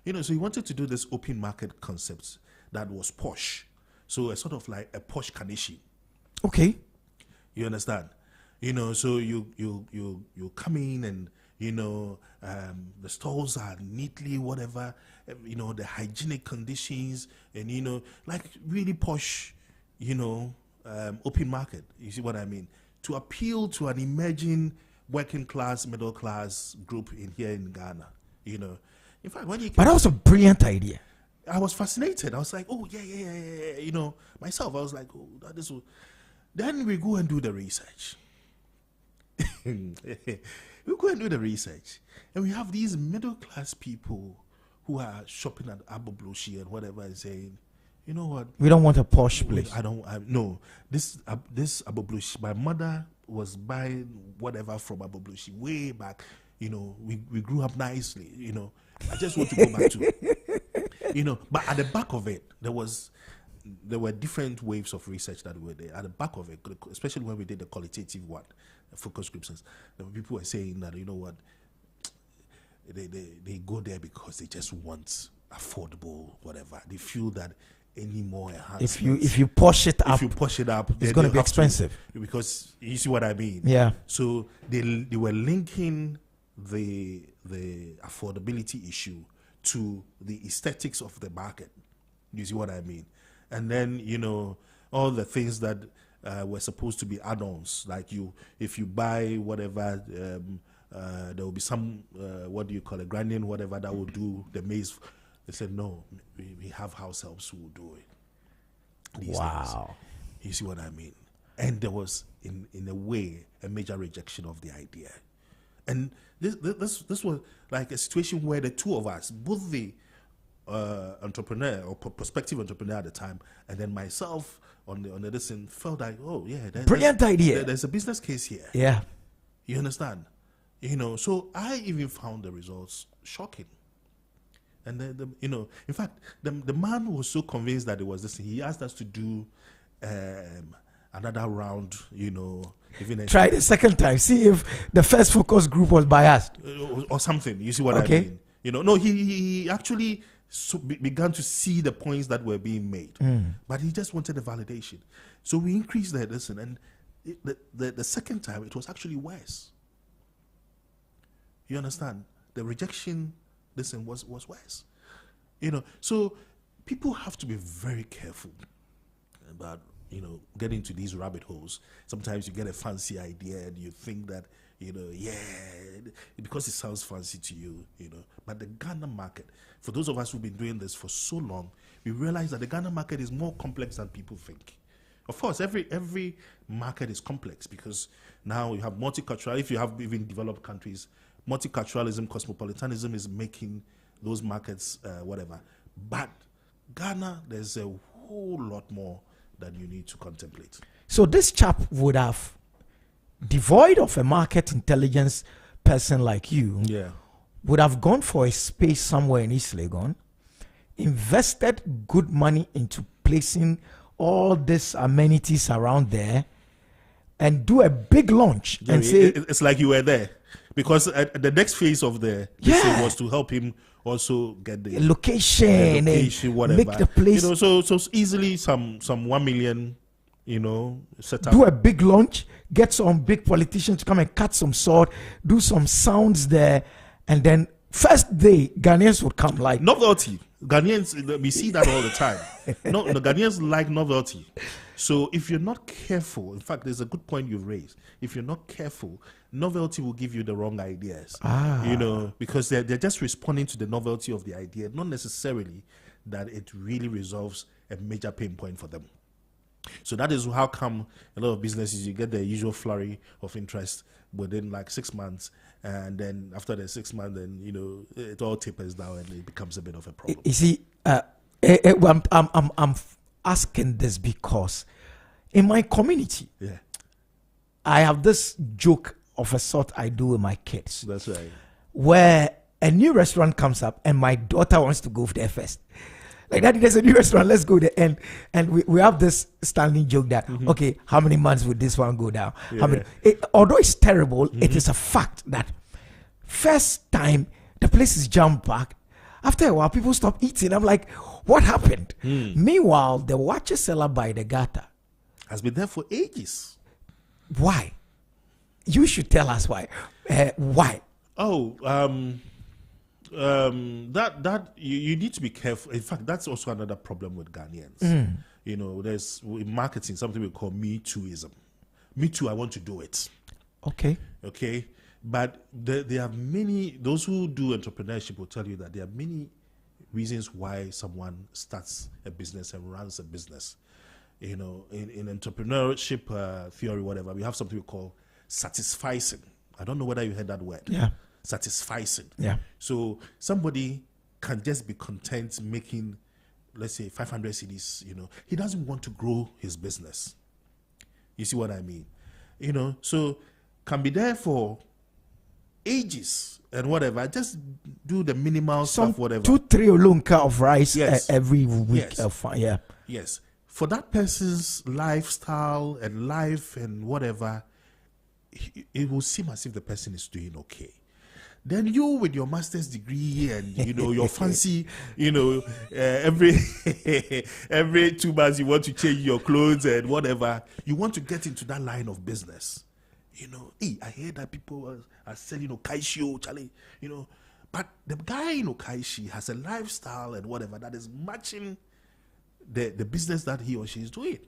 You know, so he wanted to do this open market concept that was posh. So a sort of like a posh Kanishi. Okay. You understand? You know, so you come in and, you know, the stalls are neatly whatever, you know, the hygienic conditions and, you know, like really posh, you know, open market. You see what I mean? To appeal to an emerging working class, middle class group here in Ghana, you know. In fact, when you but that was a brilliant idea. I was fascinated. I was like, oh yeah. You know, myself, I was like, oh, that is. Then we go and do the research. And we have these middle class people who are shopping at Abobloshi and whatever and saying, you know what? We don't want a posh place. No. This Abobloshi, my mother was buying whatever from Abobloshi way back. You know, we grew up nicely. You know, I just want to go back to, you know. But at the back of it, there was there were different waves of research that were there at the back of it, especially when we did the qualitative one, the focus groups. There were people were saying that, you know what, they go there because they just want affordable whatever. They feel that any more enhancements, if you push it up, it's going to be expensive. Because you see what I mean. Yeah. So they were linking the affordability issue to the aesthetics of the market. You see what I mean? And then, you know, all the things that were supposed to be add-ons, like if you buy whatever, there will be some what do you call it, grinding whatever that will do the maize. They said no, we have house helps who will do it. Wow. Days. You see what I mean? And there was in a way a major rejection of the idea. And this was like a situation where the two of us, both the entrepreneur or prospective entrepreneur at the time, and then myself on the other side, felt like, oh yeah, brilliant idea. There's a business case here. Yeah, you understand? You know, so I even found the results shocking. And then, you know, in fact, the man was so convinced that it was this thing. He asked us to do another round. You know, even try the second time, see if the first focus group was biased or something. You see what I mean? You know, no, he actually began to see the points that were being made, but he just wanted the validation. So we increased the listen, and the second time it was actually worse. You understand? The rejection, listen, was worse. You know, so people have to be very careful about, you know, getting into these rabbit holes. Sometimes you get a fancy idea and you think that, you know, yeah, because it sounds fancy to you, you know. But the Ghana market, for those of us who've been doing this for so long, we realize that the Ghana market is more complex than people think. Of course, every market is complex because now you have multicultural. If you have even developed countries, multiculturalism, cosmopolitanism is making those markets whatever. But Ghana, there's a whole lot more that you need to contemplate. So this chap would have, devoid of a market intelligence person like you, would have gone for a space somewhere in East Legon, invested good money into placing all these amenities around there, and do a big launch and say it's like you were there, because the next phase of the thing was to help him also get the location, whatever, make the place, you know, so easily some 1 million, you know, set up, do a big launch, get some big politicians to come and cut some sword, do some sounds there, and then first day Ghanaians would come like novelty. Ghanaians, we see that all the time. No, the Ghanaians like novelty. So if you're not careful, in fact, there's a good point you've raised. If you're not careful, novelty will give you the wrong ideas. You know, because they're just responding to the novelty of the idea, not necessarily that it really resolves a major pain point for them. So that is how come a lot of businesses, you get the usual flurry of interest within like 6 months, and then after the 6 months, then, you know, it all tapers down and it becomes a bit of a problem. You see, I'm asking this because in my community, I have this joke of a sort I do with my kids. That's right. Where a new restaurant comes up and my daughter wants to go there first. Like, Daddy, there's a new restaurant, let's go there. And we have this standing joke that, okay, how many months would this one go down? How many? Although it's terrible, it is a fact that first time the place is jam-packed. After a while, people stop eating. I'm like, what happened? Meanwhile, the watcher seller by the gutter has been there for ages. Why? You should tell us why. Why? Oh, that you need to be careful. In fact, that's also another problem with Ghanaians. You know, there's in marketing something we call Me Tooism. Me too, I want to do it. Okay. But there are many, those who do entrepreneurship will tell you that there are many reasons why someone starts a business and runs a business. You know, in entrepreneurship theory, whatever, we have something we call satisficing. I don't know whether you heard that word. Satisficing. So somebody can just be content making, let's say, 500 cedis. You know, he doesn't want to grow his business. You see what I mean? You know, so can be there for ages and whatever. Just do the minimal stuff, whatever. 2-3 olunka of rice every week. Yes. for that person's lifestyle and life and whatever, it will seem as if the person is doing okay. Then you, with your master's degree and your fancy, every 2 months you want to change your clothes and whatever, you want to get into that line of business. I hear that people are selling Okaishi, Charlie, but the guy in Okaishi has a lifestyle and whatever that is matching the business that he or she is doing.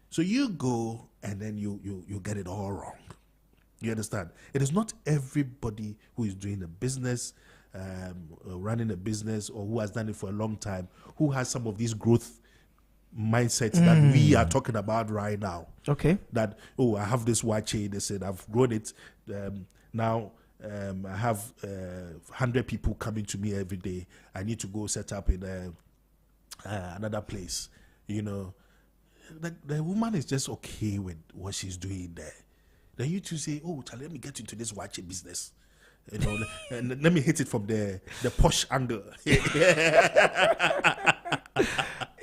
So you go and then you get it all wrong. You understand? It is not everybody who is doing a business, running a business, or who has done it for a long time, who has some of these growth mindsets that we are talking about right now. Okay. That, I have this watch, they said, I've grown it. Now I have 100 people coming to me every day. I need to go set up in another place. The woman is just okay with what she's doing there. Then you two say, let me get into this watch business. And let me hit it from the posh angle.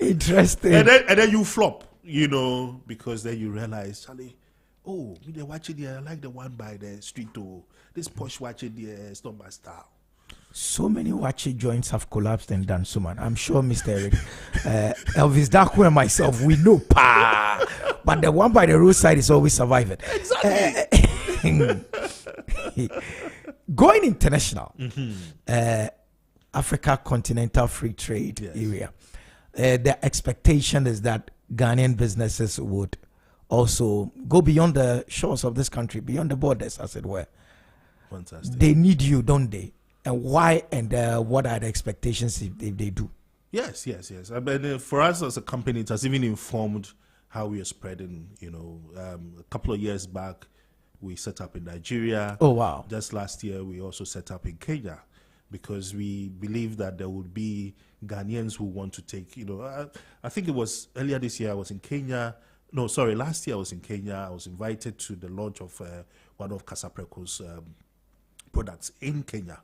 Interesting. And then you flop, because then you realize, Charlie, the watch there, I like the one by the street. This posh watch there, it's not my style. So many watch joints have collapsed and done so, man. I'm sure Mr. Eric, Elvis Darko and myself, we know, but the one by the roadside is always surviving. Exactly. Going international, Africa Continental Free Trade area, the expectation is that Ghanaian businesses would also go beyond the shores of this country, beyond the borders, as it were. Fantastic. They need you, don't they? And why and what are the expectations if they do? Yes. I mean, for us as a company, it has even informed how we are spreading. A couple of years back, we set up in Nigeria. Oh, wow. Just last year, we also set up in Kenya because we believe that there would be Ghanaians who want to take, I think it was earlier this year I was in Kenya. No, sorry, last year I was in Kenya. I was invited to the launch of one of Casapreco's products in Kenya.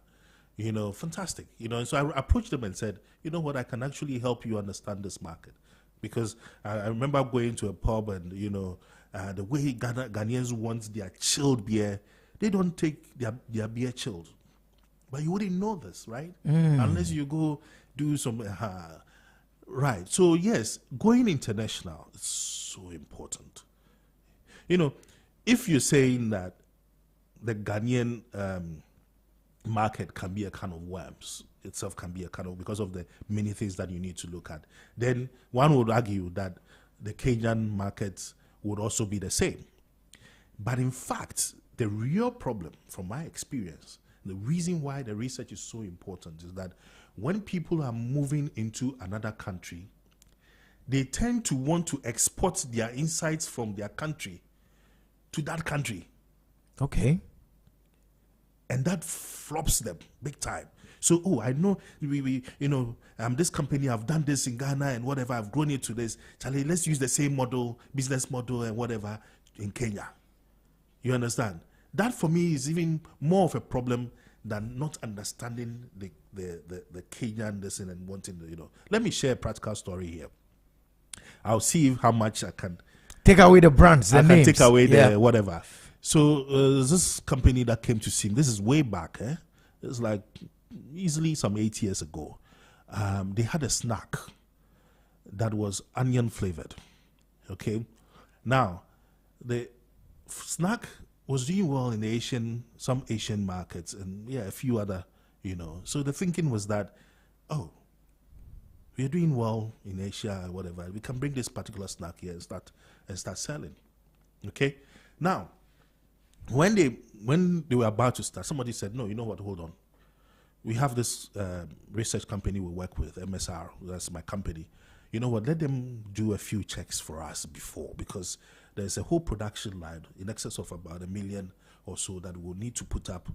Fantastic. So I approached them and said, you know what, I can actually help you understand this market. Because I remember going to a pub and, the way Ghanaians want their chilled beer, they don't take their beer chilled. But you wouldn't know this, right? Unless you go do some... right. So, yes, going international is so important. If you're saying that the Ghanaian... market can be a can of worms itself, can be a kind of, because of the many things that you need to look at, then one would argue that the Kenyan market would also be the same. But in fact, the real problem from my experience, the reason why the research is so important is that when people are moving into another country, they tend to want to export their insights from their country to that country. Okay. And that flops them big time. So, I know this company, I've done this in Ghana and whatever, I've grown it to this. Charlie, let's use the same model, business model and whatever in Kenya. You understand? That for me is even more of a problem than not understanding the Kenyan lesson and wanting to, Let me share a practical story here. I'll see how much I can take away the brands, the names. Take away the whatever. So this company that came to see me, this is way back, it's like easily some 8 years ago. They had a snack that was onion flavored. Okay, now the snack was doing well in some Asian markets and a few other, So the thinking was that, we are doing well in Asia or whatever. We can bring this particular snack here and start selling. Okay, now. When they were about to start, somebody said, no, you know what, hold on. We have this research company we work with, MSR, that's my company. You know what, let them do a few checks for us before, because there's a whole production line in excess of about 1 million or so that we'll need to put up,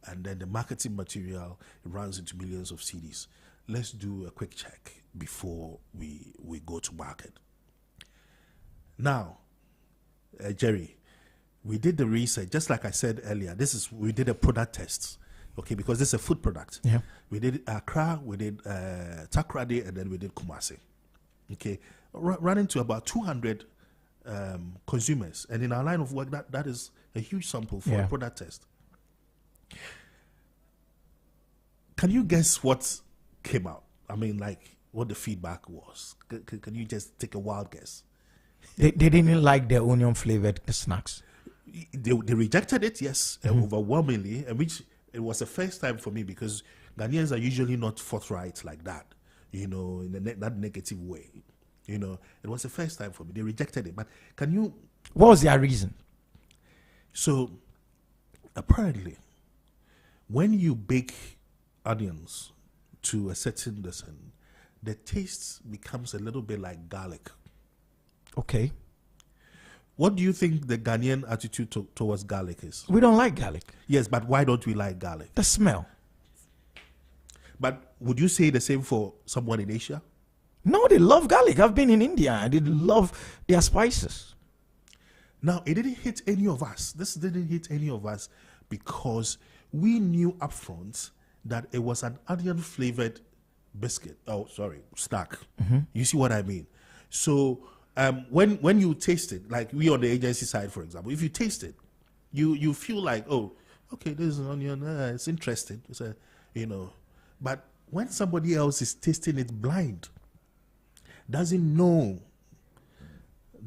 and then the marketing material runs into millions of CDs. Let's do a quick check before we go to market. Now, Jerry, we did the research, just like I said earlier. We did a product test, okay, because this is a food product. Yeah. We did Accra, we did Takoradi, and then we did Kumasi. Okay. running to about 200 consumers. And in our line of work, that is a huge sample for a product test. Can you guess what came out? I mean, like, what the feedback was? Can you just take a wild guess? They didn't like the onion flavored snacks. They rejected it, yes, overwhelmingly, and which it was the first time for me, because Ghanaians are usually not forthright like that, in that negative way. It was the first time for me. They rejected it. But can you... What was their reason? So, apparently, when you bake onions to a certain distance, the taste becomes a little bit like garlic. Okay. What do you think the Ghanaian attitude towards garlic is? We don't like garlic. Yes, but why don't we like garlic? The smell. But would you say the same for someone in Asia? No, they love garlic. I've been in India and they love their spices. Now, it didn't hit any of us. This didn't hit any of us because we knew upfront that it was an onion flavored biscuit. Oh, sorry, snack. You see what I mean? So when you taste it, like we on the agency side, for example, if you taste it, you feel like, oh, okay, this is an onion. It's interesting. It's but when somebody else is tasting it blind, doesn't know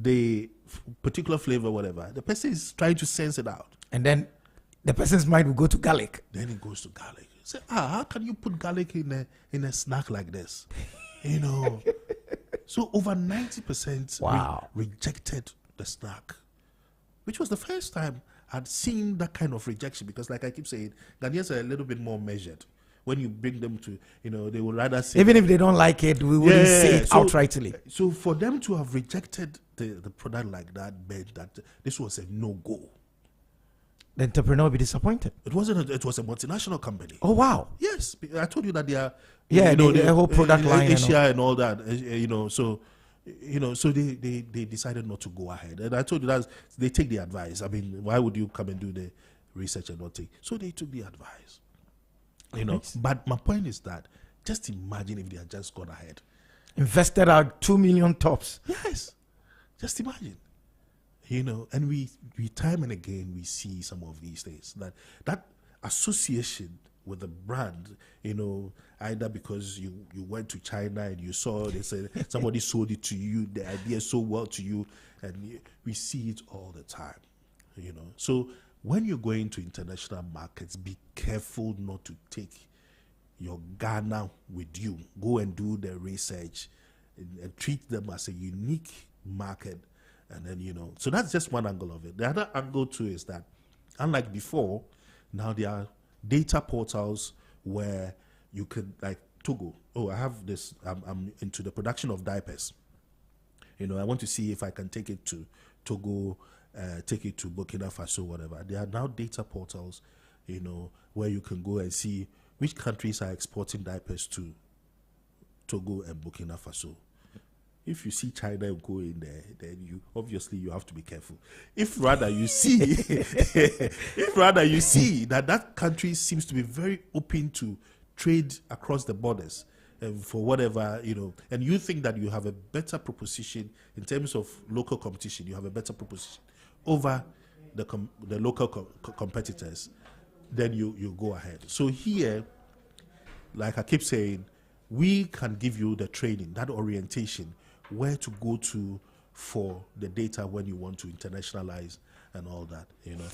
the particular flavor, whatever, the person is trying to sense it out. And then the person's mind will go to garlic. Then it goes to garlic. Say, how can you put garlic in a snack like this? So over 90% rejected the snack, which was the first time I'd seen that kind of rejection, because like I keep saying, Ghanaians are a little bit more measured. When you bring them to, they would rather say... Even if they don't like it, we wouldn't say it outrightly. So for them to have rejected the product like that meant that this was a no-go. The entrepreneur will be disappointed. It wasn't. It was a multinational company. Oh, wow. Yes. I told you that they are... the whole product line. Asia and all that, so... so they decided not to go ahead. And I told you that they take the advice. I mean, why would you come and do the research and not take? So they took the advice. But my point is that just imagine if they had just gone ahead. Invested out 2 million tops. Yes. Just imagine. And we time and again we see some of these things. That association with the brand, either because you went to China and you saw they said somebody sold it to you, the idea so well to you, and we see it all the time. So when you're going to international markets, be careful not to take your Ghana with you. Go and do the research and treat them as a unique market. And then, so that's just one angle of it. The other angle too is that, unlike before, now there are data portals where you could, like Togo. Oh, I have this, I'm into the production of diapers. I want to see if I can take it to Togo, take it to Burkina Faso, whatever. There are now data portals, where you can go and see which countries are exporting diapers to Togo and Burkina Faso. If you see China go in there, then you have to be careful. If rather you see that country seems to be very open to trade across the borders, for whatever, and you think that you have a better proposition in terms of local competition, you have a better proposition over the local competitors, then you go ahead. So here, like I keep saying, we can give you the training, that orientation, where to go to for the data when you want to internationalize and all that,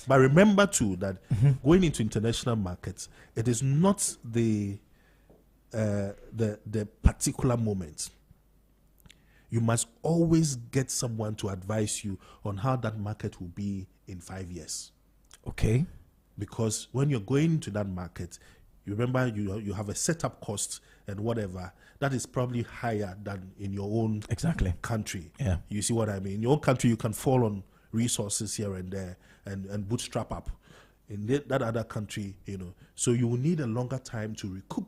But remember too that going into international markets, it is not the particular moment. You must always get someone to advise you on how that market will be in 5 years. Okay. Because when you're going into that market, you remember you have a setup cost and whatever that is probably higher than in your own country. Yeah. You see what I mean? In your own country, you can fall on resources here and there and bootstrap up. In that other country, so you will need a longer time to recoup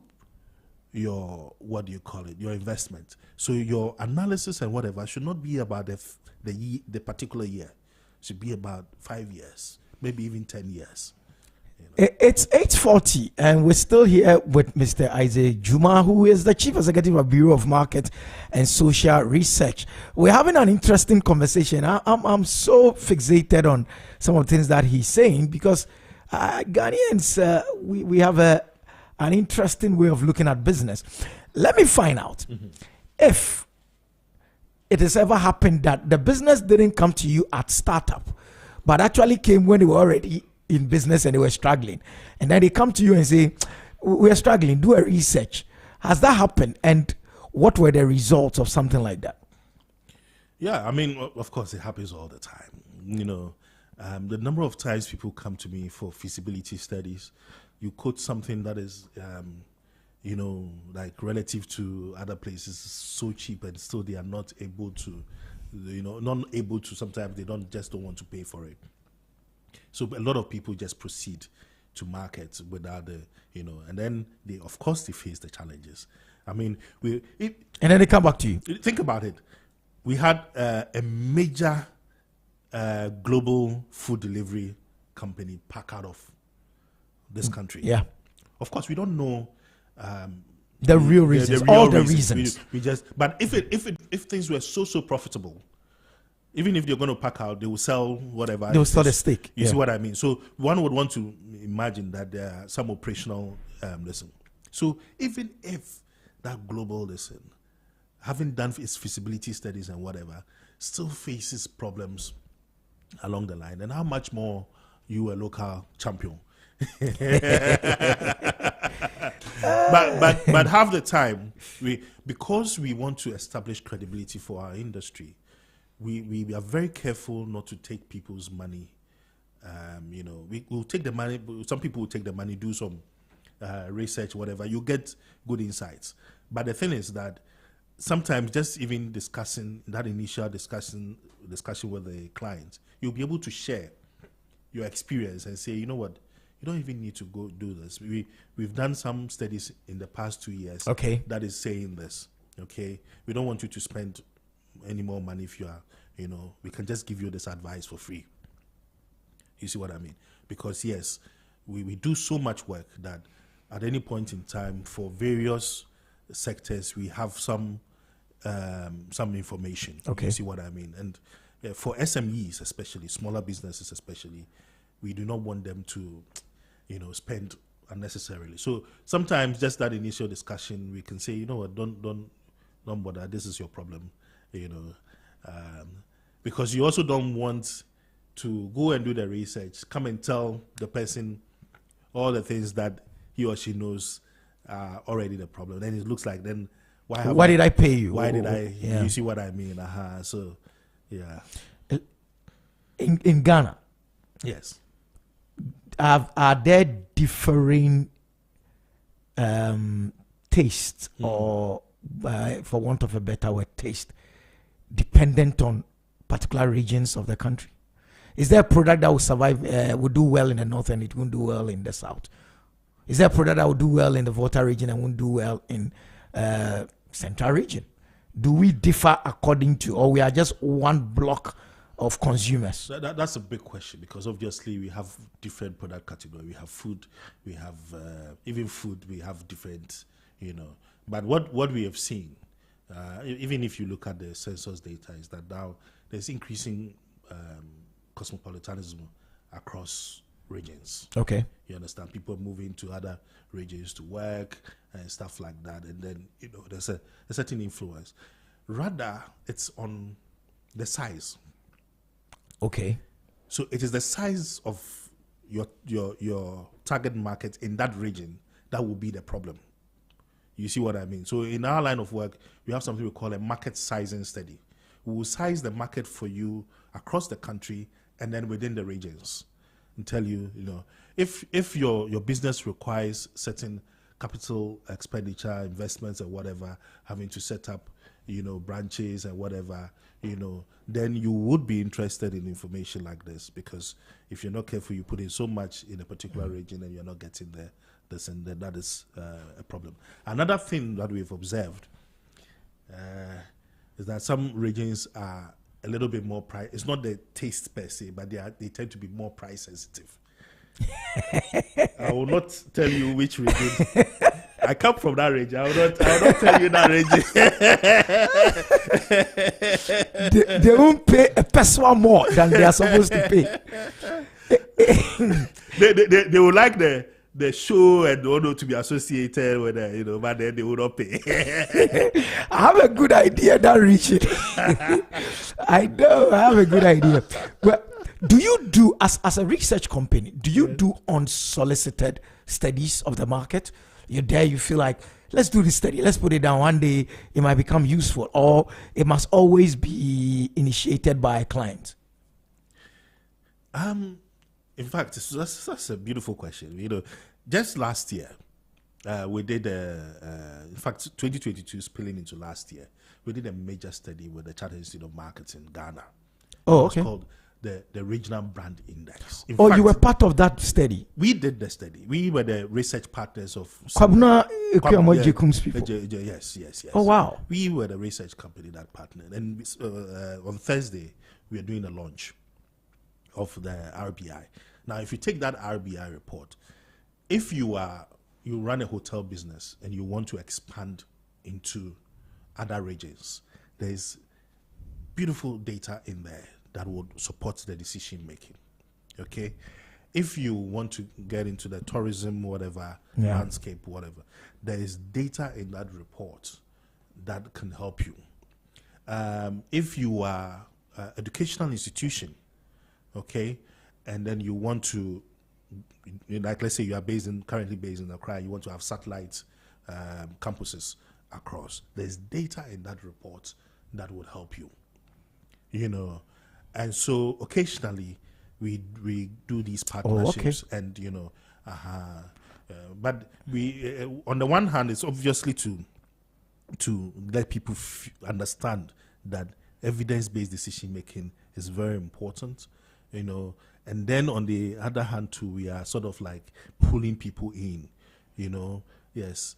your, your investment. So your analysis and whatever should not be about the particular year. It should be about 5 years, maybe even 10 years. It's 8:40, and we're still here with Mr. Isaac Juma, who is the Chief Executive of Bureau of Market and Social Research. We're having an interesting conversation. I'm so fixated on some of the things that he's saying because Ghanaians, we have an interesting way of looking at business. Let me find out if it has ever happened that the business didn't come to you at startup, but actually came when they were already in business and they were struggling, and then they come to you and say, "We are struggling. Do a research." Has that happened, and what were the results of something like that? Yeah, I mean, of course, it happens all the time. The number of times people come to me for feasibility studies, you quote something that is, like relative to other places, so cheap, and still they are not able to, sometimes they don't want to pay for it. So a lot of people just proceed to market without and then they face the challenges. I mean, and then they come back to you. Think about it. We had a major global food delivery company pack out of this country. Yeah. Of course, we don't know the real reasons, all the reasons. We just, but if things were so profitable, even if they're going to pack out, they will sell whatever. They will sell the steak. You see what I mean? So one would want to imagine that there are some operational lesson. So even if that global lesson, having done its feasibility studies and whatever, still faces problems along the line, and how much more you a local champion. but half the time, because we want to establish credibility for our industry, we are very careful not to take people's money. We'll take the money. Some people will take the money, do some research, whatever. You get good insights. But the thing is that sometimes just even discussing that initial discussion with the client, you'll be able to share your experience and say, you know what, you don't even need to go do this. We've done some studies in the past 2 years. Okay. That is saying this. Okay, we don't want you to spend any more money if you are, we can just give you this advice for free. You see what I mean? Because yes, we do so much work that at any point in time for various sectors we have some information. Okay. You see what I mean? And for SMEs especially, smaller businesses especially, we do not want them to, spend unnecessarily. So sometimes just that initial discussion, we can say, you know what, don't bother. This is your problem, because you also don't want to go and do the research, come and tell the person all the things that he or she knows are already the problem. Then it looks like, then why did I pay you? Why did I? Yeah. You see what I mean? So, yeah. In Ghana, yes. Are there differing tastes, or for want of a better word, taste, dependent on particular regions of the country? Is there a product that will survive, will do well in the north and it won't do well in the south? Is there a product that will do well in the Volta region and won't do well in central region? Do we differ according to, or we are just one block of consumers? That's a big question, because obviously we have different product categories. We have food, we have even food, we have different, But what we have seen, even if you look at the census data, is that now there's increasing cosmopolitanism across regions. Okay. You understand? People moving to other regions to work and stuff like that. And then, there's a certain influence. Rather, it's on the size. Okay. So it is the size of your target market in that region that will be the problem. You see what I mean? So in our line of work, we have something we call a market sizing study. We will size the market for you across the country and then within the regions, and tell you, if your business requires certain capital expenditure, investments, or whatever, having to set up, branches and whatever, then you would be interested in information like this, because if you're not careful, you put in so much in a particular region and you're not getting there, and then that is a problem. Another thing that we've observed is that some regions are a little bit more price. It's not the taste per se, but they tend to be more price sensitive. I will not tell you which region. I come from that region. I will not tell you that region. They won't pay a peso more than they are supposed to pay. They would like the show and honor to be associated with but then they will not pay. I have a good idea that region. I know I have a good idea. But do you do as a research company? Do you do unsolicited studies of the market? You're there, you feel like, let's do this study, let's put it down. One day it might become useful, or it must always be initiated by a client. In fact, that's a beautiful question. Just last year, we did in fact, 2022 spilling into last year, we did a major study with the Chartered Institute of Marketing, Ghana. Oh, okay. It's called the Regional Brand Index. In Oh, fact, you were part of that study? We did the study. We were the research partners of Kwabena Kwabena, Jekum's people. Yes. Oh, wow. We were the research company that partnered. And on Thursday, we are doing a launch of the RBI. Now, if you take that RBI report, if you run a hotel business and you want to expand into other regions, there's beautiful data in there that would support the decision making. Okay, if you want to get into the tourism, whatever, landscape, whatever, there is data in that report that can help you. If you are an educational institution, okay, and then you want to, like, let's say you are currently based in Accra, you want to have satellite campuses across, there's data in that report that would help you. And so occasionally we do these partnerships, and but we on the one hand, it's obviously to let people understand that evidence-based decision making is very important, and then on the other hand too, we are sort of like pulling people in, yes.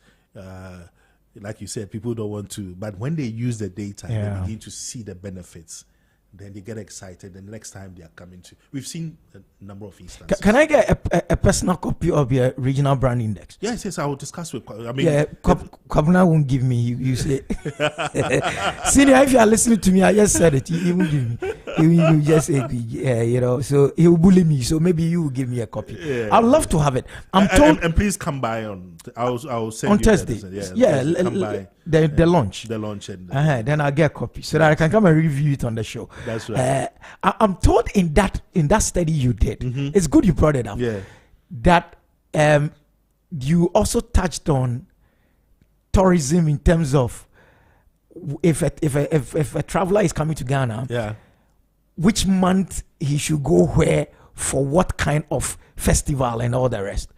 Like you said, people don't want to, but when they use the data, they begin to see the benefits. Then they get excited, and next time they are coming to. We've seen a number of instances. Can I get a personal copy of your regional brand index? Yes, I will discuss with. Kwabena won't give me. You say, Senior, if you are listening to me, I just said it. He won't give me. He will just say, so he will bully me. So maybe you will give me a copy. Yeah. I'd love to have it. I'm told. And please come by on. I'll send on you Thursday. Come by. The launch. The launch, and then I'll get a copy so that I can come and review it on the show. That's right. I'm told in that study you did, it's good you brought it up. Yeah. That you also touched on tourism in terms of if a traveler is coming to Ghana, which month he should go where for what kind of festival and all the rest.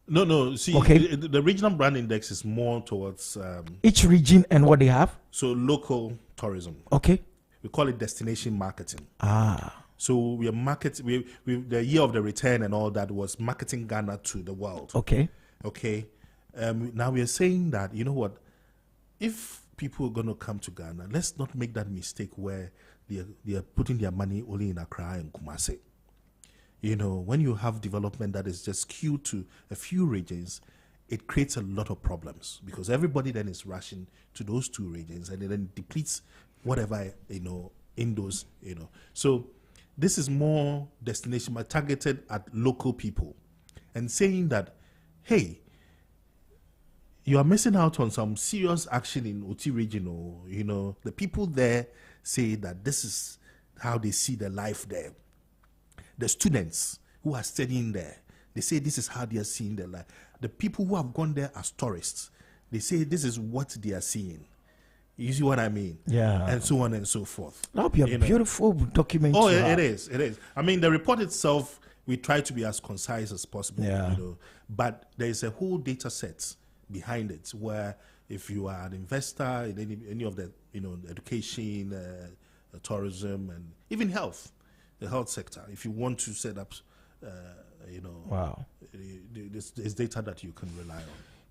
No. See, the regional brand index is more towards each region and what they have. So local tourism. Okay. We call it destination marketing. So we are we the year of the return and all that was marketing Ghana to the world. Okay. Now we are saying that, you know what, if people are going to come to Ghana, let's not make that mistake where they are putting their money only in Accra and Kumasi. When you have development that is just skewed to a few regions, it creates a lot of problems because everybody then is rushing to those two regions and it then depletes whatever, in those, So this is more destination, but targeted at local people and saying that, hey, you are missing out on some serious action in Oti region, or, the people there say that this is how they see the life there. The students who are studying there, they say this is how they are seeing their life. The people who have gone there as tourists, they say this is what they are seeing. You see what I mean? Yeah. And so on and so forth. That would be a beautiful document. Oh, it is. I mean, the report itself, we try to be as concise as possible. Yeah. But there is a whole data set behind it where if you are an investor in any of the, education, tourism, and even health, the health sector, if you want to set up, there's data that you can rely on.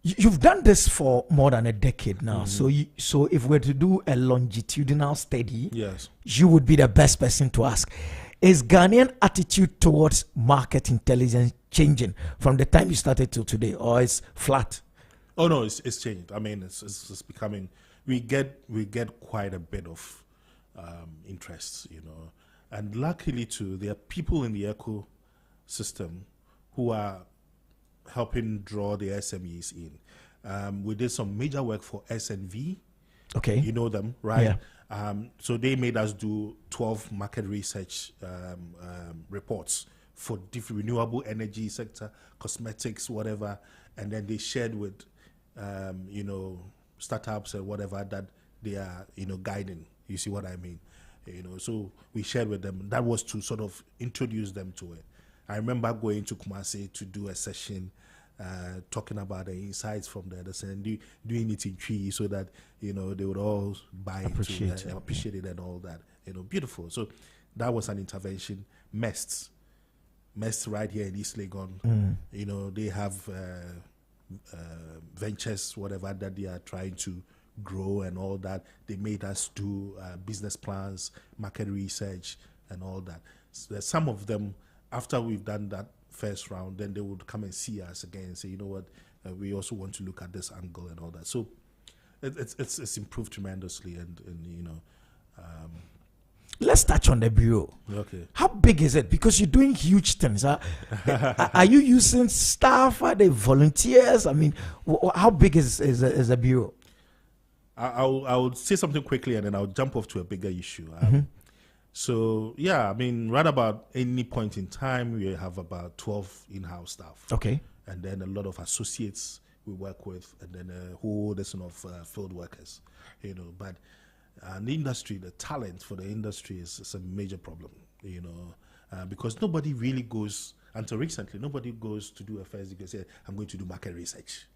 You've done this for more than a decade now. So if we're to do a longitudinal study, yes, you would be the best person to ask. Is Ghanaian attitude towards market intelligence changing from the time you started till today, or it's flat? Oh no, it's changed. I mean, it's becoming. We get quite a bit of interest, you know, and luckily too, there are people in the ecosystem who are helping draw the SMEs in. We did some major work for SNV. Okay, you know them, right? Yeah. So they made us do 12 market research reports for different renewable energy sector, cosmetics, whatever, and then they shared with you know, startups and whatever that they are, you know, guiding. You see what I mean? You know, so we shared with them. That was to sort of introduce them to it. I remember going to Kumasi to do a session talking about the insights from the others and doing it in tree so that, you know, they would all buy Appreciate it, appreciate it and all that. You know, beautiful. So that was an intervention. Mest right here in East Legon, you know, they have ventures, whatever, that they are trying to grow and all that. They made us do business plans, market research and all that. So some of them, after we've done that first round, then they would come and see us again and say, you know what, we also want to look at this angle and all that. So it's improved tremendously, and you know. Let's touch on the bureau. Okay. How big is it? Because you're doing huge things. Are you using staff? Are they volunteers? I mean, how big is the bureau? I would say something quickly and then I'll jump off to a bigger issue. So, yeah, I mean, right about any point in time, we have about 12 in-house staff. Okay. And then a lot of associates we work with, and then a whole dozen of field workers, you know. But the industry, the talent for the industry is a major problem, you know, because nobody really goes, until recently, nobody goes to do a first degree and say, I'm going to do market research.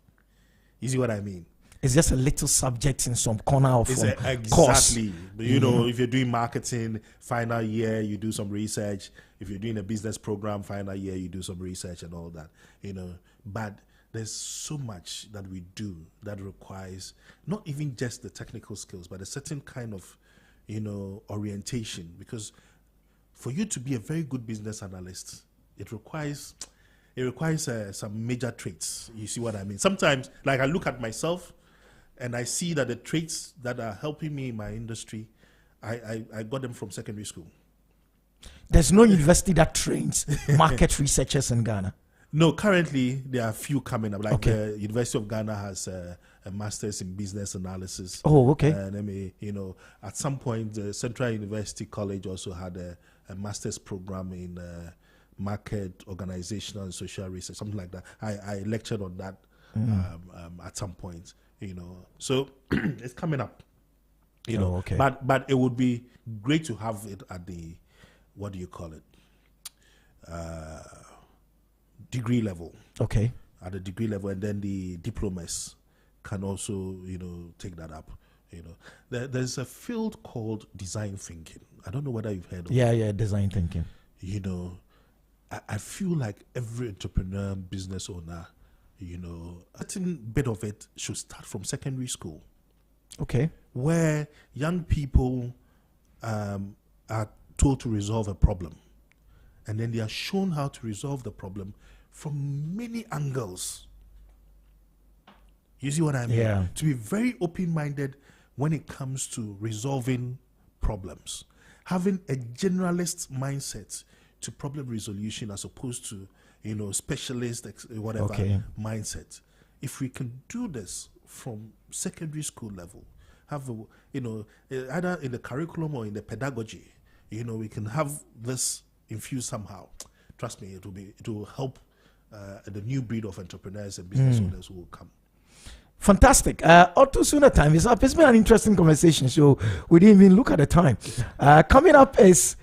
You see what I mean? It's just a little subject in some corner of exactly. course. But you know, if you're doing marketing, final year, you do some research. If you're doing a business program, final year, you do some research and all that, you know. But there's so much that we do that requires not even just the technical skills, but a certain kind of, you know, orientation. Because for you to be a very good business analyst, it requires some major traits. You see what I mean? Sometimes, like I look at myself, and I see that the traits that are helping me in my industry, I got them from secondary school. There's no university that trains market researchers in Ghana. No, currently there are a few coming up. Like the University of Ghana has a master's in business analysis. Oh, okay. And I mean, you know, at some point, the Central University College also had a master's program in market, organizational, and social research, something like that. I lectured on that at some point. You know, so it's coming up. You know, okay. But it would be great to have it at the, what do you call it? Degree level. Okay. At the degree level, and then the diplomas can also, you know, take that up. You know, there's a field called design thinking. I don't know whether you've heard of it. Yeah, design thinking. You know, I feel like every entrepreneur, business owner, you know, a certain bit of it should start from secondary school. Okay. Where young people are told to resolve a problem. And then they are shown how to resolve the problem from many angles. You see what I mean? Yeah. To be very open-minded when it comes to resolving problems. Having a generalist mindset to problem resolution as opposed to, you know, specialist, whatever mindset. If we can do this from secondary school level, have a, you know, either in the curriculum or in the pedagogy, you know, we can have this infused somehow. Trust me, it will help the new breed of entrepreneurs and business owners who will come. Fantastic. All too soon the time is up. It's been an interesting conversation, so we didn't even look at the time. Coming up is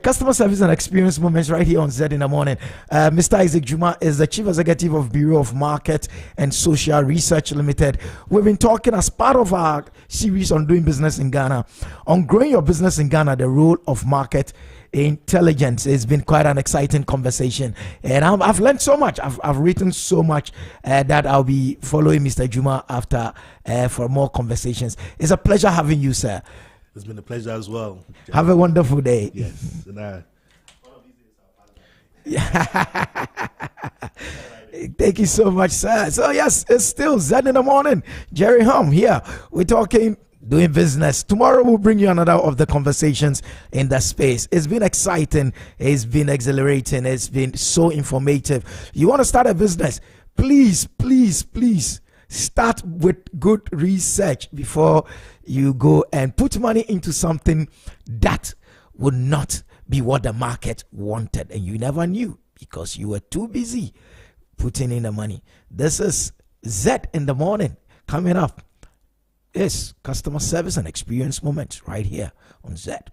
customer service and experience moments right here on Zed in the Morning. Mr. Isaac Juma is the Chief Executive of Bureau of Market and Social Research Limited. We've been talking as part of our series on doing business in Ghana, on growing your business in Ghana, the role of market intelligence. It's been quite an exciting conversation, and I've learned so much. I've written so much that I'll be following Mr. Juma after for more conversations. It's a pleasure having you, sir. It's been a pleasure as well. Have a wonderful day. Yes. Thank you so much, sir. So yes, it's still Zed in the morning. Jerry Hum here. We're talking doing business. Tomorrow we'll bring you another of the conversations in that space. It's been exciting. It's been exhilarating. It's been so informative. You want to start a business? Please, please, please start with good research before you go and put money into something that would not be what the market wanted, and you never knew because you were too busy putting in the money. This is Zed in the morning. Coming up is customer service and experience moments right here on Zed.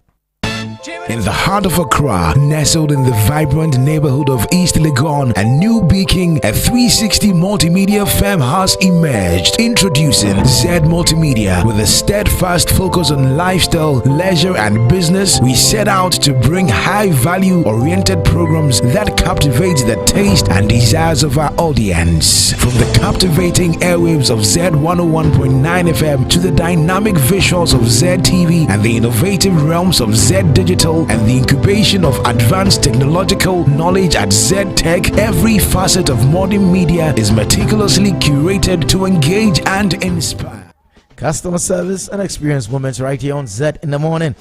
In the heart of Accra, nestled in the vibrant neighborhood of East Legon and New Beacon, a 360 multimedia firm has emerged. Introducing Zed Multimedia. With a steadfast focus on lifestyle, leisure, and business, we set out to bring high-value oriented programs that captivate the taste and desires of our audience. From the captivating airwaves of Zed 101.9 FM to the dynamic visuals of Zed TV and the innovative realms of Zed Digital and the incubation of advanced technological knowledge at Zed Tech, every facet of modern media is meticulously curated to engage and inspire. Customer service and experience moments right here on Zed in the morning.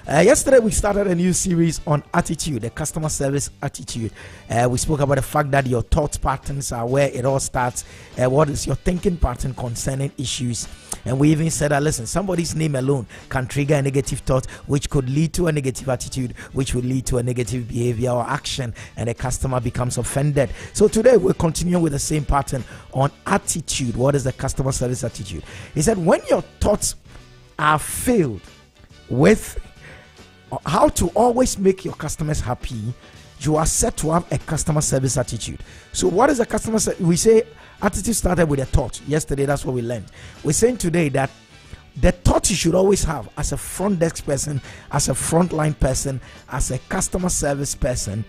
Yesterday we started a new series on attitude, the customer service attitude. We spoke about the fact that your thought patterns are where it all starts. What is your thinking pattern concerning issues? And we even said that, listen, somebody's name alone can trigger a negative thought, which could lead to a negative attitude, which would lead to a negative behavior or action, and the customer becomes offended. So today we're continuing with the same pattern on attitude. What is the customer service attitude? He said, when your thoughts are filled with how to always make your customers happy, you are set to have a customer service attitude. So what is a customer service? We say attitude started with a thought. Yesterday, that's what we learned. We're saying today that the thought you should always have as a front desk person, as a frontline person, as a customer service person,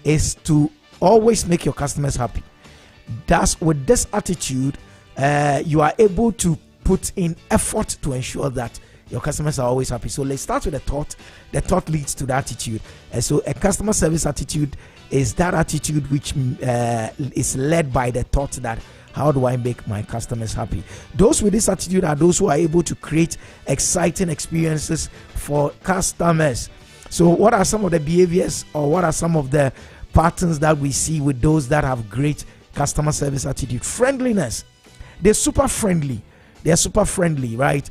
is to always make your customers happy. Thus, with this attitude, you are able to put in effort to ensure that your customers are always happy. So let's start with the thought. The thought leads to the attitude. And so a customer service attitude is that attitude which is led by the thought that, how do I make my customers happy? Those with this attitude are those who are able to create exciting experiences for customers. So what are some of the behaviors, or what are some of the patterns that we see with those that have great customer service attitude? Friendliness. They're super friendly. They're super friendly, right?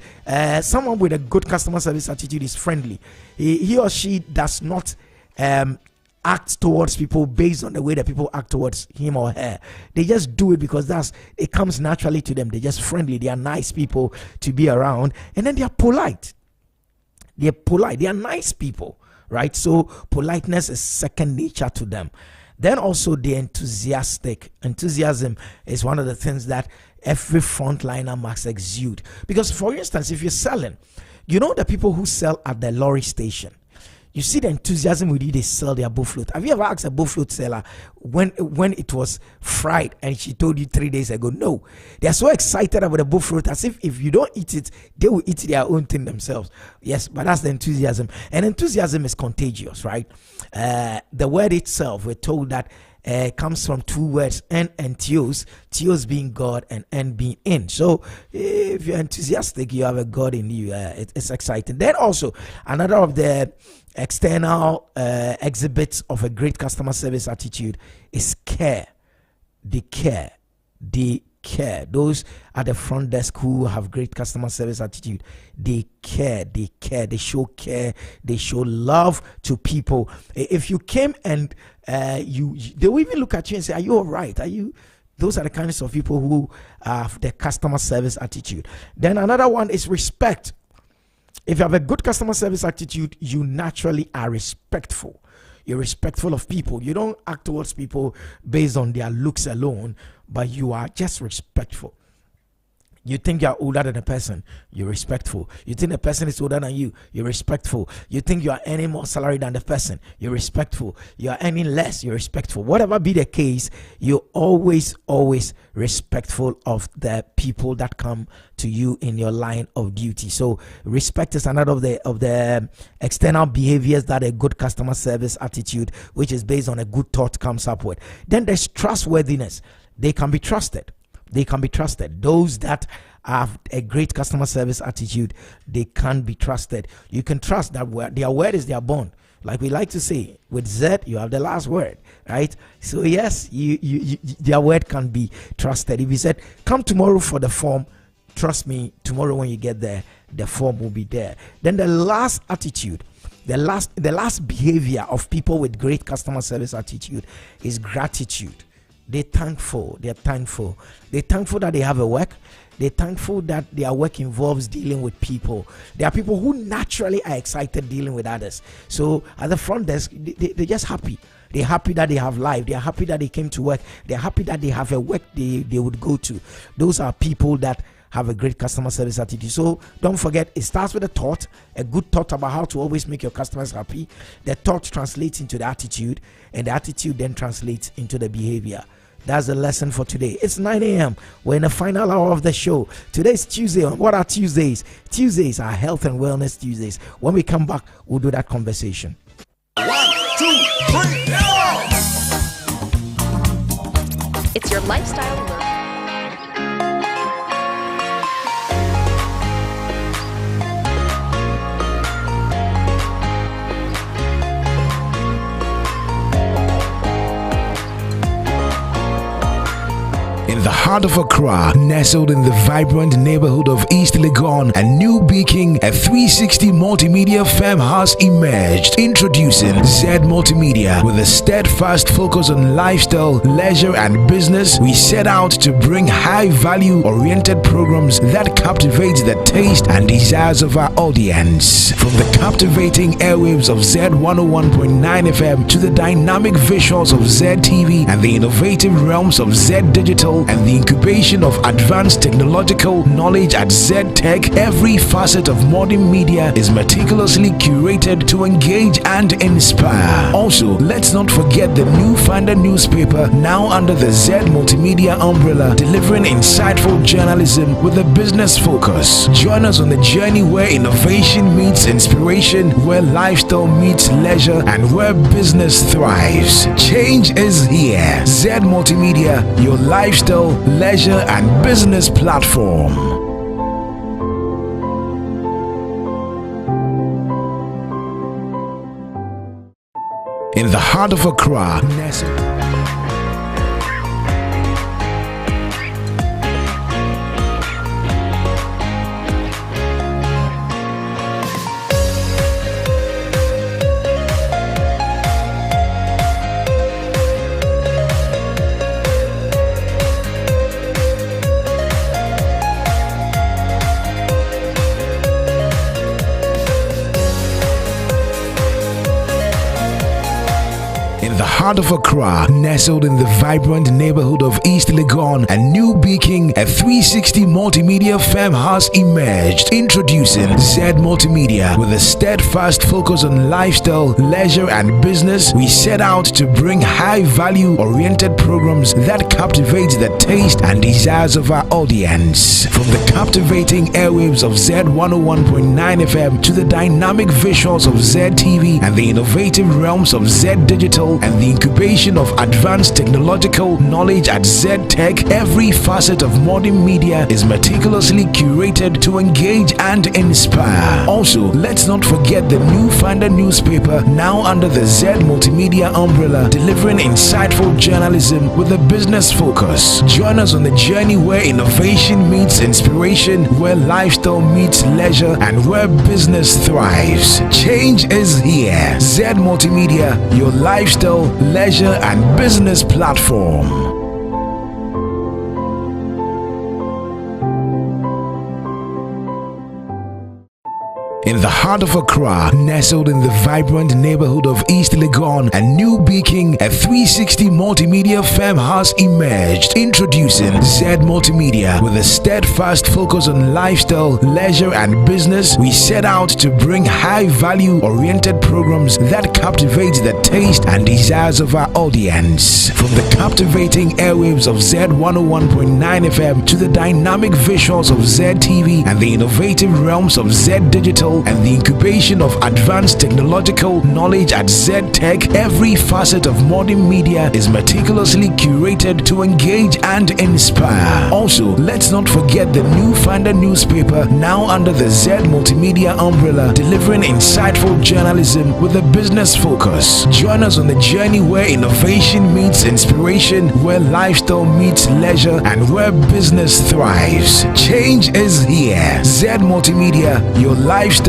Someone with a good customer service attitude is friendly. He or she does not act towards people based on the way that people act towards him or her. They just do it because it comes naturally to them. They're just friendly. They are nice people to be around. And then they are polite. They're polite. They are nice people, right? So politeness is second nature to them. Then also the enthusiastic. Enthusiasm is one of the things that every frontliner must exude. Because, for instance, if you're selling, you know the people who sell at the lorry station, you see the enthusiasm with you, they sell their buffalo. Have you ever asked a buffalo seller when it was fried and she told you 3 days ago? No. They are so excited about the buffalo as if you don't eat it, they will eat their own thing themselves. Yes, but that's the enthusiasm. And enthusiasm is contagious, right? The word itself, we're told that comes from two words, en and theos. Theos being God and en being in. So if you're enthusiastic, you have a God in you. It's exciting. Then also another of the external exhibits of a great customer service attitude is care. They care. They care. Those at the front desk who have great customer service attitude, they care. They care. They show care. They show love to people. If you came and they will even look at you and say, "Are you all right? Are you?" Those are the kinds of people who have the customer service attitude. Then another one is respect. If you have a good customer service attitude, you naturally are respectful. You're respectful of people. You don't act towards people based on their looks alone, but you are just respectful. You think you're older than a person, you're respectful. You think the person is older than you, you're respectful. You think you are earning more salary than the person, you're respectful. You are earning less, you're respectful. Whatever be the case, you're always respectful of the people that come to you in your line of duty. So respect is another of the external behaviors that a good customer service attitude, which is based on a good thought, comes up with. Then there's trustworthiness. They can be trusted. Those that have a great customer service attitude, they can be trusted. You can trust that their word is their bond. Like we like to say, with Zed, you have the last word, right? So yes, you their word can be trusted. If you said, come tomorrow for the form, trust me, tomorrow when you get there, the form will be there. Then the last attitude, the last behavior of people with great customer service attitude is gratitude. They're thankful that they have a work. They're thankful that their work involves dealing with people. There are people who naturally are excited dealing with others. So at the front desk, they're just happy. They're happy that they have life. They're happy that they came to work. They're happy that they have a work they would go to. Those are people that have a great customer service attitude. So don't forget, it starts with a thought, a good thought about how to always make your customers happy. The thought translates into the attitude, and the attitude then translates into the behavior. That's the lesson for today. It's 9 a.m. We're in the final hour of the show. Today's Tuesday. What are Tuesdays? Tuesdays are health and wellness Tuesdays. When we come back, we'll do that conversation. 1, 2, 3, go! It's your lifestyle alert. In the heart of Accra, nestled in the vibrant neighborhood of East Legon, a new beacon, a 360 multimedia firm has emerged. Introducing Zed Multimedia. With a steadfast focus on lifestyle, leisure, and business, we set out to bring high-value oriented programs that captivate the taste and desires of our audience. From the captivating airwaves of Zed 101.9 FM to the dynamic visuals of Zed TV and the innovative realms of Zed Digital and the incubation of advanced technological knowledge at Zed Tech, every facet of modern media is meticulously curated to engage and inspire. Also, let's not forget the new Finder newspaper, now under the Zed Multimedia umbrella, delivering insightful journalism with a business focus. Join us on the journey where innovation meets inspiration, where lifestyle meets leisure, and where business thrives. Change is here. Zed Multimedia, your lifestyle, leisure, and business platform. In the heart of Accra, heart of Accra, nestled in the vibrant neighborhood of East Legon, a new beacon, a 360 multimedia firm has emerged. Introducing Zed Multimedia. With a steadfast focus on lifestyle, leisure, and business, we set out to bring high-value oriented programs that captivate the taste and desires of our audience. From the captivating airwaves of Zed 101.9 FM to the dynamic visuals of Zed TV and the innovative realms of Zed Digital and the incubation of advanced technological knowledge at Zed Tech, every facet of modern media is meticulously curated to engage and inspire. Also, let's not forget the new Finder newspaper, now under the Zed Multimedia umbrella, delivering insightful journalism with a business focus. Join us on the journey where innovation meets inspiration, where lifestyle meets leisure, and where business thrives. Change is here. Zed Multimedia, your lifestyle, leisure, and business platform. In the heart of Accra, nestled in the vibrant neighborhood of East Legon and New Beacon, a 360 multimedia firm has emerged. Introducing Zed Multimedia. With a steadfast focus on lifestyle, leisure, and business, we set out to bring high-value oriented programs that captivate the taste and desires of our audience. From the captivating airwaves of Zed 101.9 FM to the dynamic visuals of Zed TV and the innovative realms of Zed Digital and the incubation of advanced technological knowledge at Zed Tech, every facet of modern media is meticulously curated to engage and inspire. Also, let's not forget the new Finder newspaper, now under the Zed Multimedia umbrella, delivering insightful journalism with a business focus. Join us on the journey where innovation meets inspiration, where lifestyle meets leisure, and where business thrives. Change is here. Zed Multimedia, your lifestyle,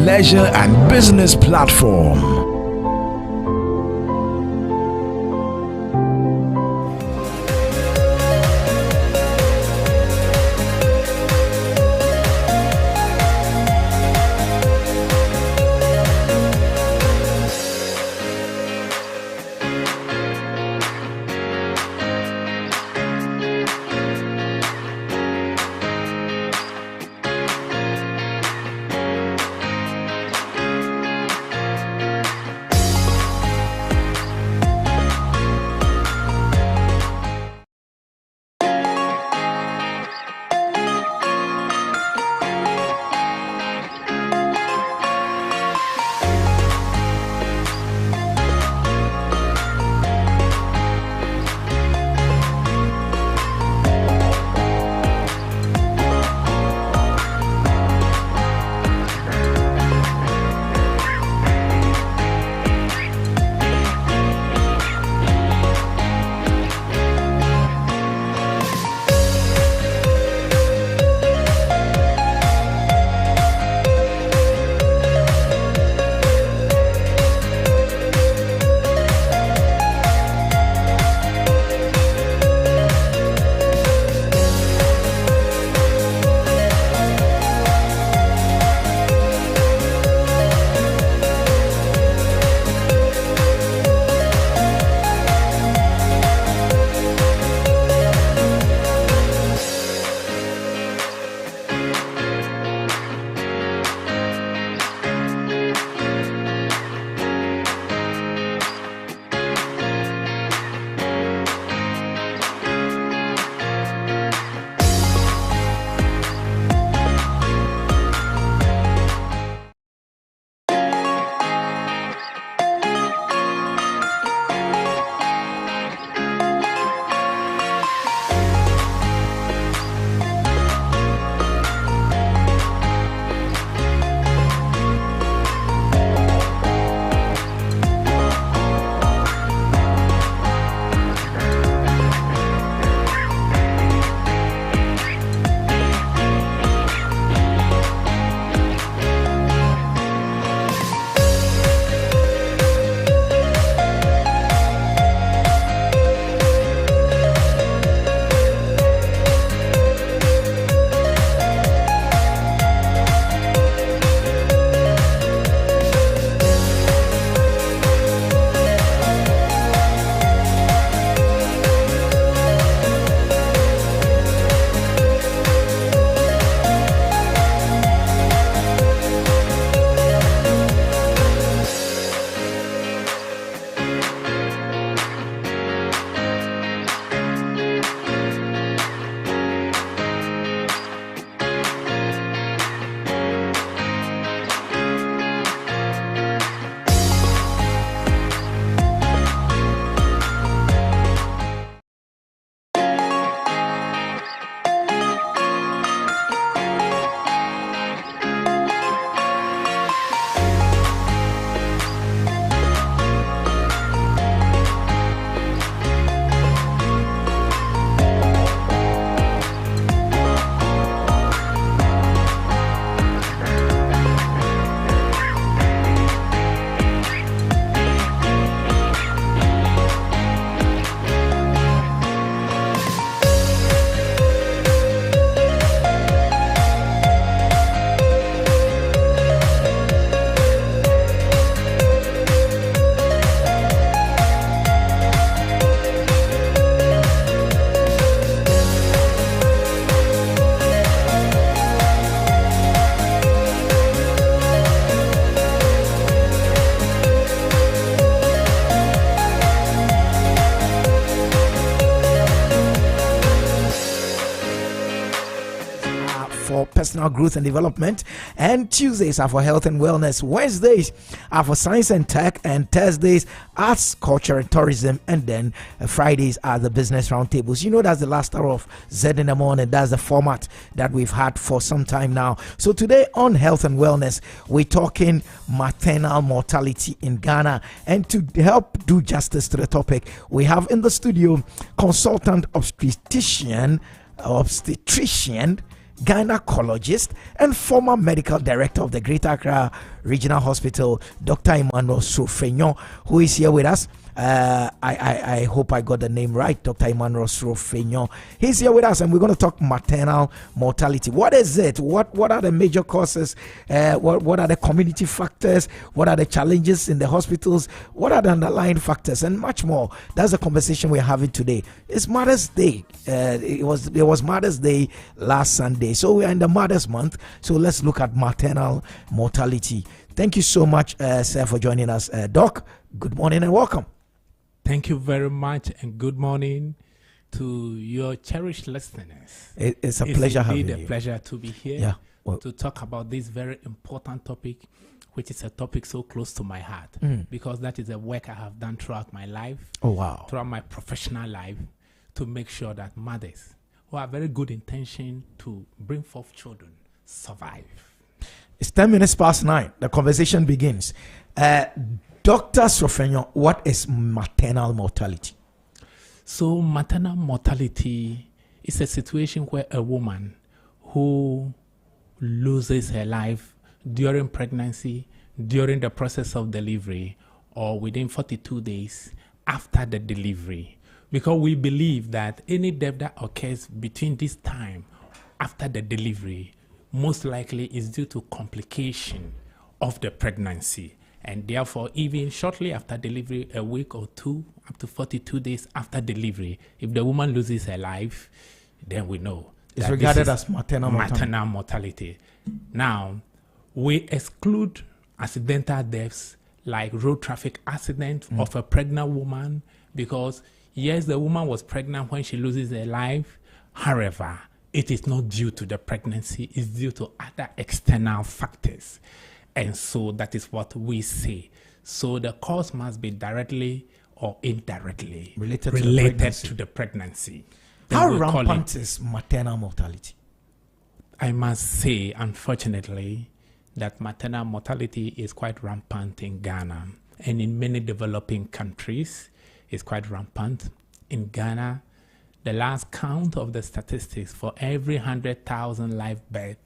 leisure, and business platform. personal growth and development. And Tuesdays are for health and wellness. Wednesdays are for science and tech. And Thursdays, arts, culture, and tourism. And then Fridays are the business roundtables. You know, that's the last hour of Zed in the Morning. That's the format that we've had for some time now. So today on health and wellness, we're talking maternal mortality in Ghana. And to help do justice to the topic, we have in the studio consultant obstetrician, gynecologist, and former medical director of the Greater Accra Regional Hospital, Dr. Emmanuel Srofenyo, who is here with us. I hope I got the name right, Dr. Emmanuel Srofenyo. He's here with us, and we're going to talk maternal mortality. What is it? What are the major causes? What are the community factors? What are the challenges in the hospitals? What are the underlying factors, and much more? That's the conversation we're having today. It's Mother's Day. It was Mother's Day last Sunday, so we are in the Mother's Month. So let's look at maternal mortality. Thank you so much, sir, for joining us, Doc. Good morning and welcome. Thank you very much, and good morning to your cherished listeners. It's a pleasure having you. It's a pleasure to be here to talk about this very important topic, which is a topic so close to my heart, because that is a work I have done throughout my life, throughout my professional life, to make sure that mothers who have very good intention to bring forth children survive. It's 10 minutes past 9. The conversation begins. Dr. Srofenyo, what is maternal mortality? So maternal mortality is a situation where a woman who loses her life during pregnancy, during the process of delivery, or within 42 days after the delivery. Because we believe that any death that occurs between this time after the delivery most likely is due to complication of the pregnancy. And therefore, even shortly after delivery, a week or two, up to 42 days after delivery, if the woman loses her life, then we know it's regarded as maternal mortality. Now, we exclude accidental deaths like road traffic accident of a pregnant woman, because yes, the woman was pregnant when she loses her life. However, it is not due to the pregnancy, it's due to other external factors. And so that is what we say. So the cause must be directly or indirectly related to the pregnancy. How rampant is maternal mortality? I must say, unfortunately, that maternal mortality is quite rampant in Ghana, and in many developing countries it's quite rampant. In Ghana, the last count of the statistics, for every 100,000 live births,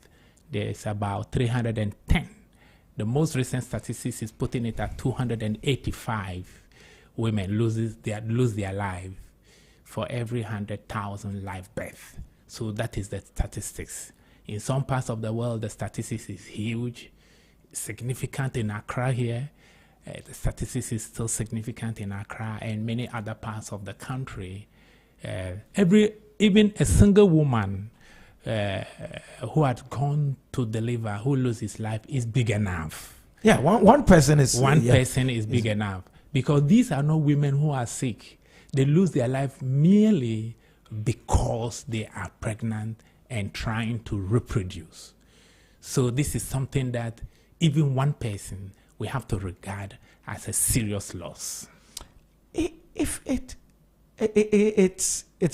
there is about 310. The most recent statistics is putting it at 285 women lose their life for every 100,000 live births. So that is the statistics. In some parts of the world, the statistics is huge, significant in Accra here. The statistics is still significant in Accra and many other parts of the country. Even a single woman who had gone to deliver, who loses his life, is big enough. Yeah, one person is person is big enough, because these are not women who are sick. They lose their life merely because they are pregnant and trying to reproduce. So this is something that even one person we have to regard as a serious loss. If it's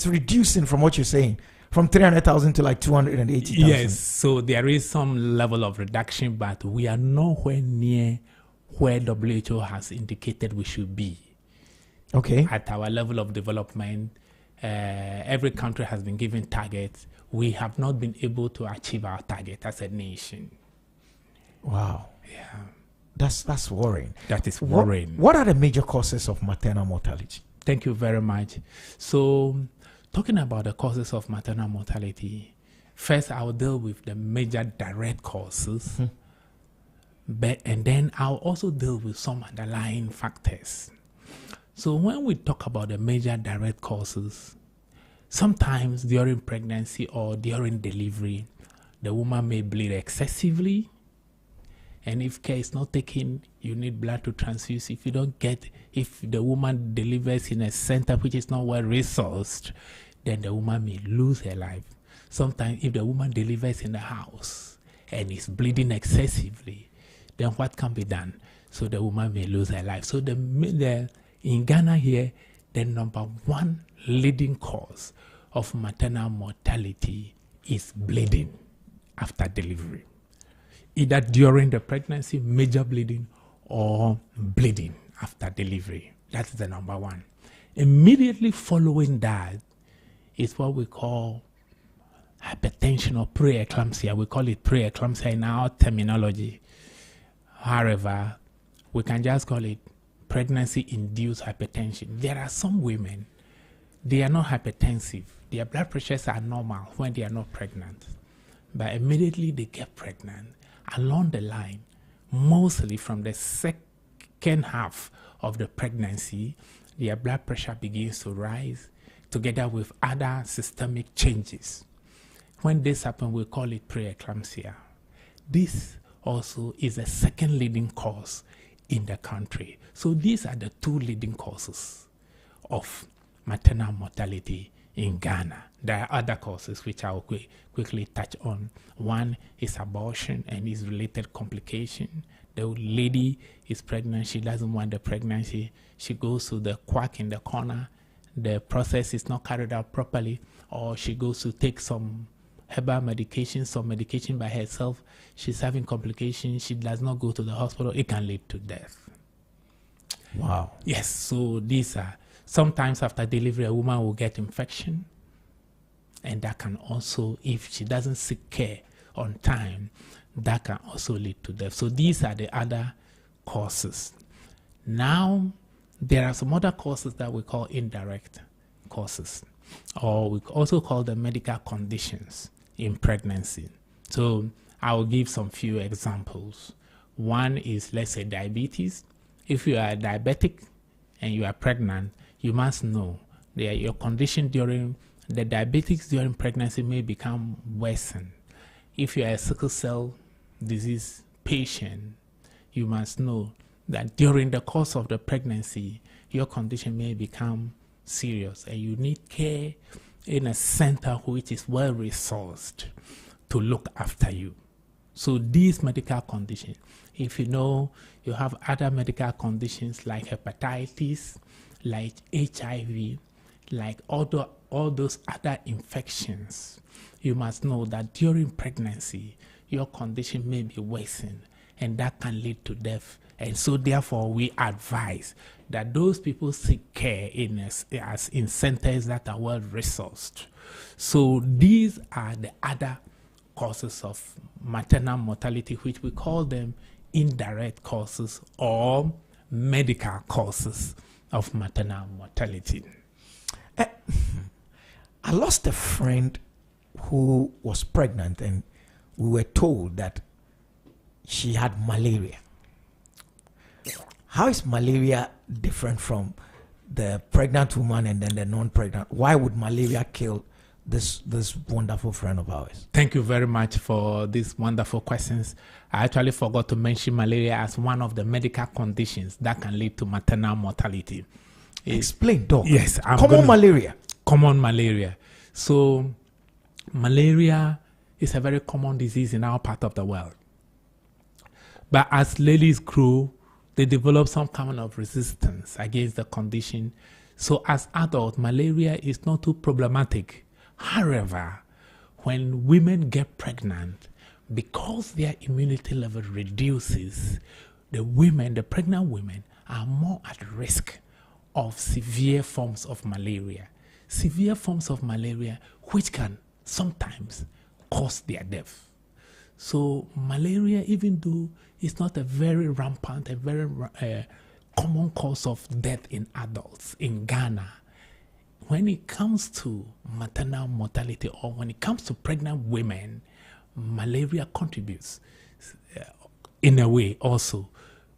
reducing from what you're saying, from 300,000 to like 280,000. Yes, so there is some level of reduction, but we are nowhere near where WHO has indicated we should be. Okay. At our level of development, every country has been given targets. We have not been able to achieve our target as a nation. Wow. Yeah. That's worrying. That is worrying. What are the major causes of maternal mortality? Thank you very much. So, talking about the causes of maternal mortality, first I'll deal with the major direct causes, and then I'll also deal with some underlying factors. So when we talk about the major direct causes, sometimes during pregnancy or during delivery, the woman may bleed excessively, and if care is not taken, you need blood to transfuse. If the woman delivers in a center which is not well resourced, then the woman may lose her life. Sometimes if the woman delivers in the house and is bleeding excessively, then what can be done? So the woman may lose her life. So in Ghana here, the number one leading cause of maternal mortality is bleeding after delivery. Either during the pregnancy, major bleeding, or bleeding after delivery. That's the number one. Immediately following that is what we call hypertension or preeclampsia. We call it preeclampsia in our terminology. However, we can just call it pregnancy-induced hypertension. There are some women, they are not hypertensive. Their blood pressures are normal when they are not pregnant. But immediately they get pregnant, along the line, mostly from the second half of the pregnancy, their blood pressure begins to rise together with other systemic changes. When this happens, we call it preeclampsia. This also is a second leading cause in the country. So these are the two leading causes of maternal mortality in Ghana. There are other causes which I will quickly touch on. One is abortion and its related complication. The lady is pregnant, she doesn't want the pregnancy, she goes to the quack in the corner, the process is not carried out properly, or she goes to take some herbal medication, some medication by herself, she's having complications, she does not go to the hospital, it can lead to death. Wow. Yes, so these are, sometimes after delivery, a woman will get infection, and that can also, if she doesn't seek care on time, that can also lead to death. So these are the other causes. Now, there are some other causes that we call indirect causes, or we also call them medical conditions in pregnancy. So I will give some few examples. One is, let's say, diabetes. If you are diabetic and you are pregnant, you must know that your condition during the diabetics during pregnancy may become worsened. If you are a sickle cell disease patient, you must know that during the course of the pregnancy, your condition may become serious and you need care in a center which is well resourced to look after you. So these medical conditions, if you know you have other medical conditions like hepatitis, like HIV, like all those other infections, you must know that during pregnancy, your condition may be worsened and that can lead to death. And so therefore we advise that those people seek care in centers that are well resourced. So these are the other causes of maternal mortality, which we call them indirect causes or medical causes of maternal mortality. I lost a friend who was pregnant and we were told that she had malaria. How is malaria different from the pregnant woman and then the non-pregnant? Why would malaria kill this wonderful friend of ours? Thank you very much for these wonderful questions. I actually forgot to mention malaria as one of the medical conditions that can lead to maternal mortality. Explain, Doc. Yes. Common malaria. Common malaria. So malaria is a very common disease in our part of the world. But as ladies grow, they develop some kind of resistance against the condition. So as adults, malaria is not too problematic. However, when women get pregnant, because their immunity level reduces, the pregnant women are more at risk of severe forms of malaria. Severe forms of malaria which can sometimes cause their death. So malaria, even though it's not a very rampant, a very common cause of death in adults in Ghana, when it comes to maternal mortality or when it comes to pregnant women, malaria contributes. In a way also,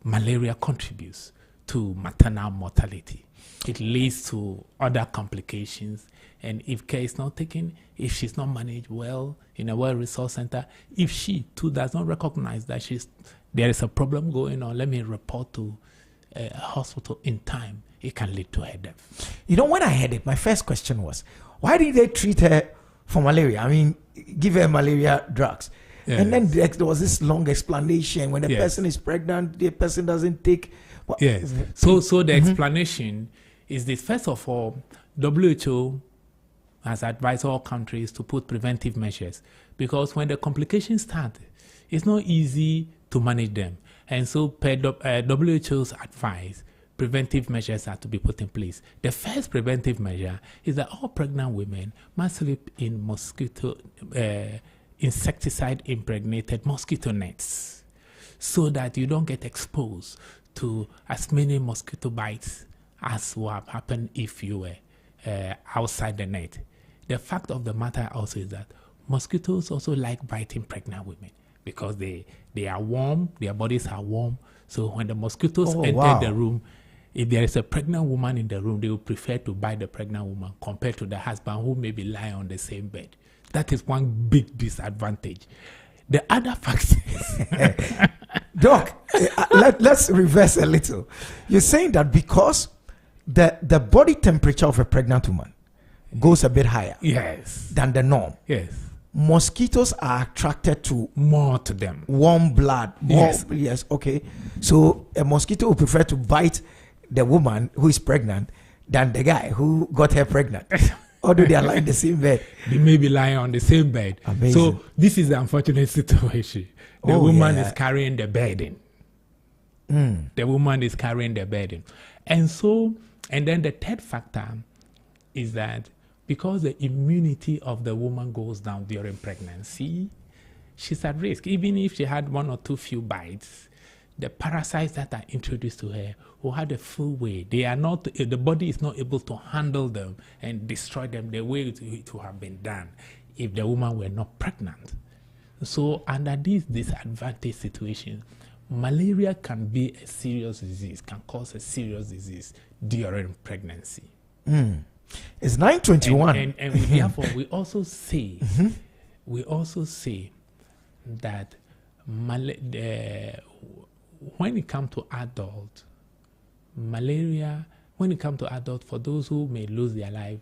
malaria contributes to maternal mortality. It leads to other complications, and if care is not taken, if she's not managed well in a well-resourced center, if she too does not recognize that there is a problem going on, let me report to a hospital in time, it can lead to her death. You know, when I heard it, my first question was, why did they treat her for malaria. I mean, give her malaria drugs. Yes. And then there was this long explanation. When the Yes. person is pregnant, the person doesn't take. Yes. So the explanation is this. First of all, WHO has advised all countries to put preventive measures, because when the complications start, it's not easy to manage them. And so per WHO's advice, preventive measures are to be put in place. The first preventive measure is that all pregnant women must sleep in insecticide impregnated mosquito nets, so that you don't get exposed to as many mosquito bites as would have happened if you were outside the net. The fact of the matter also is that mosquitoes also like biting pregnant women, because they are warm, their bodies are warm. So when the mosquitoes enter the room, if there is a pregnant woman in the room, they will prefer to bite the pregnant woman compared to the husband who may be lying on the same bed. That is one big disadvantage. The other fact is... Doc, let's reverse a little. You're saying that because the body temperature of a pregnant woman goes a bit higher than the norm. Yes. Mosquitoes are attracted to more to them. Warm blood. Yes. Okay. So a mosquito will prefer to bite the woman who is pregnant than the guy who got her pregnant. Although they are lying in the same bed. They may be lying on the same bed. Amazing. So this is the unfortunate situation. The woman is carrying the burden. The woman is carrying the burden. And then the third factor is that because the immunity of the woman goes down during pregnancy, she's at risk. Even if she had one or two few bites, the parasites that are introduced to her will have the full way. The body is not able to handle them and destroy them the way it would have been done if the woman were not pregnant. So under these disadvantaged situations, malaria can be a serious disease, can cause a serious disease during pregnancy. It's 9:21. And therefore, we also say that when it comes to adult malaria, for those who may lose their life,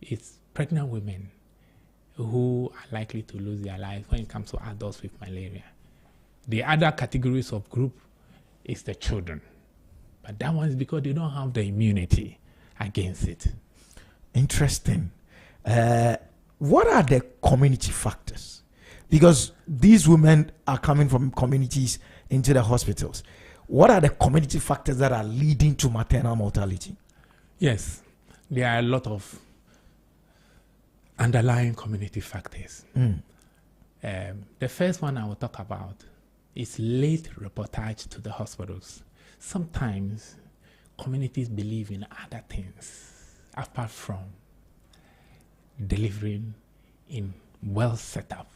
it's pregnant women who are likely to lose their life when it comes to adults with malaria. The other categories of group is the children, but that one is because they don't have the immunity against it. Interesting. What are the community factors? Because these women are coming from communities into the hospitals. What are the community factors that are leading to maternal mortality? Yes, there are a lot of underlying community factors. The first one I will talk about is late reportage to the hospitals. Sometimes communities believe in other things apart from delivering in well set up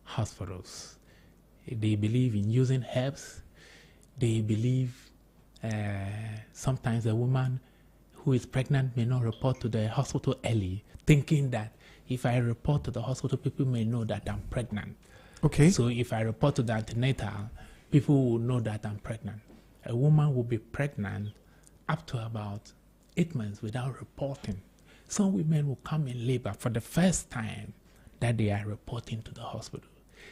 hospitals. They believe in using herbs. They believe sometimes a woman who is pregnant may not report to the hospital early, thinking that if I report to the hospital, people may know that I'm pregnant. Okay. So if I report to the antenatal, people will know that I'm pregnant. A woman will be pregnant up to about 8 months without reporting. Some women will come in labor for the first time that they are reporting to the hospital.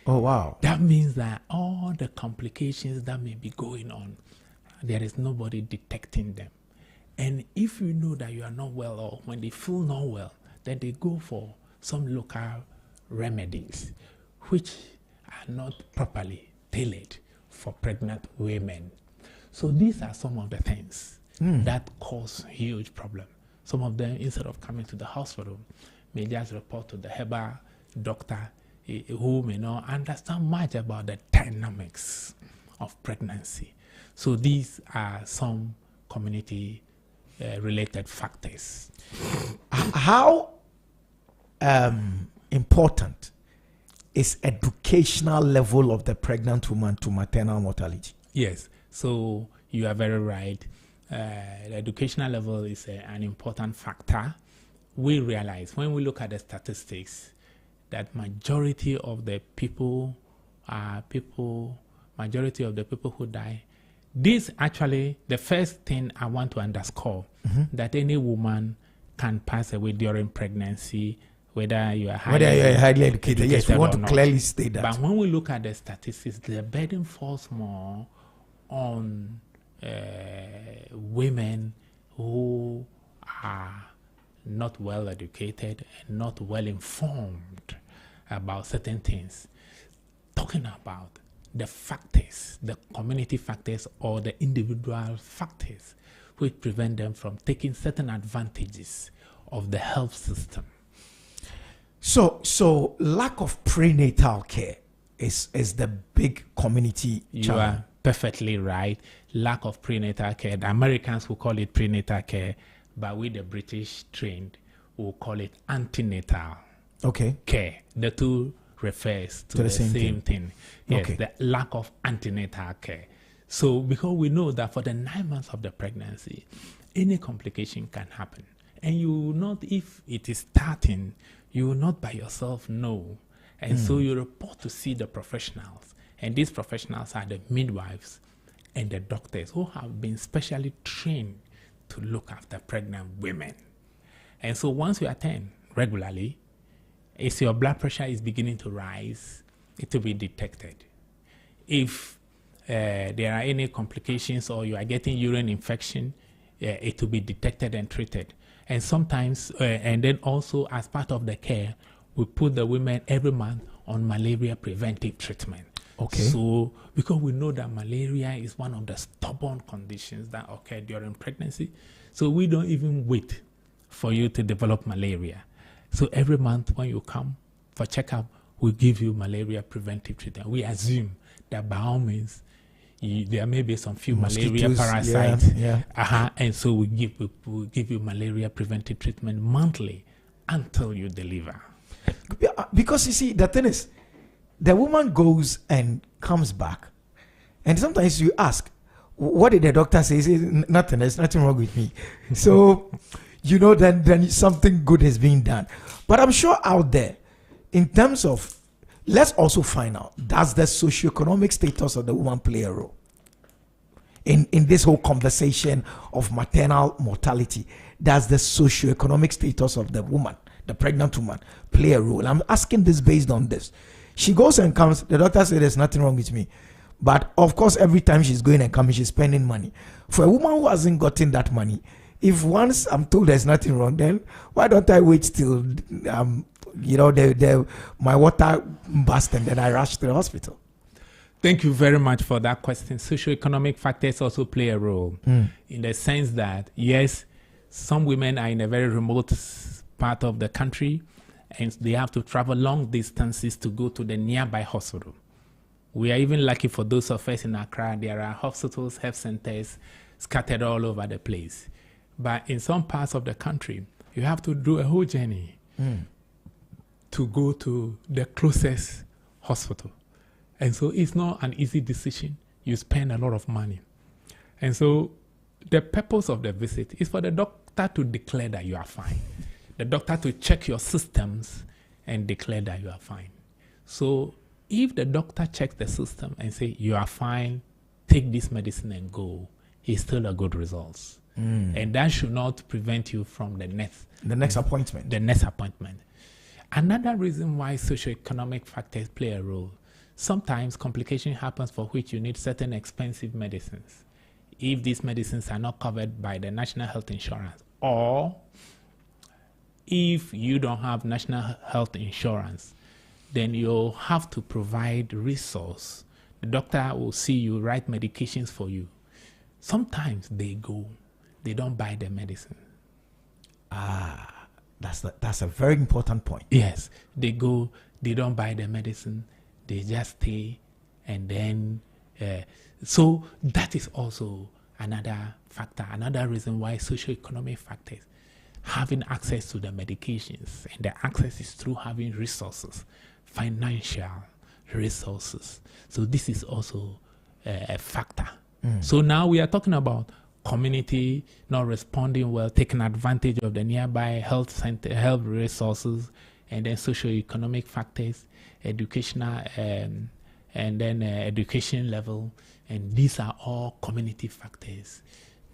Oh, wow. That means that all the complications that may be going on, there is nobody detecting them. And if you know that you are not well, or when they feel not well, then they go for some local remedies, which are not properly tailored for pregnant women. So these are some of the things that cause huge problem. Some of them, instead of coming to the hospital, may just report to the herbal doctor who may not understand much about the dynamics of pregnancy. So these are some community related factors. How important is educational level of the pregnant woman to maternal mortality? Yes, so you are very right. The educational level is an important factor. We realize when we look at the statistics that majority of the people who die. This actually, the first thing I want to underscore, that any woman can pass away during pregnancy whether you are Whether you are highly educated. Yes, we want or to not. clearly state that. But when we look at the statistics, the burden falls more on women who are not well educated and not well informed about certain things. Talking about the factors, the community factors or the individual factors which prevent them from taking certain advantages of the health system. So lack of prenatal care is the big community You challenge. are perfectly right. Lack of prenatal care. The Americans will call it prenatal care, but we the British trained will call it antenatal care. The two refers to the same thing. Yes, Okay. the lack of antenatal care. So because we know that for the 9 months of the pregnancy, any complication can happen. And you will not, if it is starting, you will not by yourself know. And so you report to see the professionals. And these professionals are the midwives and the doctors who have been specially trained to look after pregnant women. And so once you attend regularly, if your blood pressure is beginning to rise, it will be detected. If there are any complications or you are getting urine infection, it will be detected and treated. And sometimes, and then also as part of the care, we put the women every month on malaria preventive treatment. Okay. So, because we know that malaria is one of the stubborn conditions that occur during pregnancy, so we don't even wait for you to develop malaria. So every month when you come for checkup, we give you malaria preventive treatment. We assume that by all means, there may be some few malaria Mosquitoes, parasites, yeah. and so we give you malaria preventive treatment monthly until you deliver. Because you see, the thing is, the woman goes and comes back, and sometimes you ask, what did the doctor say? He says, nothing, there's nothing wrong with me. So, you know, then something good is being done. But I'm sure out there, in terms of, let's also find out, does the socioeconomic status of the woman play a role in this whole conversation of maternal mortality? Does the socioeconomic status of the woman, the pregnant woman, play a role? I'm asking this based on this. She goes and comes, the doctor said there's nothing wrong with me. But of course, every time she's going and coming, she's spending money. For a woman who hasn't gotten that money, if once I'm told there's nothing wrong, then why don't I wait till my water burst and then I rush to the hospital? Thank you very much for that question. Socioeconomic factors also play a role in the sense that, yes, some women are in a very remote part of the country and they have to travel long distances to go to the nearby hospital. We are even lucky for those of us in Accra, there are hospitals, health centers scattered all over the place. But in some parts of the country, you have to do a whole journey to go to the closest hospital. And so it's not an easy decision. You spend a lot of money. And so the purpose of the visit is for the doctor to declare that you are fine. The doctor to check your systems and declare that you are fine. So if the doctor checks the system and say you are fine, take this medicine and go, it's still a good result. And that should not prevent you from the next appointment. The next appointment. Another reason why socioeconomic factors play a role, sometimes complication happens for which you need certain expensive medicines. If these medicines are not covered by the National Health Insurance, or if you don't have National Health Insurance, then you'll have to provide resource. The doctor will see you, write medications for you. Sometimes they don't buy the medicine. That's a very important point. Yes, they don't buy the medicine, they just stay, and then so that is also another factor, another reason why socioeconomic factors, having access to the medications, and the access is through having resources, financial resources. So this is also a factor. So now we are talking about community not responding well, taking advantage of the nearby health center, health resources, and then socioeconomic factors, educational, and then education level, and these are all community factors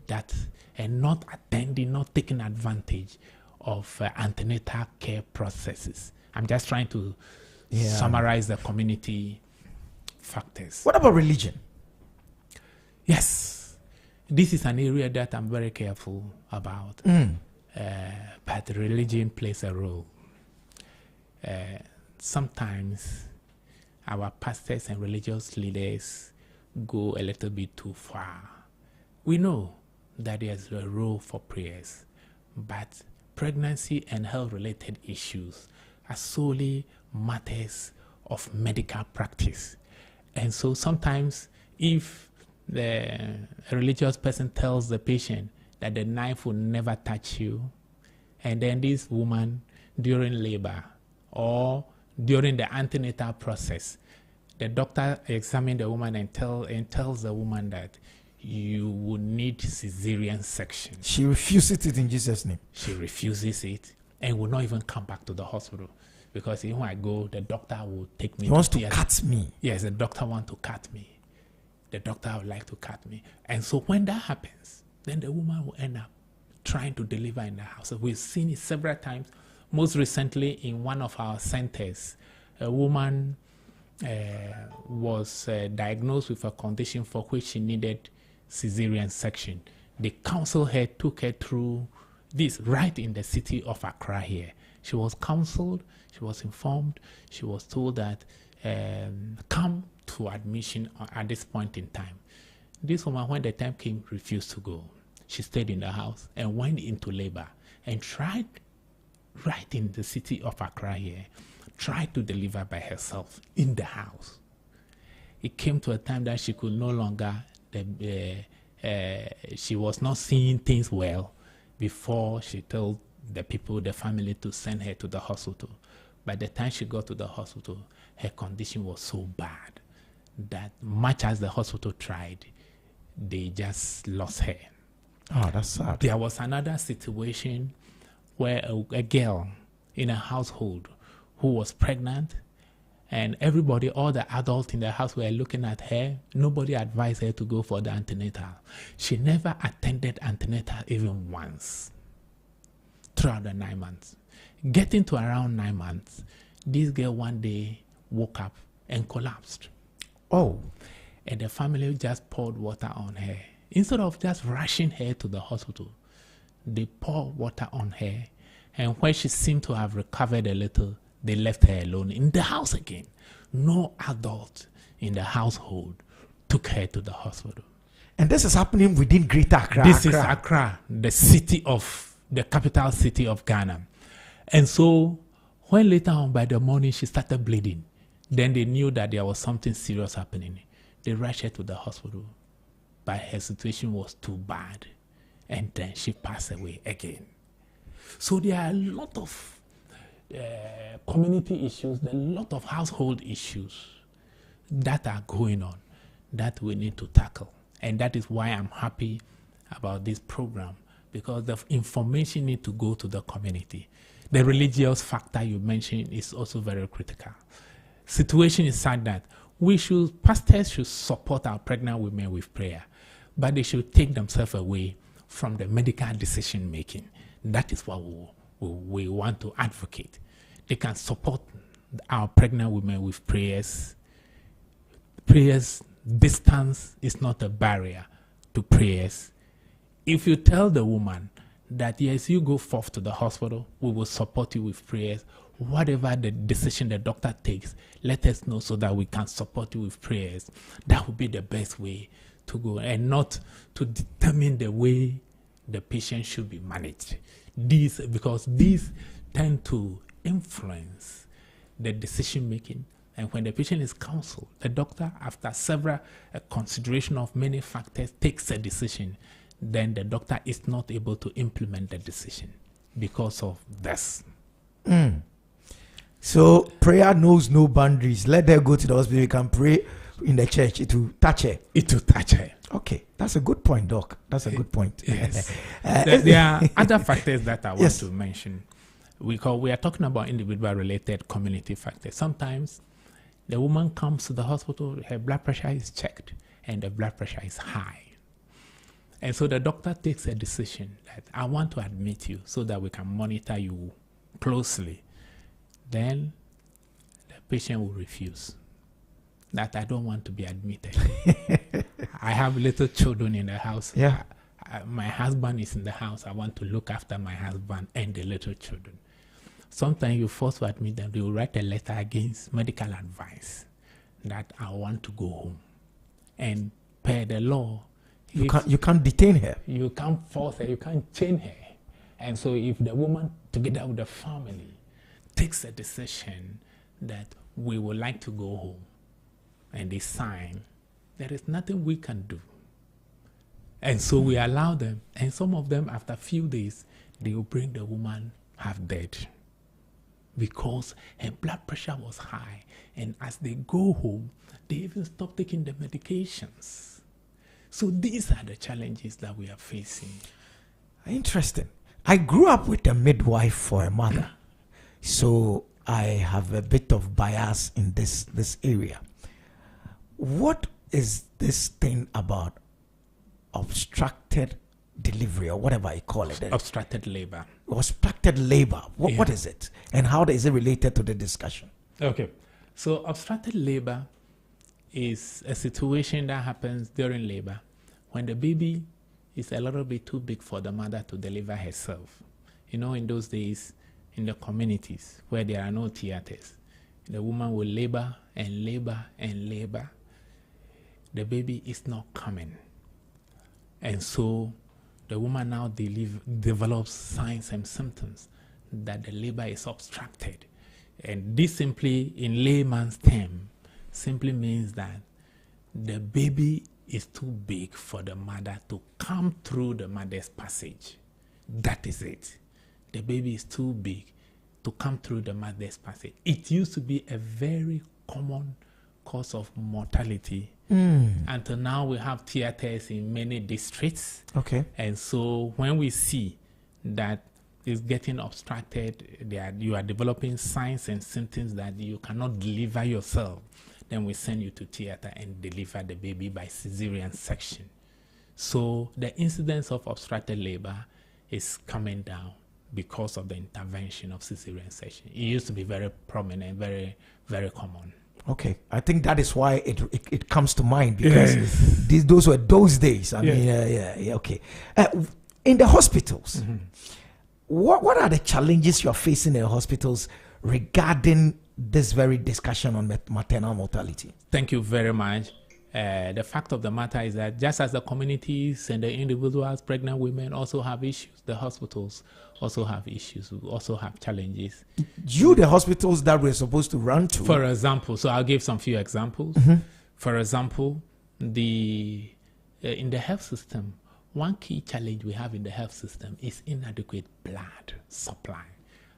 that, and not attending, not taking advantage of antenatal care processes. I'm just trying to Yeah. summarize the community factors. What about religion? Yes, this is an area that I'm very careful about. But religion plays a role. Sometimes our pastors and religious leaders go a little bit too far. We know that there's a role for prayers, but pregnancy and health-related issues are solely matters of medical practice. And so sometimes if the religious person tells the patient that the knife will never touch you, and then this woman during labor or during the antenatal process, the doctor examines the woman and tells the woman that you would need cesarean section. She refuses it in Jesus' name. She refuses it and will not even come back to the hospital, because when I go, the doctor will take me. He wants to theater. cut me. Yes, the doctor wants to cut me. The doctor would like to cut me. And so when that happens, then the woman will end up trying to deliver in the house. So we've seen it several times. Most recently, in one of our centers, a woman was diagnosed with a condition for which she needed cesarean section. They counseled her, took her through this right in the city of Accra here. She was counseled, she was informed, she was told that come to admission at this point in time. This woman, when the time came, refused to go. She stayed in the house and went into labor and tried, right in the city of Accra here, tried to deliver by herself in the house. It came to a time that she could no longer, she was not seeing things well before she told the people, the family, to send her to the hospital. By the time she got to the hospital, her condition was so bad that much as the hospital tried, they just lost her. Oh, that's sad. There was another situation where a girl in a household who was pregnant, and everybody, all the adults in the house were looking at her. Nobody advised her to go for the antenatal. She never attended antenatal even once throughout the 9 months. Getting to around 9 months, this girl one day woke up and collapsed. Oh. And the family just poured water on her. Instead of just rushing her to the hospital, they poured water on her. And when she seemed to have recovered a little, they left her alone in the house again. No adult in the household took her to the hospital. And this is happening within Greater Accra. This is Accra, the capital city of Ghana. And so when later on by the morning she started bleeding, then they knew that there was something serious happening. They rushed her to the hospital, but her situation was too bad. And then she passed away again. So there are a lot of community issues, a lot of household issues that are going on that we need to tackle. And that is why I'm happy about this program, because the information needs to go to the community. The religious factor you mentioned is also very critical. Situation is such that pastors should support our pregnant women with prayer, but they should take themselves away from the medical decision making. That is what we want to advocate. They can support our pregnant women with prayers. Prayers, distance is not a barrier to prayers. If you tell the woman that, yes, you go forth to the hospital, we will support you with prayers. Whatever the decision the doctor takes, let us know so that we can support you with prayers. That would be the best way to go, and not to determine the way the patient should be managed. Because these tend to influence the decision making. And when the patient is counseled, the doctor, after several consideration of many factors, takes a decision. Then the doctor is not able to implement the decision because of this. So prayer knows no boundaries. Let her go to the hospital. You can pray in the church. It will touch her. It will touch her. Okay, that's a good point, Doc. That's a good point. Yes. There are other factors that I want to mention. We are talking about individual related community factors. Sometimes the woman comes to the hospital, her blood pressure is checked, and the blood pressure is high. And so the doctor takes a decision that I want to admit you so that we can monitor you closely. Then the patient will refuse. That I don't want to be admitted. I have little children in the house. Yeah. My husband is in the house. I want to look after my husband and the little children. Sometimes you force to admit them. They will write a letter against medical advice that I want to go home. And per the law, You can't detain her. You can't force her. You can't chain her. And so if the woman, together with the family, takes a decision that we would like to go home, and they sign, there is nothing we can do. And so we allow them. And some of them, after a few days, they will bring the woman half dead because her blood pressure was high. And as they go home, they even stop taking the medications. So these are the challenges that we are facing. Interesting. I grew up with a midwife for a mother, so I have a bit of bias in this area. What is this thing about obstructed delivery, or whatever I call it? Obstructed labor. Obstructed labor. What is it? And how is it related to the discussion? Okay. So obstructed labor is a situation that happens during labor when the baby is a little bit too big for the mother to deliver herself. You know, in those days, in the communities where there are no theaters, the woman will labor and labor and labor. The baby is not coming. And so the woman now develops signs and symptoms that the labor is obstructed. And this simply, in layman's term, simply means that the baby is too big for the mother to come through the mother's passage. That is it. The baby is too big to come through the mother's passage. It used to be a very common cause of mortality. Until now, we have theaters in many districts. Okay. And so when we see that it's getting obstructed, you are developing signs and symptoms that you cannot deliver yourself, then we send you to theater and deliver the baby by cesarean section. So the incidence of obstructed labor is coming down because of the intervention of cesarean section. It used to be very prominent, very, very common. Okay, I think that is why it comes to mind, because those were those days. I mean, okay. In the hospitals, what are the challenges you are facing in the hospitals regarding this very discussion on maternal mortality? Thank you very much. The fact of the matter is that just as the communities and the individuals, pregnant women also have issues, the hospitals also have issues, we also have challenges. The hospitals that we're supposed to run to. For example, so I'll give some few examples. For example, in the health system, one key challenge we have in the health system is inadequate blood supply.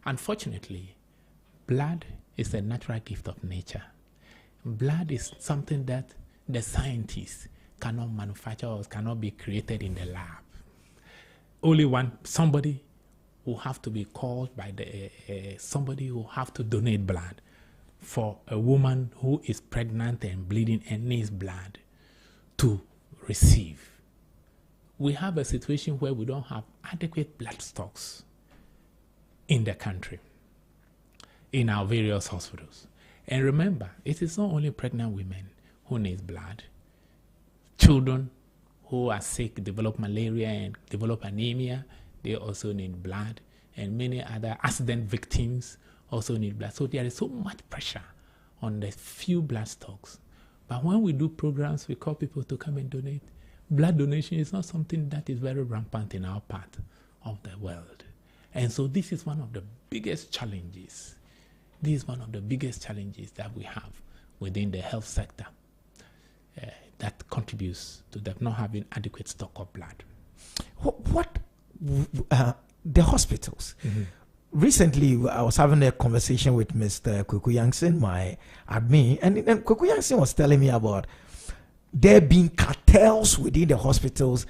Unfortunately, blood is a natural gift of nature. Blood is something that the scientists cannot manufacture or cannot be created in the lab. Only somebody will have to be called by somebody who have to donate blood for a woman who is pregnant and bleeding and needs blood to receive. We have a situation where we don't have adequate blood stocks in the country, in our various hospitals. And remember, it is not only pregnant women who need blood. Children who are sick, develop malaria and develop anemia, they also need blood. And many other accident victims also need blood. So there is so much pressure on the few blood stocks. But when we do programs, we call people to come and donate. Blood donation is not something that is very rampant in our part of the world. And so this is one of the biggest challenges. This is one of the biggest challenges that we have within the health sector that contributes to them not having adequate stock of blood. The hospitals. Recently, I was having a conversation with Mr. Kweku Yankson, my admin, and Kweku Yankson was telling me about there being cartels within the hospitals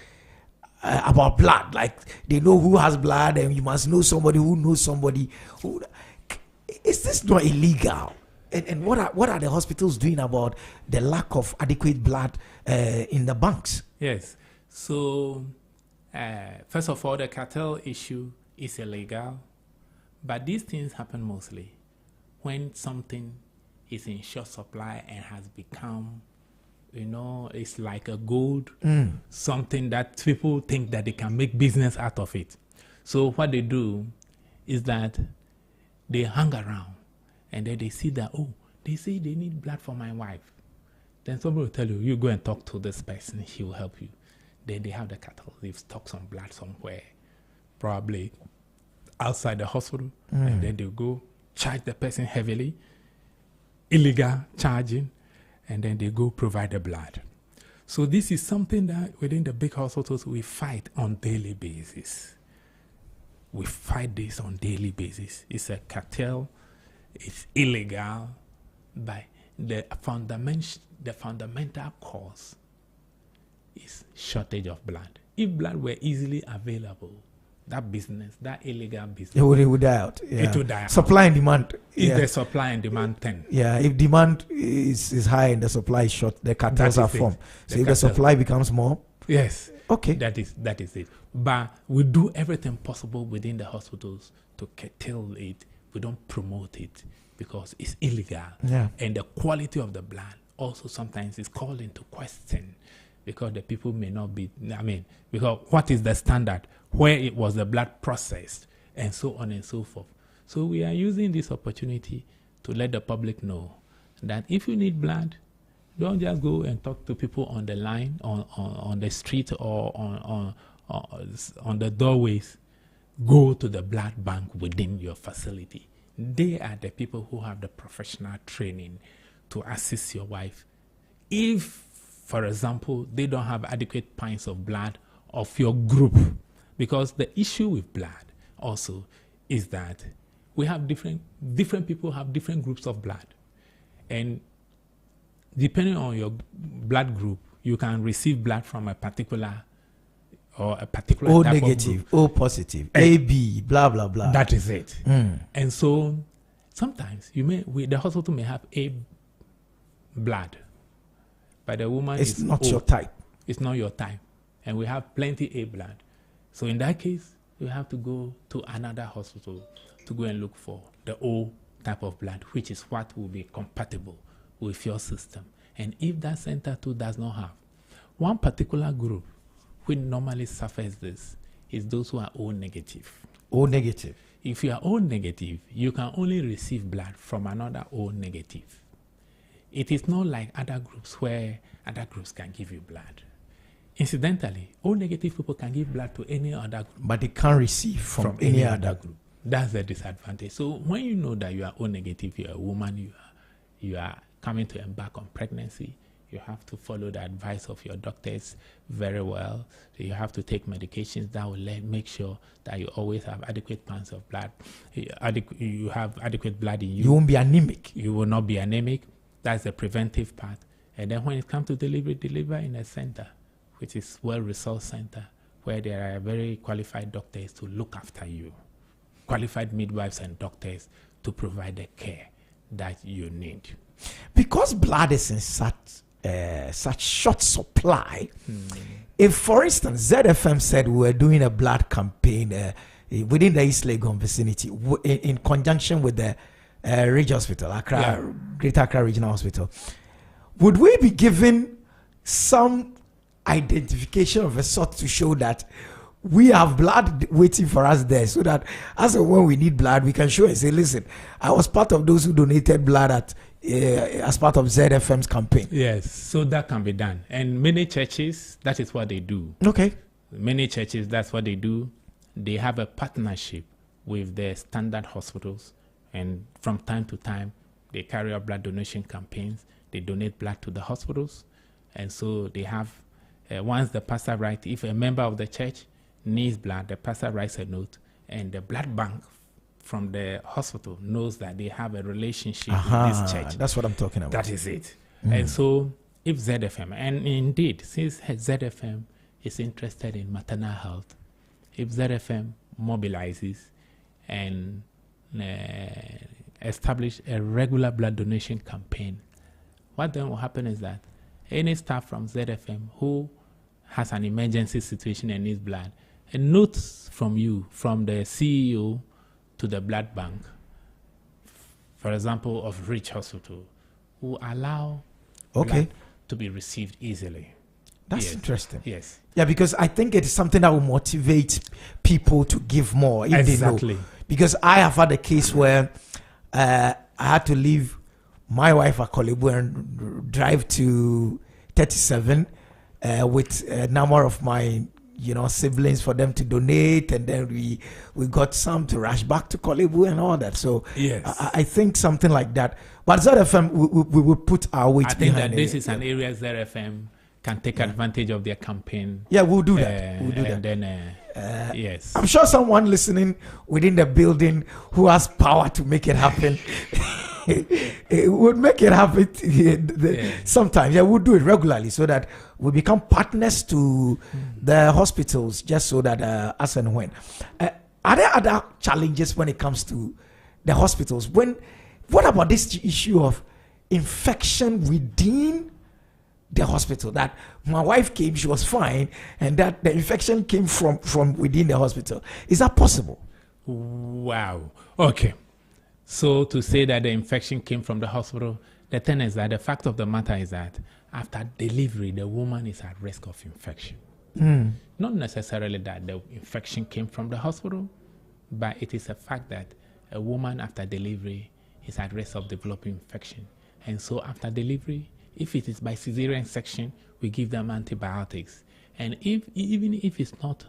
about blood. Like, they know who has blood, and you must know somebody who knows somebody. Is this not illegal? And what are the hospitals doing about the lack of adequate blood in the banks? Yes. So First of all, the cartel issue is illegal, but these things happen mostly when something is in short supply and has become, it's like a gold, something that people think that they can make business out of it. So what they do is that they hang around and then they see that, they say they need blood for my wife. Then somebody will tell you, you go and talk to this person, he will help you. Then they have the cattle, they've stocked some blood somewhere, probably outside the hospital, and then they'll go charge the person heavily, illegal charging, and then they go provide the blood. So this is something that within the big hospitals we fight on daily basis. We fight this on daily basis. It's a cartel, it's illegal, but the fundamental cause is shortage of blood. If blood were easily available, that business, that illegal business, it would die out. Yeah. It would die out. Supply and demand. It's the supply and demand thing. Yeah, if demand is high and the supply is short, the cartels are formed. So if the supply becomes more. Yes. Okay. That is it. But we do everything possible within the hospitals to curtail it. We don't promote it because it's illegal. Yeah. And the quality of the blood also sometimes is called into question because the people may not be, because what is the standard? Where it was the blood processed and so on and so forth. So we are using this opportunity to let the public know that if you need blood, don't just go and talk to people on the line, on the street or on the doorways. Go to the blood bank within your facility. They are the people who have the professional training to assist your wife. If, for example, they don't have adequate pints of blood of your group, because the issue with blood also is that we have different people have different groups of blood, and depending on your blood group, you can receive blood from a particular O type negative, of group. O positive, AB, blah blah blah. That is it. And so sometimes the hospital may have A blood, but the woman it's is not O. your type. It's not your type, and we have plenty A blood. So in that case, you have to go to another hospital to go and look for the O type of blood, which is what will be compatible with your system. And if that center too does not have, one particular group which normally suffers this is those who are O negative. O negative. If you are O negative, you can only receive blood from another O negative. It is not like other groups where other groups can give you blood. Incidentally, O negative people can give blood to any other group, but they can't receive from any other group. That's the disadvantage. So when you know that you are O negative, you are a woman, you are coming to embark on pregnancy, you have to follow the advice of your doctors very well. So you have to take medications that will make sure that you always have adequate pints of blood. You have adequate blood in you. You won't be anemic. You will not be anemic. That's the preventive part. And then when it comes to deliver in a center, which is well-resourced center, where there are very qualified doctors to look after you, qualified midwives and doctors to provide the care that you need. Because blood is in such short supply, if, for instance, ZFM said we were doing a blood campaign within the East Legon vicinity in conjunction with the Ridge Hospital, Greater Accra Regional Hospital, would we be given some identification of a sort to show that we have blood waiting for us there, so that as and when we need blood, we can show and say, listen, I was part of those who donated blood as part of ZFM's campaign? Yes, so that can be done. And many churches, that is what they do. Okay. Many churches, that's what they do. They have a partnership with the standard hospitals, and from time to time, they carry out blood donation campaigns. They donate blood to the hospitals. And so they have, once the pastor writes, if a member of the church needs blood, the pastor writes a note, and the blood bank from the hospital knows that they have a relationship with this church. That's what I'm talking about. That is it. And so if ZFM, and indeed, since ZFM is interested in maternal health, if ZFM mobilizes and establish a regular blood donation campaign, what then will happen is that any staff from ZFM who has an emergency situation and needs blood, a note from you, from the CEO to the blood bank, for example, of Rich Hospital, will allow blood to be received easily. That's interesting. Yes. Yeah, because I think it is something that will motivate people to give more. If Exactly. They know. Because I have had a case where I had to leave my wife at Kolebu and drive to 37 with a number of my siblings for them to donate, and then we got some to rush back to Kolebu and all that. So yes. I think something like that. But Zed FM, we will put our weight I think behind that this it. is an area Zed FM can take advantage of their campaign. Yeah, we'll do that. We'll do and that. Then, yes. I'm sure someone listening within the building who has power to make it happen it would make it happen sometimes. Yeah, we'll do it regularly so that we become partners to the hospitals, just so that as and when. Are there other challenges when it comes to the hospitals? What about this issue of infection within the hospital? That my wife came, she was fine, and that the infection came from within the hospital. Is that possible? Wow. Okay. So to say that the infection came from the hospital, the thing is that the fact of the matter is that after delivery, the woman is at risk of infection. Not necessarily that the infection came from the hospital, but it is a fact that a woman after delivery is at risk of developing infection. And so after delivery, if it is by cesarean section, we give them antibiotics. And even if it's not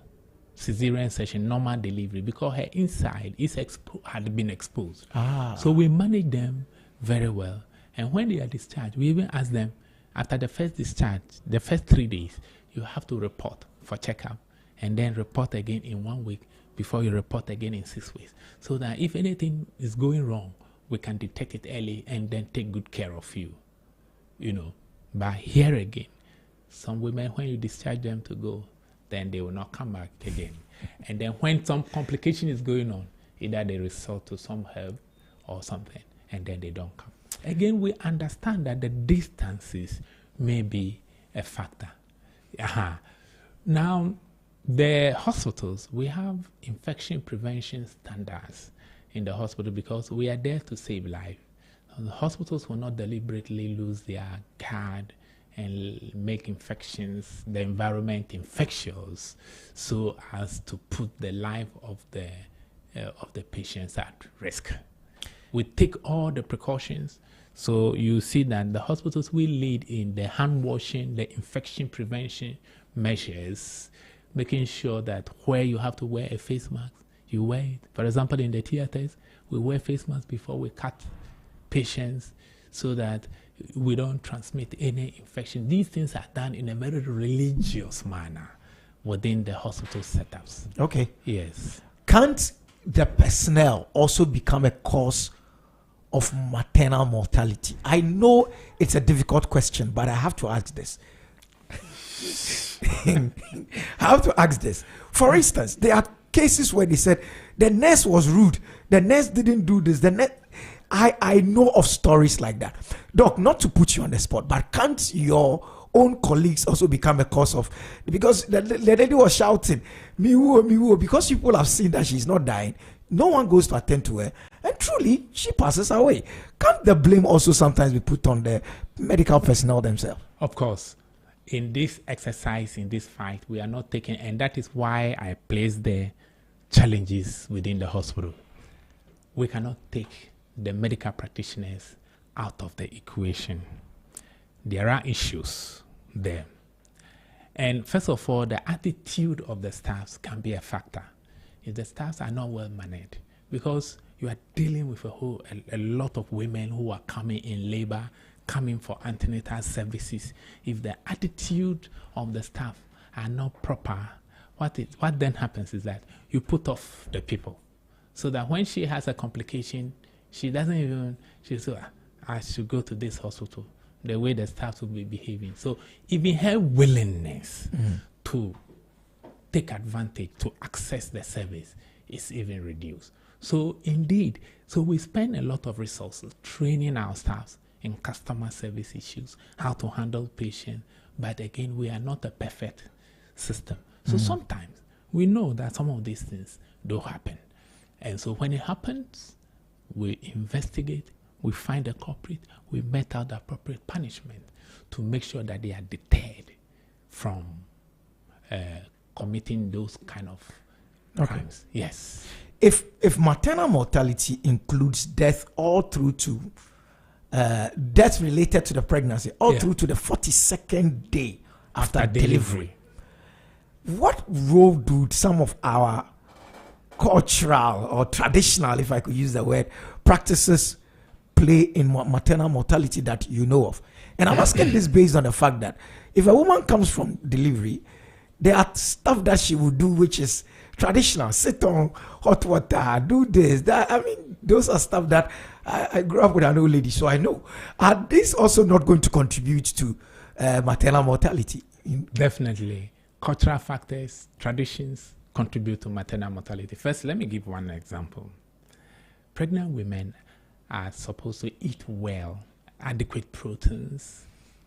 cesarean section, normal delivery, because her inside had been exposed. So we manage them very well. And when they are discharged, we even ask them, after the first discharge, the first 3 days, you have to report for checkup, and then report again in 1 week before you report again in 6 weeks. So that if anything is going wrong, we can detect it early and then take good care of you. But here again, some women, when you discharge them to go, then they will not come back again. And then when some complication is going on, either they resort to some herb or something, and then they don't come. Again, we understand that the distances may be a factor. Now, the hospitals, we have infection prevention standards in the hospital because we are there to save life. The hospitals will not deliberately lose their guard and make infections, the environment infectious, so as to put the life of the patients at risk. We take all the precautions. So you see that the hospitals will lead in the hand washing, the infection prevention measures, making sure that where you have to wear a face mask, you wear it. For example, in the theaters, we wear face masks before we cut patients so that we don't transmit any infection. These things are done in a very religious manner within the hospital setups. Okay. Yes. Can't the personnel also become a cause of maternal mortality? I know it's a difficult question, but I have to ask this. For instance, there are cases where they said the nurse was rude, the nurse didn't do this, I know of stories like that. Doc, not to put you on the spot, but can't your own colleagues also become a cause of, because the lady was shouting, Miwo, because people have seen that she's not dying, no one goes to attend to her, and truly, she passes away. Can't the blame also sometimes be put on the medical personnel themselves? Of course. In this exercise, in this fight, we are not taking, and that is why I place the challenges within the hospital. We cannot take the medical practitioners out of the equation. There are issues there. And first of all, the attitude of the staffs can be a factor. If the staffs are not well managed, because you are dealing with a lot of women who are coming in labor, coming for antenatal services. If the attitude of the staff are not proper, what then happens is that you put off the people. So that when she has a complication, she doesn't even, she says, I should go to this hospital, the way the staff will be behaving. So even her willingness to take advantage, to access the service is even reduced. So indeed, so we spend a lot of resources training our staffs in customer service issues, how to handle patients. But again, we are not a perfect system. So sometimes we know that some of these things do happen. And so when it happens, we investigate, we find the culprit, we met out the appropriate punishment to make sure that they are deterred from committing those kind of crimes. Yes. If maternal mortality includes death all through to death related to the pregnancy, all through to the 42nd day after delivery, what role do some of our cultural or traditional, if I could use the word, practices play in maternal mortality that you know of? And I'm asking this based on the fact that if a woman comes from delivery, there are stuff that she will do which is traditional. Sit on hot water, do this, that. I mean, those are stuff that I grew up with an old lady, so I know. Are these also not going to contribute to maternal mortality? Definitely. Cultural factors, traditions contribute to maternal mortality. First, let me give one example. Pregnant women are supposed to eat well, adequate proteins,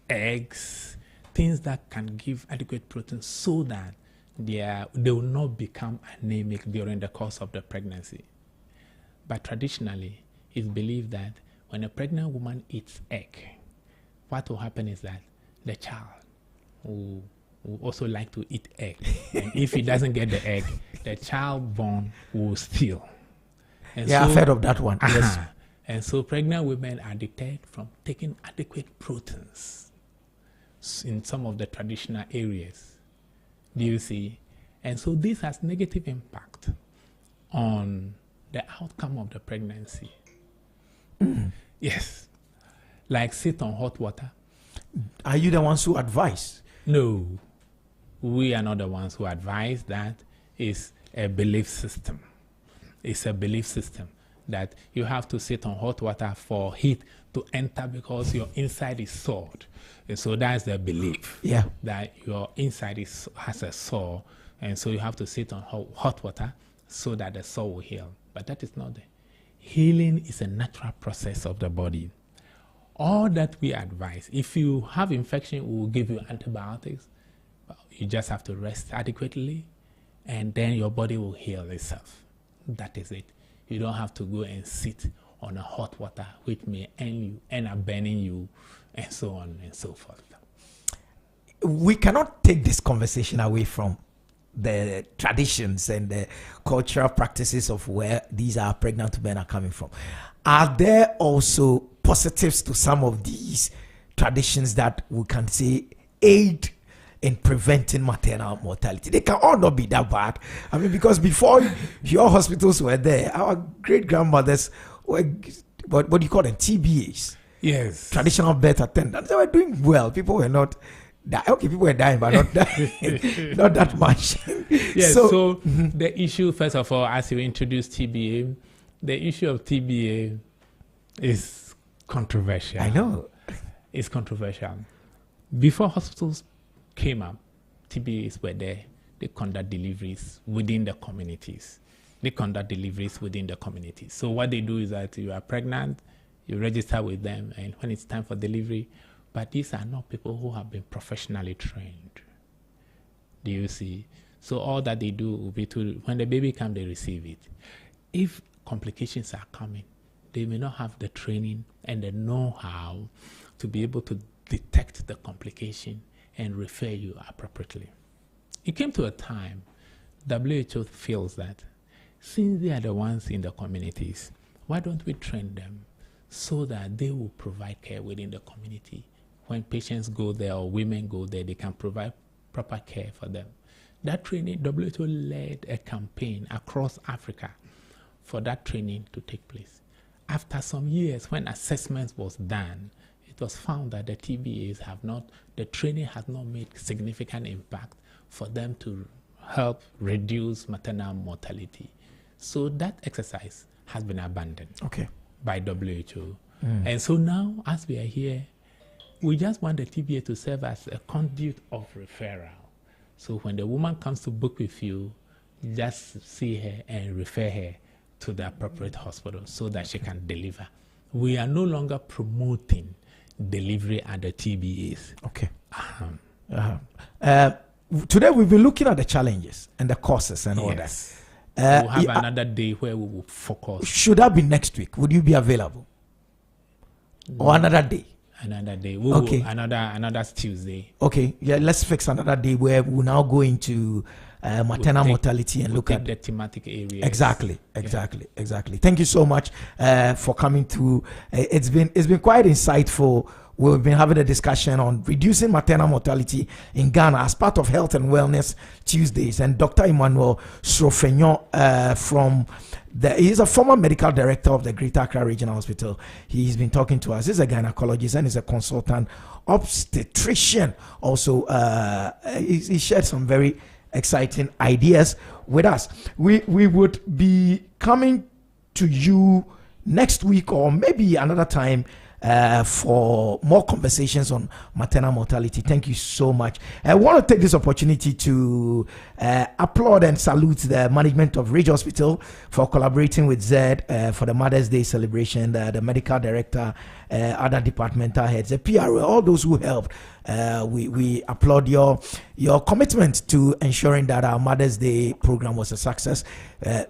eggs, things that can give adequate protein so that they will not become anemic during the course of the pregnancy. But traditionally, it's believed that when a pregnant woman eats egg, what will happen is that the child will also like to eat egg. And if he doesn't get the egg, the child born will steal. And I've heard of that one. Yes. And so pregnant women are deterred from taking adequate proteins in some of the traditional areas. Do you see? And so this has negative impact on the outcome of the pregnancy. Yes. Like sit on hot water. Are you the ones who advise? No. We are not the ones who advise. That is a belief system. It's a belief system that you have to sit on hot water for heat to enter because your inside is sore. And so that's the belief. Yeah. That your inside has a sore, and so you have to sit on hot water so that the sore will heal. But that is not the healing. Is a natural process of the body. All that we advise, if you have infection, we will give you antibiotics. You just have to rest adequately, and then your body will heal itself. That is it. You don't have to go and sit on a hot water, which may end up burning you, and so on and so forth. We cannot take this conversation away from the traditions and the cultural practices of where these are pregnant women are coming from. Are there also positives to some of these traditions that we can say aid in preventing maternal mortality? They can all not be that bad. I mean, because before your hospitals were there, our great grandmothers were, what do you call them, TBAs? Yes. Traditional birth attendants. They were doing well. People were not dying. Okay, people were dying, but not dying, not that much. Yes. So the issue, first of all, as you introduced TBA, the issue of TBA is controversial. I know. It's controversial. Before hospitals came up, TBAs were there. They conduct deliveries within the communities. So what they do is that you are pregnant, you register with them, and when it's time for delivery, but these are not people who have been professionally trained. Do you see? So all that they do will be when the baby comes, they receive it. If complications are coming, they may not have the training and the know-how to be able to detect the complication and refer you appropriately. It came to a time, WHO feels that since they are the ones in the communities, why don't we train them so that they will provide care within the community? When patients go there or women go there, they can provide proper care for them. That training, WHO led a campaign across Africa for that training to take place. After some years, when assessments was done, it was found that the TBAs the training has not made significant impact for them to help reduce maternal mortality. So that exercise has been abandoned by WHO. And so now, as we are here, we just want the TBA to serve as a conduit of referral. So when the woman comes to book with you, just see her and refer her to the appropriate hospital so that she can deliver. We are no longer promoting delivery at the TBAs. today we've been looking at the challenges and the causes and all that. Yes. We'll have Yeah, another day where we will focus. should that be next week? Would you be available? Or another day? Another day. Okay. Another Tuesday. Okay, yeah, let's fix another day where we'll now go into maternal mortality and look at the thematic areas. Exactly. Thank you so much for coming through. It's been quite insightful. We've been having a discussion on reducing maternal mortality in Ghana as part of Health and Wellness Tuesdays. And Dr. Emmanuel Srofenyo he's a former medical director of the Greater Accra Regional Hospital. He's been talking to us. He's a gynecologist and he's a consultant obstetrician. Also, he shared some very exciting ideas with us. We would be coming to you next week or maybe another time for more conversations on maternal mortality. Thank you so much. I want to take this opportunity to applaud and salute the management of Ridge Hospital for collaborating with Zed for the Mother's Day celebration, the medical director, other departmental heads, the PRO, all those who helped. We applaud your commitment to ensuring that our Mother's Day program was a success.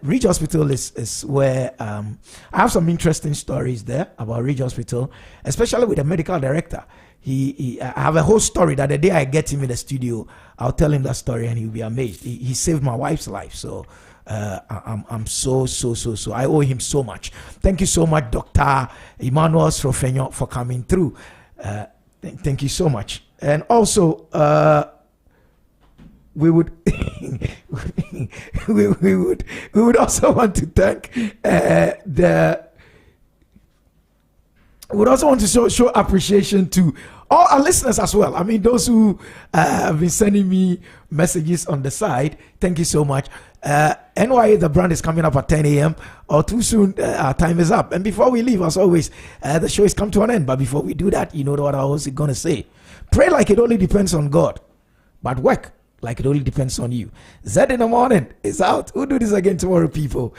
Ridge Hospital is where I have some interesting stories there about Ridge Hospital, especially with the medical director. I have a whole story that the day I get him in the studio, I'll tell him that story and he'll be amazed. He saved my wife's life, so I'm so I owe him so much. Thank you so much, Dr. Emmanuel Srofenyo, for coming through. Thank you so much. And also, we would we would also want to thank we would also want to show appreciation to all our listeners as well. I mean, those who have been sending me messages on the side. Thank you so much. NYA The Brand is coming up at 10 a.m. or too soon. Our time is up. And before we leave, as always, the show is come to an end. But before we do that, you know what I was going to say. Pray like it only depends on God, but work like it only depends on you. Zed in the Morning is out. We'll do this again tomorrow, people.